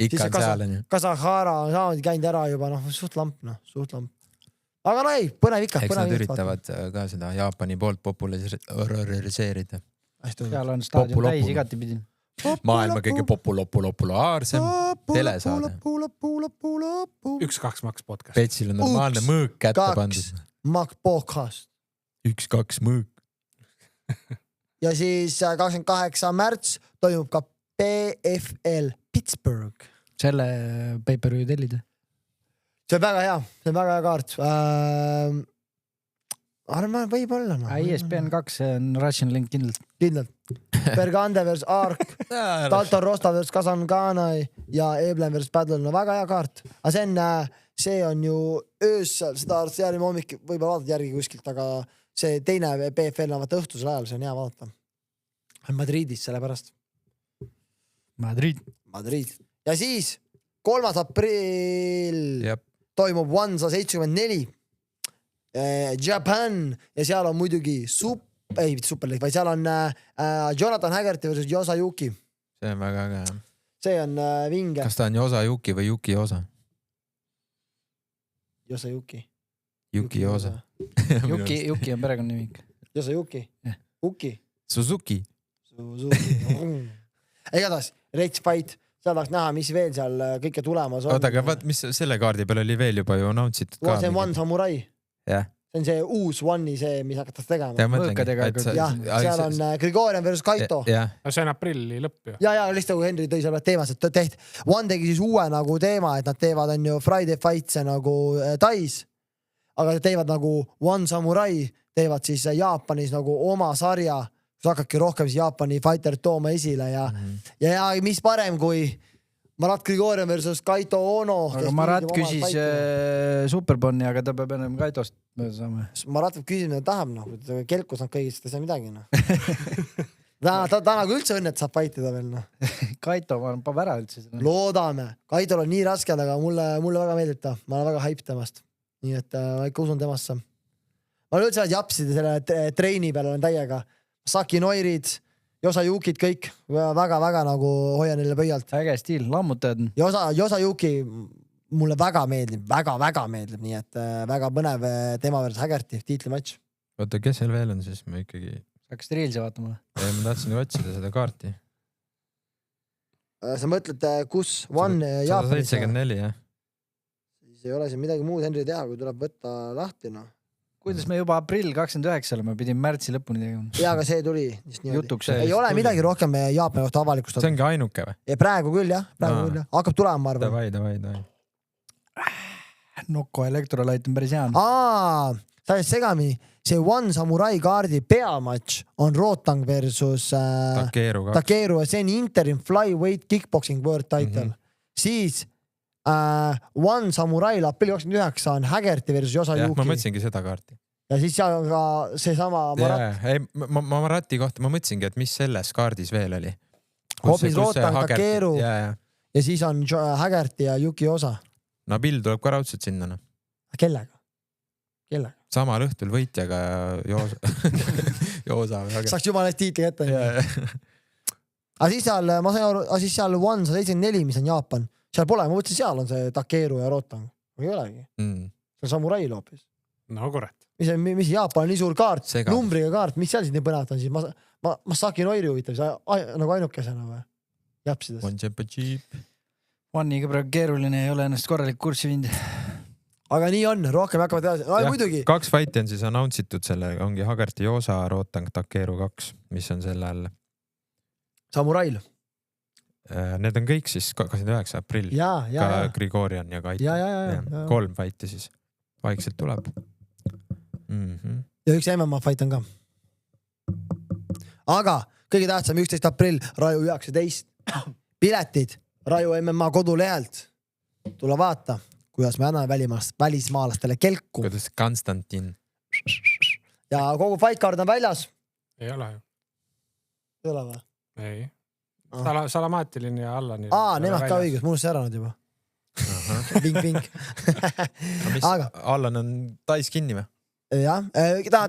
Ikka seal on ju. Kasahara on samamoodi käinud ära juba, suht lamp. Aga no ei, põnev ikka. Eks nad üritavad ka seda Jaapani poolt populariseerida. Seal on staadion täis igati pidi. Maailma kõige populaarsem telesaade. 1-2 Max podcast. Petsil on normaalne mõõk kätte pandud. 1-2 Max podcast. 1-2 mõõk. Ja siis 28. märts toimub ka PFL Pittsburgh. Selle pay-per-view tellida. See on väga hea kaart. arvan, võib-olla ESPN 2, see on Russian Link kindlalt. Bergande versus Ark, Dalton Rosta versus Kazanganai ja Eblen versus Padel, no väga hea kaart. Aga see on ju öösel, seda järgmine hommik võib-olla vaadata järgi kuskilt, aga see teine PFL on vaata õhtusel ajal, see on hea vaadata. Madridis sellepärast. Madrid. Ja siis 3. aprill toimub One 74 Japan ja seal on muidugi Superleague, vaid seal on Jonathan Haggerty versus Yosa Yuki. See on väga äge. See on vinge. Kas ta on Yosa Yuki või Yuki Yosa? Yosa Yuki. Yuki Yosa. Yuki on perekonnanimi. Yosa Yuki. Uki. Suzuki. Igatahes, Rage Fight, seal tahaks näha, mis veel seal kõike tulemas on. Oota, aga vaat, mis selle kaardi peal oli veel juba ju announcitud ka? See on One Samurai. Jah. See on see uus One'i see, mis hakatas tegema. Jah, seal on Grigorian versus Kaito. See on aprilli lõpp ju. Ja lihtsalt kui Henry tõi selle teemas, et One tegi siis uue nagu teema, et nad teevad on ju Friday Fight'se nagu Tais, aga teevad nagu One Samurai, teevad siis Jaapanis nagu oma sarja, kus hakkabki rohkem siis Jaapani fighter tooma esile ja mis parem kui Marat Grigorian versus Kaito Ono. Aga Marat küsis Superbonni, aga ta peab ennem Kaitost mööda saama. Marat võib küsida, mida tahab, kelkus nad kõigist ei saa midagi. Ta nagu üldse õnnet saab fightida veel. Kaito paneb ära üldse. Loodame. Kaitol on nii raske, aga mulle väga meeldib ta. Ma olen väga hype temast. Nii et ma ikka usun temasse. Ma olen üldse japsida selle treini peal olen täiega. Saki Noirid, Yosa Yukid, kõik väga-väga nagu hoian neile pöialt. Äge stiil, lammutad. Yosa Yuki mulle väga meeldib, väga meeldib, nii et väga põnev tema versus Haggerty tiitlimatš. Oota, kes seal veel on siis? Ma ikkagi... Hakkasid Reelsi vaatama? Ma tahtsin ju otsida seda kaarti. Sa mõtled, kus One Jaapanis? 174, jah. Siis ei ole siin midagi muud Henry teha, kui tuleb võtta lahti, Kuidas me juba aprill 29. me pidime märtsi lõpuni tegema? Jaa, aga see tuli. Jutuks ei ole midagi rohkem Jaapani kohta avalikust. See ongi ainuke või? Ja praegu küll, jah. Hakkab tulema, ma arvan. Davai. Noko Electrolyte on päris hea. Sa oled segamini. See One Samurai kaardi peamatš on Rotang versus Takeru ja see on interim flyweight kickboxing world title. Siis One Samurai aprilli 29 on Haggerty versus Yosa Yuki. Ma mõtlesingi seda kaarti. Ja siis seal on ka seesama Marat. Ma Marati kohta ma mõtlesingi, et mis selles kaardis veel oli. Hoopis Rotang, Takeru ja siis on Haggerty ja Yuki Yosa. Nabil tuleb ka raudselt sinna. Kellega? Samal õhtul võitjaga Yosa. Saaks jumala eest tiitli kätte. Aga siis seal, ma sain aru, siis seal One 74, mis on Jaapan. Seal pole, ma mõtlesin, seal on see Takeru ja Rotang. Ei olegi. See on Samurai loopis. No kurat. Mis Jaapan on nii suur kaart, numbriga kaart, mis seal siis nii põnevat on siis? Masaki Noiri huvitab, nagu ainukesena või? Japsides. One Championship. One'iga praegu keeruline ei ole ennast korralik kurssi vind. Aga nii on, rohkem hakkavad edasi. Muidugi. 2 fighti on siis announcitud selle, ongi Haggerty Yosa, Rotang, Takeru 2, mis on selle all. Samurail. Need on kõik siis 29. aprill. Ka Grigorian ja Kaito. 3 fighti siis. Vaikselt tuleb. Ja üks MMA fight on ka. Aga kõige tähtsam 11. aprill, Raju 19. Piletid Raju MMA kodulehelt. Tule vaata, kuidas me anname välismaalastele kelku. Kuidas Konstantin. Ja kogu fight card on väljas. Ei ole ju. Ei ole või? Ei. Salamaatiline ja Allani. Nemad ka õigus, mul on see äranud juba. Ping. Aga Allan on tais kinni või? Jah,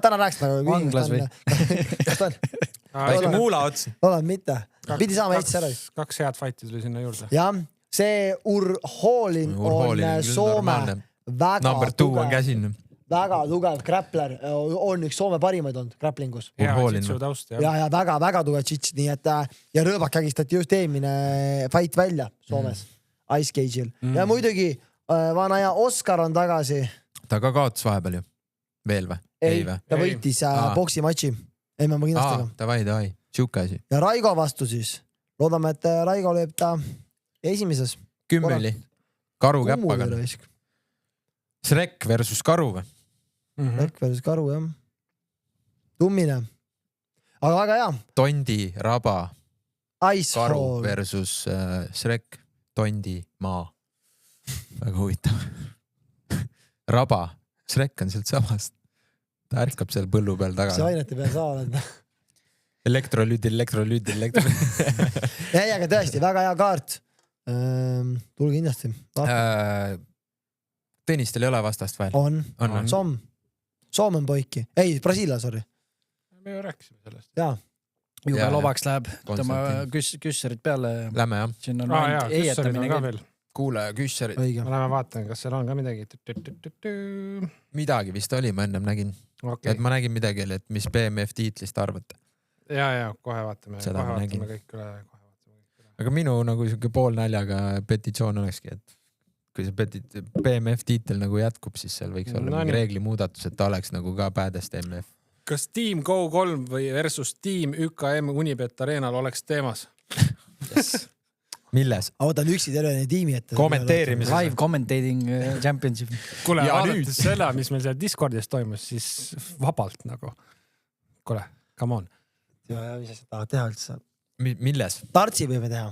täna rääks nagu. Vanglas või? Väike muula ots. Olen mitte. Pidi saama Eestis ära. 2 head fighti tuli sinna juurde. Jah, see Urholin on Soome väga tugev grappler, on üks Soome parimaid olnud grapplingus. Ja väga tugev tšits, nii et ja Rõõbak kägistati just eelmine fight välja Soomes, Ice Cage'il. Ja muidugi vana ja Oskar on tagasi. Ta ka kaotas vahepeal ju. Veel või? Ei, ta võitis boksimatši. MMA kindlasti ka. Davai, siuke asi. Ja Raigo vastu siis. Loodame, et Raigo lööb ta esimeses. 10 oli. Karu käppaga. Shrek versus Karu või? Shrek versus Karu, jah. tummine. Aga väga hea. Tondi, raba, karu Icefall versus Shrek, Tondi, maa. Väga huvitav. Raba, Shrek on sealt samast. Ta ärkab seal põllu peal taga. see ainete peal sa oled. Elektrolüüd. Ei, aga tõesti, väga hea kaart. Tule kindlasti. Tõnistel ei ole vastast veel? On. Soom on poiki. Ei, Brasiilia, sorry. Me ju rääkisime sellest. Jaa. Jube lobaks läheb. Tema küsserid peale. Lähme jah. Siin on eietamine ka veel. Kuule, küsserid. Ma lähme vaatan, kas seal on ka midagi. Midagi vist oli, ma ennem nägin. Okay. Et ma nägin midagi, et mis BMF tiitlist arvate. Ja, kohe vaatame. Seda kohe nägin. vaatame kõik üle. Aga minu nagu siuke poolnäljaga petitsioon olekski, et kui see BMF tiitel nagu jätkub, siis seal võiks olla mingi reeglimuudatus, et ta oleks nagu ka päädest MF. Kas Team Go3 või versus Team UKM Unibet Arenal oleks teemas? Yes. Milles? Võtan üksi terve tiimi ette. Kommenteerimises. Live commentating championship. Kuule, vaadates seda, mis meil seal Discordis toimus, siis vabalt nagu. Kuule, come on. Ja, mis asjad tahad teha üldse? Milles? Tartsi võime teha.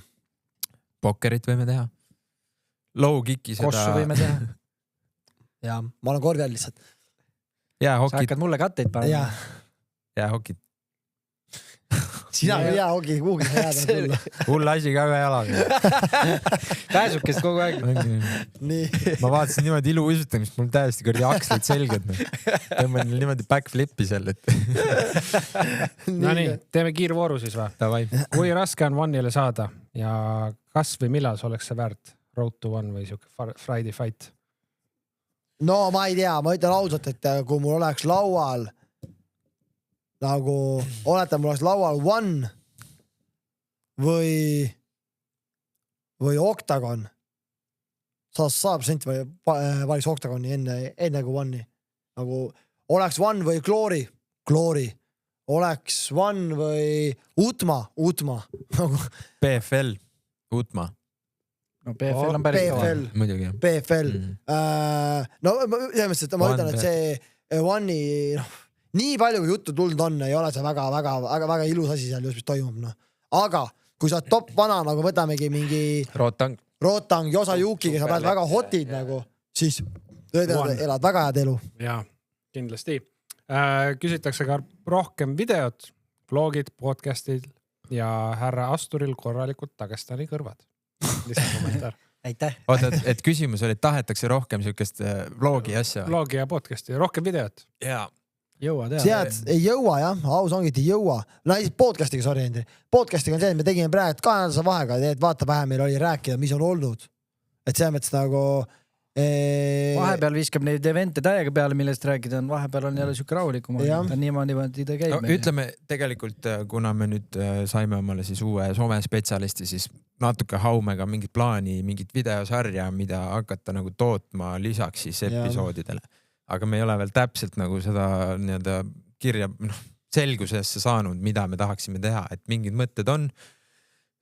Pokkerit võime teha. Low kicki seda. Kossu võime teha. Ja, ma olen korvi all lihtsalt. Sa hakkad mulle katteid panema. Jäähokid. Sina ei jää hoki kuhugi jääda tulla. Hull asi ka ühe jalaga. Pääsukest kogu aeg. Ma vaatasin niimoodi iluuisutamist, mul täiesti kõrdi akslid selged. Tõmban niimoodi backflipi seal. No nii, teeme kiirvooru siis või? Kui raske on One'ile saada ja kas või millal see oleks see väärt Road to One või siuke Friday Fight? No ma ei tea, ma ütlen ausalt, et kui mul oleks laual nagu, oletan, mul oleks laual One või Octagon, 100% valiks Octagoni enne kui One'i. Nagu oleks One või Glory, oleks One või Utma. PFL, Utma. No PFL on päris kõva. PFL. No põhimõtteliselt ma ütlen, et see One'i, nii palju kui juttu tulnud on, ei ole see väga ilus asi seal just, mis toimub. No. Aga kui sa top vana, nagu võtamegi mingi Rotang, Yosayuki, kes on praegu väga hotid, nagu, siis elad väga head elu. Jaa, kindlasti. Küsitakse ka rohkem videot, vlogid, podcastid ja härra Asturil korralikud Dagestani kõrvad. Lisakommentaar. Aitäh. Oota, et küsimus oli, et tahetakse rohkem siukest vlogi asja. Vlogi ja podcasti, rohkem videot. Jaa. Jõua teha. Sead ei jõua jah, aus ongi, et ei jõua. No podcastiga, sorry, Hendri. Podcastiga on see, et me tegime praegu 2 nädalase vahega, et vaata vähe meil oli rääkida, mis on olnud. Et see mõttes nagu... Vahepeal viskab neid evente täiega peale, millest rääkida on. Vahepeal on jälle siuke rahulikum. Niimoodi ta käib. No, ütleme tegelikult, kuna me nüüd saime omale siis uue Soome spetsialisti, siis natuke haumega mingit plaani, mingit videosarja, mida hakata nagu tootma lisaks siis episoodidele. Aga me ei ole veel täpselt nagu seda nii-öelda kirja selgusesse saanud, mida me tahaksime teha, et mingid mõtted on.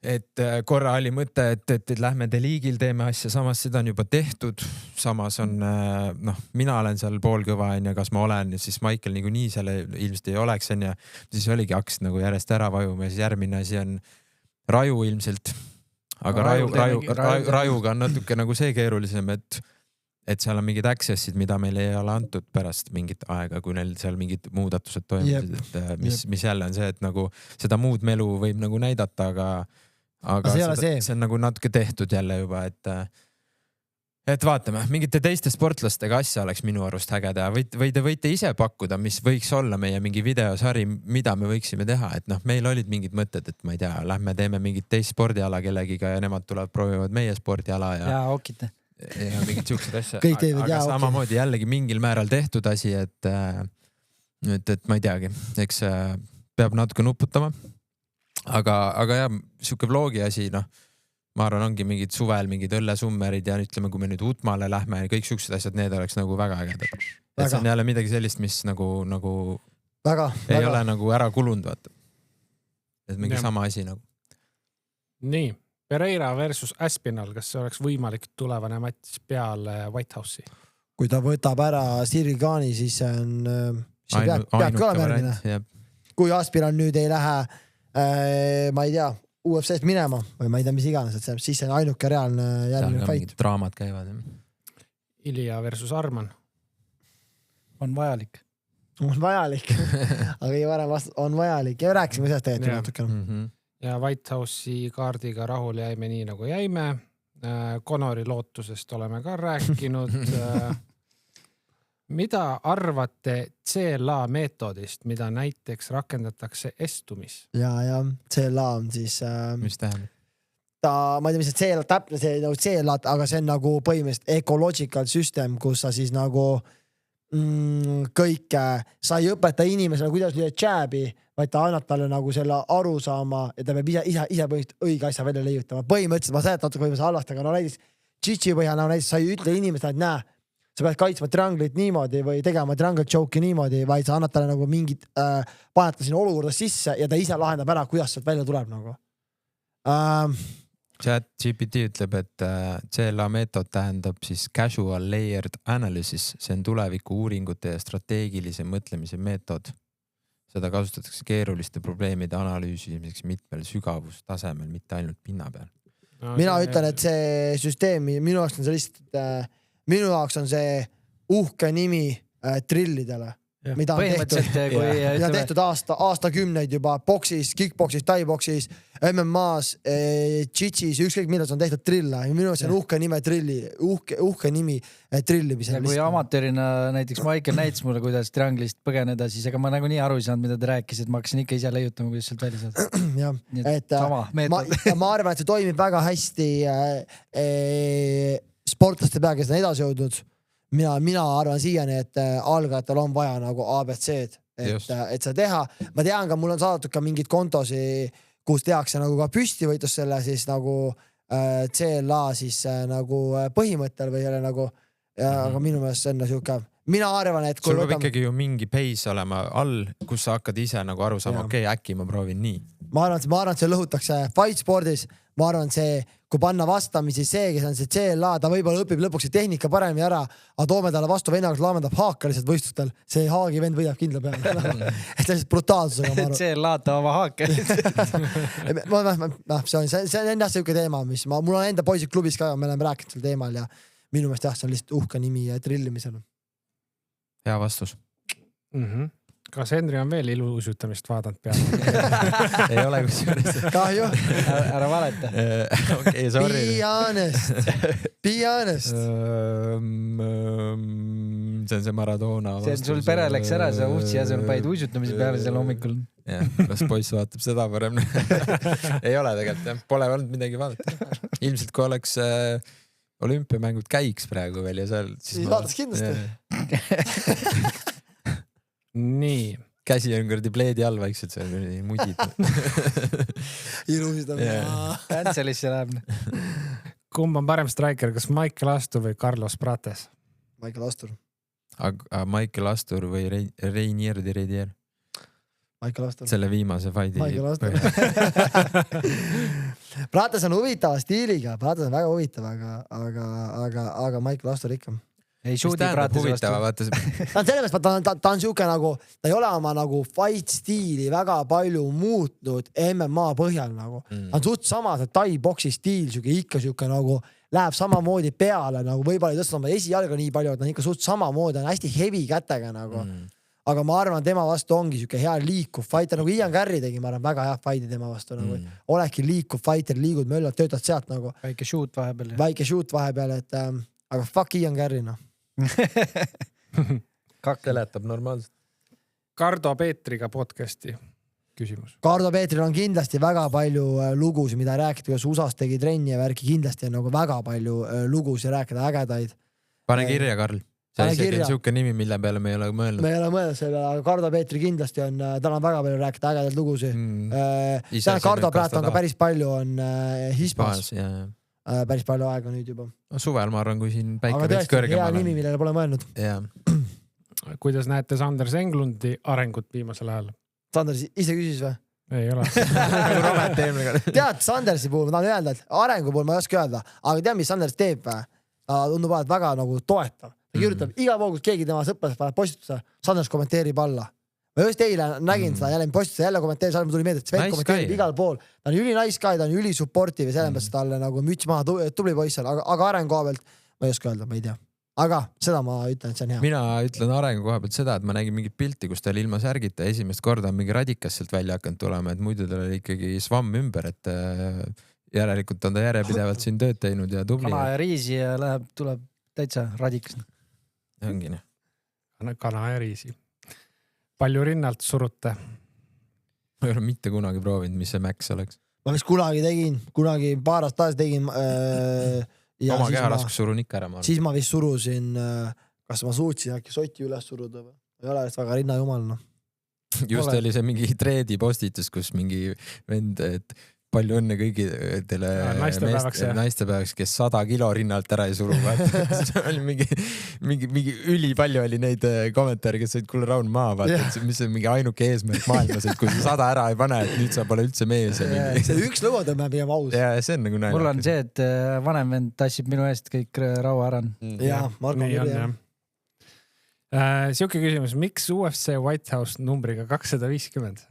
Et korra oli mõte, et lähme Deliigil teeme asja, samas seda on juba tehtud. Samas on, mina olen seal poolkõva, kas ma olen, ja siis Michael nii selle ilmselt ei oleks. Ja siis oligi hakkasid nagu järjest ära vajuma ja siis järgmine asi on raju ilmselt. Aga rajuga on natuke nagu see keerulisem, et seal on mingid accessid, mida meil ei ole antud pärast mingit aega, kui neil seal mingid muudatused toimusid, mis jälle on see, et nagu seda muud melu võib nagu näidata, aga see on nagu natuke tehtud jälle juba, et vaatame, mingite teiste sportlastega asja oleks minu arust äge teha või te võite ise pakkuda, mis võiks olla meie mingi videosari, mida me võiksime teha, et meil olid mingid mõtted, et ma ei tea, lähme teeme mingit teist spordiala kellegiga ja nemad tulevad proovivad meie spordiala ja okite. Ja mingid siuksed asja. Aga samamoodi jällegi mingil määral tehtud asi, et ma ei teagi, eks peab natuke nuputama. Aga jah, siuke vlogi asi, ma arvan, ongi mingid suvel, mingid õllesummerid ja ütleme, kui me nüüd Utmale lähme ja kõik siuksed asjad, need oleks nagu väga ägedad. Et see on jälle midagi sellist, mis nagu ei ole nagu ära kulunud, vaata. Et mingi sama asi nagu. Nii, Pereira versus Aspinall, kas see oleks võimalik tulevane matš peale White House'i? Kui ta võtab ära Cyril Gani, siis see on peabki olema järgmine. Kui Aspiran nüüd ei lähe, ma ei tea, UFC-st minema või ma ei tea, mis iganes, et siis see on ainuke reaalne järgmine fight. Draamad käivad. Ilja versus Arman. On vajalik. On vajalik. Aga ei varem on vajalik. Ja rääkisime sellest tegelikult natuke. Ja White House'i kaardiga rahul jäime nii nagu jäime. Conori lootusest oleme ka rääkinud. Mida arvate CLA meetodist, mida näiteks rakendatakse estumis? Ja CLA on siis... Mis tähendab? Ma ei tea, mis see CLA täpne, see nagu CLA, aga see on nagu põhimõtteliselt ecological system, kus sa siis nagu kõike, sa ei õpeta inimesele, kuidas lüüa jääbi, vaid ta annab talle nagu selle aru saama ja ta peab ise põhimõtteliselt õige asja välja leiutama. Põhimõtteliselt ma seletan natuke põhimõtteliselt halvast, aga no näiteks Chichi põhjal näiteks sa ei ütle inimesele, et näe, sa pead kaitsma trianglit niimoodi või tegema trianglit joke'i niimoodi, vaid sa annad talle nagu mingid, paned ta sinna olukorda sisse ja ta ise lahendab ära, kuidas sealt välja tuleb nagu. ChatGPT ütleb, et CLA meetod tähendab siis casual layered analysis, see on tuleviku uuringute ja strateegilise mõtlemise meetod. Seda kasutatakse keeruliste probleemide analüüsimiseks mitmel sügavustasemel, mitte ainult pinna peal. Mina ütlen, et see süsteem, minu jaoks on see uhke nimi trillidele. Mida on tehtud aastakümneid juba boksis, kickboksis, taiboksis, MMA-s, jitsis, ükskõik milles on tehtud trille. Minu see on uhke nimi trillimisel. Kui amatöörina näiteks Michael näitas mulle, kuidas trianglist põgeneda, siis ega ma nagu nii aru ei saanud, mida ta rääkis, et ma hakkasin ikka ise leiutama, kuidas sealt välja saada. Ma arvan, et see toimib väga hästi sportlaste pea, kes on edasi jõudnud. Mina arvan siiani, et algajatel on vaja nagu ABC-d, et seda teha. Ma tean ka, mul on saadetud ka mingid kontosi, kus tehakse nagu ka püstivõitlus selle siis nagu CLA siis nagu põhimõttel või jälle nagu, aga minu meelest see on siuke, mina arvan, et sul peab ikkagi ju mingi pace olema all, kus sa hakkad ise nagu aru saama, okei, äkki ma proovin nii. Ma arvan, et see lõhutakse fight spordis, ma arvan, see, kui panna vastamisi see, kes on see CLA, ta võib-olla õpib lõpuks tehnika paremini ära, aga toome talle vastu venna, kus laamendab haaka lihtsalt võistlustel, see haagi vend võidab kindla peale. Et lihtsalt brutaalsusega, ma arvan. CLA ta oma haake. See on enda siuke teema, mis mul on enda poisid klubis ka, me oleme rääkinud sel teemal ja minu meelest jah, see on lihtsalt uhke nimi trillimisel. Hea vastus. Kas Henri on veel ilusutamist vaadanud peale? Ei ole kusjuures. Kahju. Ära valeta. Okei, sorry. Be honest. See on see Maradona vastus. See on sul pere läks ära, sa uhtsi ja sul paid uisutamise peale seal hommikul. Jah, las poiss vaatab seda parem. Ei ole tegelikult, jah. Pole olnud midagi vaadata. Ilmselt kui oleks olümpiamängud käiks praegu veel ja seal... Siis vaatas kindlasti. Nii. Käsi on kõrdi pleedi all vaikselt, see on mudid. Ilusid on. Cancelisse läheb. Kumb on parem striker, kas Michael Astur või Carlos Prates? Michael Astur. Michael Astur või Reinier de Reidier? Michael Astur. Selle viimase fighti. Michael Astur. Prates on huvitava stiiliga, Prates on väga huvitav, aga Michael Astur ikka. Ei suudi Prates vastu. Ta on selles mõttes, ta on siuke nagu, ta ei ole oma nagu fight stiili väga palju muutnud MMA põhjal nagu. Ta on suht sama, see tai-boksi stiil, ikka siuke nagu läheb samamoodi peale, nagu võib-olla ei tõsta oma esijalga nii palju, et ta on ikka suht samamoodi, on hästi heavy kätega nagu. Aga ma arvan, tema vastu ongi siuke hea liikuv fighter, nagu Ian Carrey tegi, ma arvan, väga hea fighti tema vastu nagu. Olekki liikuv fighter, liigud möllad, töötad sealt nagu. Väike shoot vahepeal, et aga fuck Ian Carrey, noh. Seletab normaalselt. Kardo Peetriga podcasti küsimus. Kardo Peetril on kindlasti väga palju lugusid, mida rääkida, kuidas USAs tegi trenni ja värki, kindlasti on nagu väga palju lugusid rääkida, ägedaid. Pane kirja, Karl. See on siuke nimi, mille peale me ei ole mõelnud. Me ei ole mõelnud selle, aga Kardo Peetri kindlasti on, tal on väga palju rääkida ägedaid lugusid. Kardo praegu on ka päris palju on Hispaas. Päris palju aega nüüd juba. Suvel ma arvan, kui siin päike veits kõrgem hea nimi, millele pole mõelnud. Kuidas näete Sanders Englundi arengut viimasel ajal? Sanders ise küsis või? Ei ole. Tead, Sandersi puhul ma tahan öelda, et arengu puhul ma ei oska öelda, aga tead, mis Sanders teeb või? Ta tundub väga nagu toetav. ta kirjutab iga pool, kus keegi tema sõpradest paneb postituse, Sanders kommenteerib alla. Ma just eile nägin seda jälle postituse, jälle kommenteeris, mul tuli meelde, et Sven kommenteerib igal pool. Ta on üli nice guy, ta on üli supportive ja sellepärast talle nagu müts maha, tubli poiss seal, aga arengu koha pealt ma ei oska öelda, ma ei tea. Aga seda ma ütlen, et see on hea. Mina ütlen arengu koha pealt seda, et ma nägin mingit pilti, kus tal ilma särgita esimest korda on mingi radikas sealt välja hakanud tulema, et muidu tal oli ikkagi svamm ümber, et järelikult on ta järjepidevalt siin tööd teinud ja tubli. Kana ja riisi ja tuleb täitsa radikas. Ongi nii. Kana ja riisi. Palju rinnalt surute? Ma ei ole mitte kunagi proovinud, mis see Max oleks. Ma vist kunagi paar aastat taas tegin oma keharaskus surun ikka ära. Siis ma vist surusin, kas ma suutsin äkki soti üles suruda või? Ei ole vist väga rinna jumal, noh. Just oli see mingi treedi postitus, kus mingi vend, et palju õnne kõigidele naistepäevaks, kes 100 kilo rinnalt ära ei suru. oli mingi ülipalju oli neid kommentaare, kes said kuule raun maha, vaata, mis on mingi ainuke eesmärk maailmas, et kui 100 ära ei pane, et nüüd sa pole üldse mees. See üks lõua tõmbab pigem aus. Ja see on nagu näin. Mul on see, et vanem vend tassib minu eest kõik raua ära. Jaa, Marko Kirja. Siuke küsimus, miks UFC White House numbriga 250?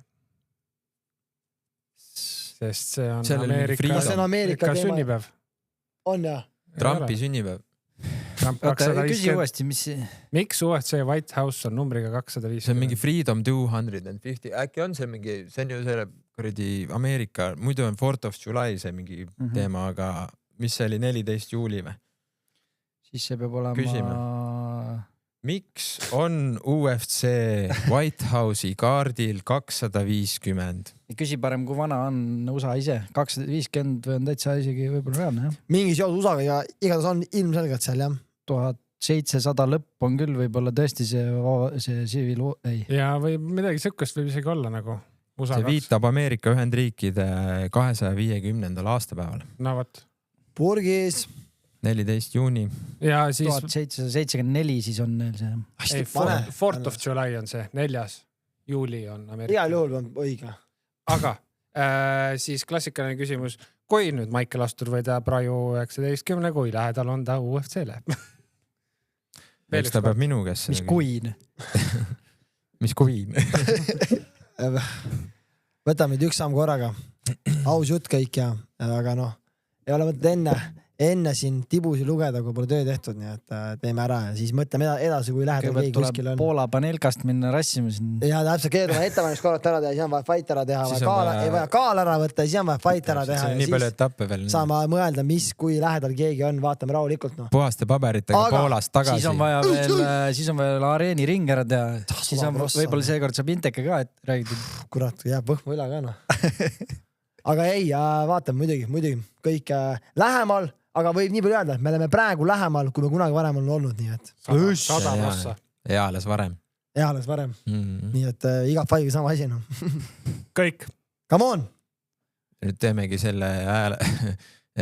Sest see on Ameerika sünnipäev. On jah? Trumpi sünnipäev. Küsi uuesti, mis... Miks UFC White House on numbriga 250? See on mingi Freedom 250. Äkki on see mingi, see on ju selle kuradi Ameerika, muidu on 4th of July see mingi teema, aga mis see oli 14 juuli või? Siis see peab olema... Küsime. Miks on UFC White House'i kaardil 250? Küsi parem, kui vana on USA ise. 250 on täitsa isegi võib-olla reaalne, jah? Mingi seos USA-ga ja igatahes on ilmselgelt seal, jah? 1700 lõpp on küll võib-olla tõesti see civil... Ei. Ja või midagi sükust võib isegi olla nagu USA. See viitab Ameerika Ühendriikide 250. aastapäeval. No võt. Purgis... 14 juuni. Ja siis 1774 siis on neil see. 4th of July on see, 4. juuli on Ameerika. Igal juhul on õige. Aga siis klassikaline küsimus, kui nüüd Michael Astur võidab raju 19, kui lähedal on ta UFC-le? Eks ta peab minu käest. Mis queen? Mis queen? Võtame nüüd üks samm korraga. Aus jutt kõik ja, aga noh, ei ole mõtet enne siin tibusi lugeda, kui pole töö tehtud, nii et teeme ära ja siis mõtleme edasi, kui lähedal keegi kuskil on. Poola panelkast minna rassima siin. Ja täpselt keeduma ettevalmist korrata ära teha, siis on vaja fight ära teha, ei vaja kaal ära võtta, siis on vaja fight ära teha. Nii palju etappe veel. Saame mõelda, kui lähedal keegi on, vaatame rahulikult. Puhaste paberitega Poolast tagasi. Siis on vaja areeni ring ära teha. Siis on võib-olla seekord saab Inteka ka, et räägid. Kurat, jääb võhmu üle ka noh. Aga ei, vaatame muidugi kõik lähemal. Aga võib nii palju öelda, et me oleme praegu lähemal, kui me kunagi varem on olnud, nii et... 100%. Eales varem. Nii et iga faiga sama asi. No. Kõik. Come on! Nüüd teemegi selle hääle,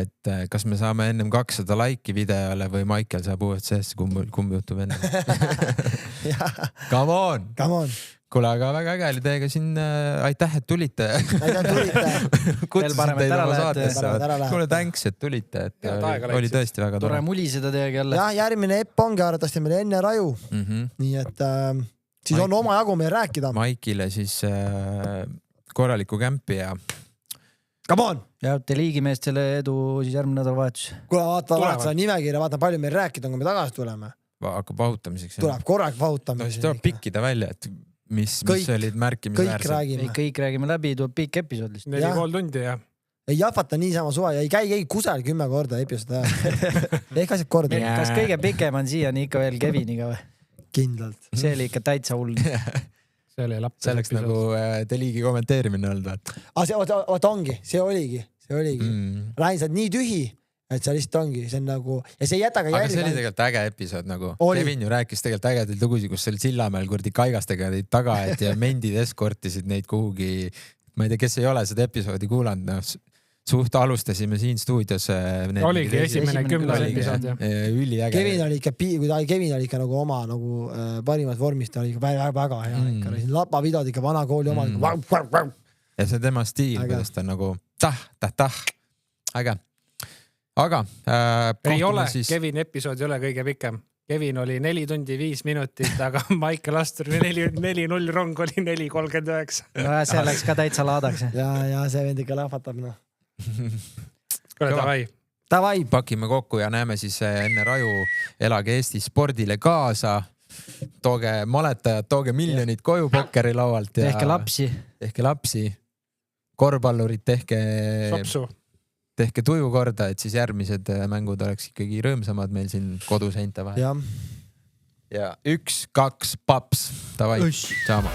et kas me saame ennem 200 laiki videole või Michael saab UFC-sse, kumb juhtub enne. Come on! Kuule, aga väga äge oli teiega siin. Aitäh, et tulite. Kutsusin teile oma saatesse. Kuule, thanks, et tulite. Oli tõesti väga tore. Tore muliseda teiega jälle. Ja järgmine epp ongi arvatavasti meil enne raju. Nii et siis on oma jagu meil rääkida. Maikile siis korraliku kämpi ja... Come on! Ja te liigimeestele edu siis järgmine nädal vahetus. Kuule, vaata seda nimekirja, vaata palju meil rääkida, kui me tagasi tuleme. Hakkab vahutamiseks. Tuleb korraks vahutamiseks. Tuleb pikkida välja, et mis olid märkimisväärsed. Kõik räägime läbi, tuleb pikk episood lihtsalt. 4,5 tundi ja. Ei jahvata niisama suva ja ei käi kusel 10 korda episood. Ehk asjad korda. Kas kõige pikem on siiani ikka veel Keviniga või? Kindlalt. See oli ikka täitsa hull. See oli laps. See oleks nagu Deliigi kommenteerimine olnud. Oota ongi, see oligi. Lähin sa nii tühi, et see lihtsalt ongi, see on nagu, ja see ei jäta ka järgi. Aga see oli tegelikult äge episood nagu. Kevin ju rääkis tegelikult ägedaid lugusid, kus seal Sillamäel kurdi kaigastega teid taga, et ja mendid eskortisid neid kuhugi. Ma ei tea, kes ei ole seda episoodi kuulanud, suht alustasime siin stuudios. Oligi esimene 10 episood. Üli äge. Kevin oli ikka nagu oma nagu parimat vormist, ta oli väga hea. Lapavidod ikka vana kooli oma. Ja see tema stiil, kuidas ta nagu äge. Aga ei ole, siis... Kevin episood ei ole kõige pikem. Kevin oli 4 tundi 5 minutit, aga Maicel Asturi 4-0 rong oli 4:39. No see läks ka täitsa laadaks. Ja see vend ikka lahvatab, noh. Davai. Davai, pakime kokku ja näeme siis enne raju. Elage Eesti spordile kaasa. Tooge maletajad, tooge miljonid koju pokkeri laualt. Tehke lapsi. Korvpallurid, tehke tuju korda, et siis järgmised mängud oleks ikkagi rõõmsamad meil siin koduseinte vahel. Ja 1-2 paps. Davai, saama.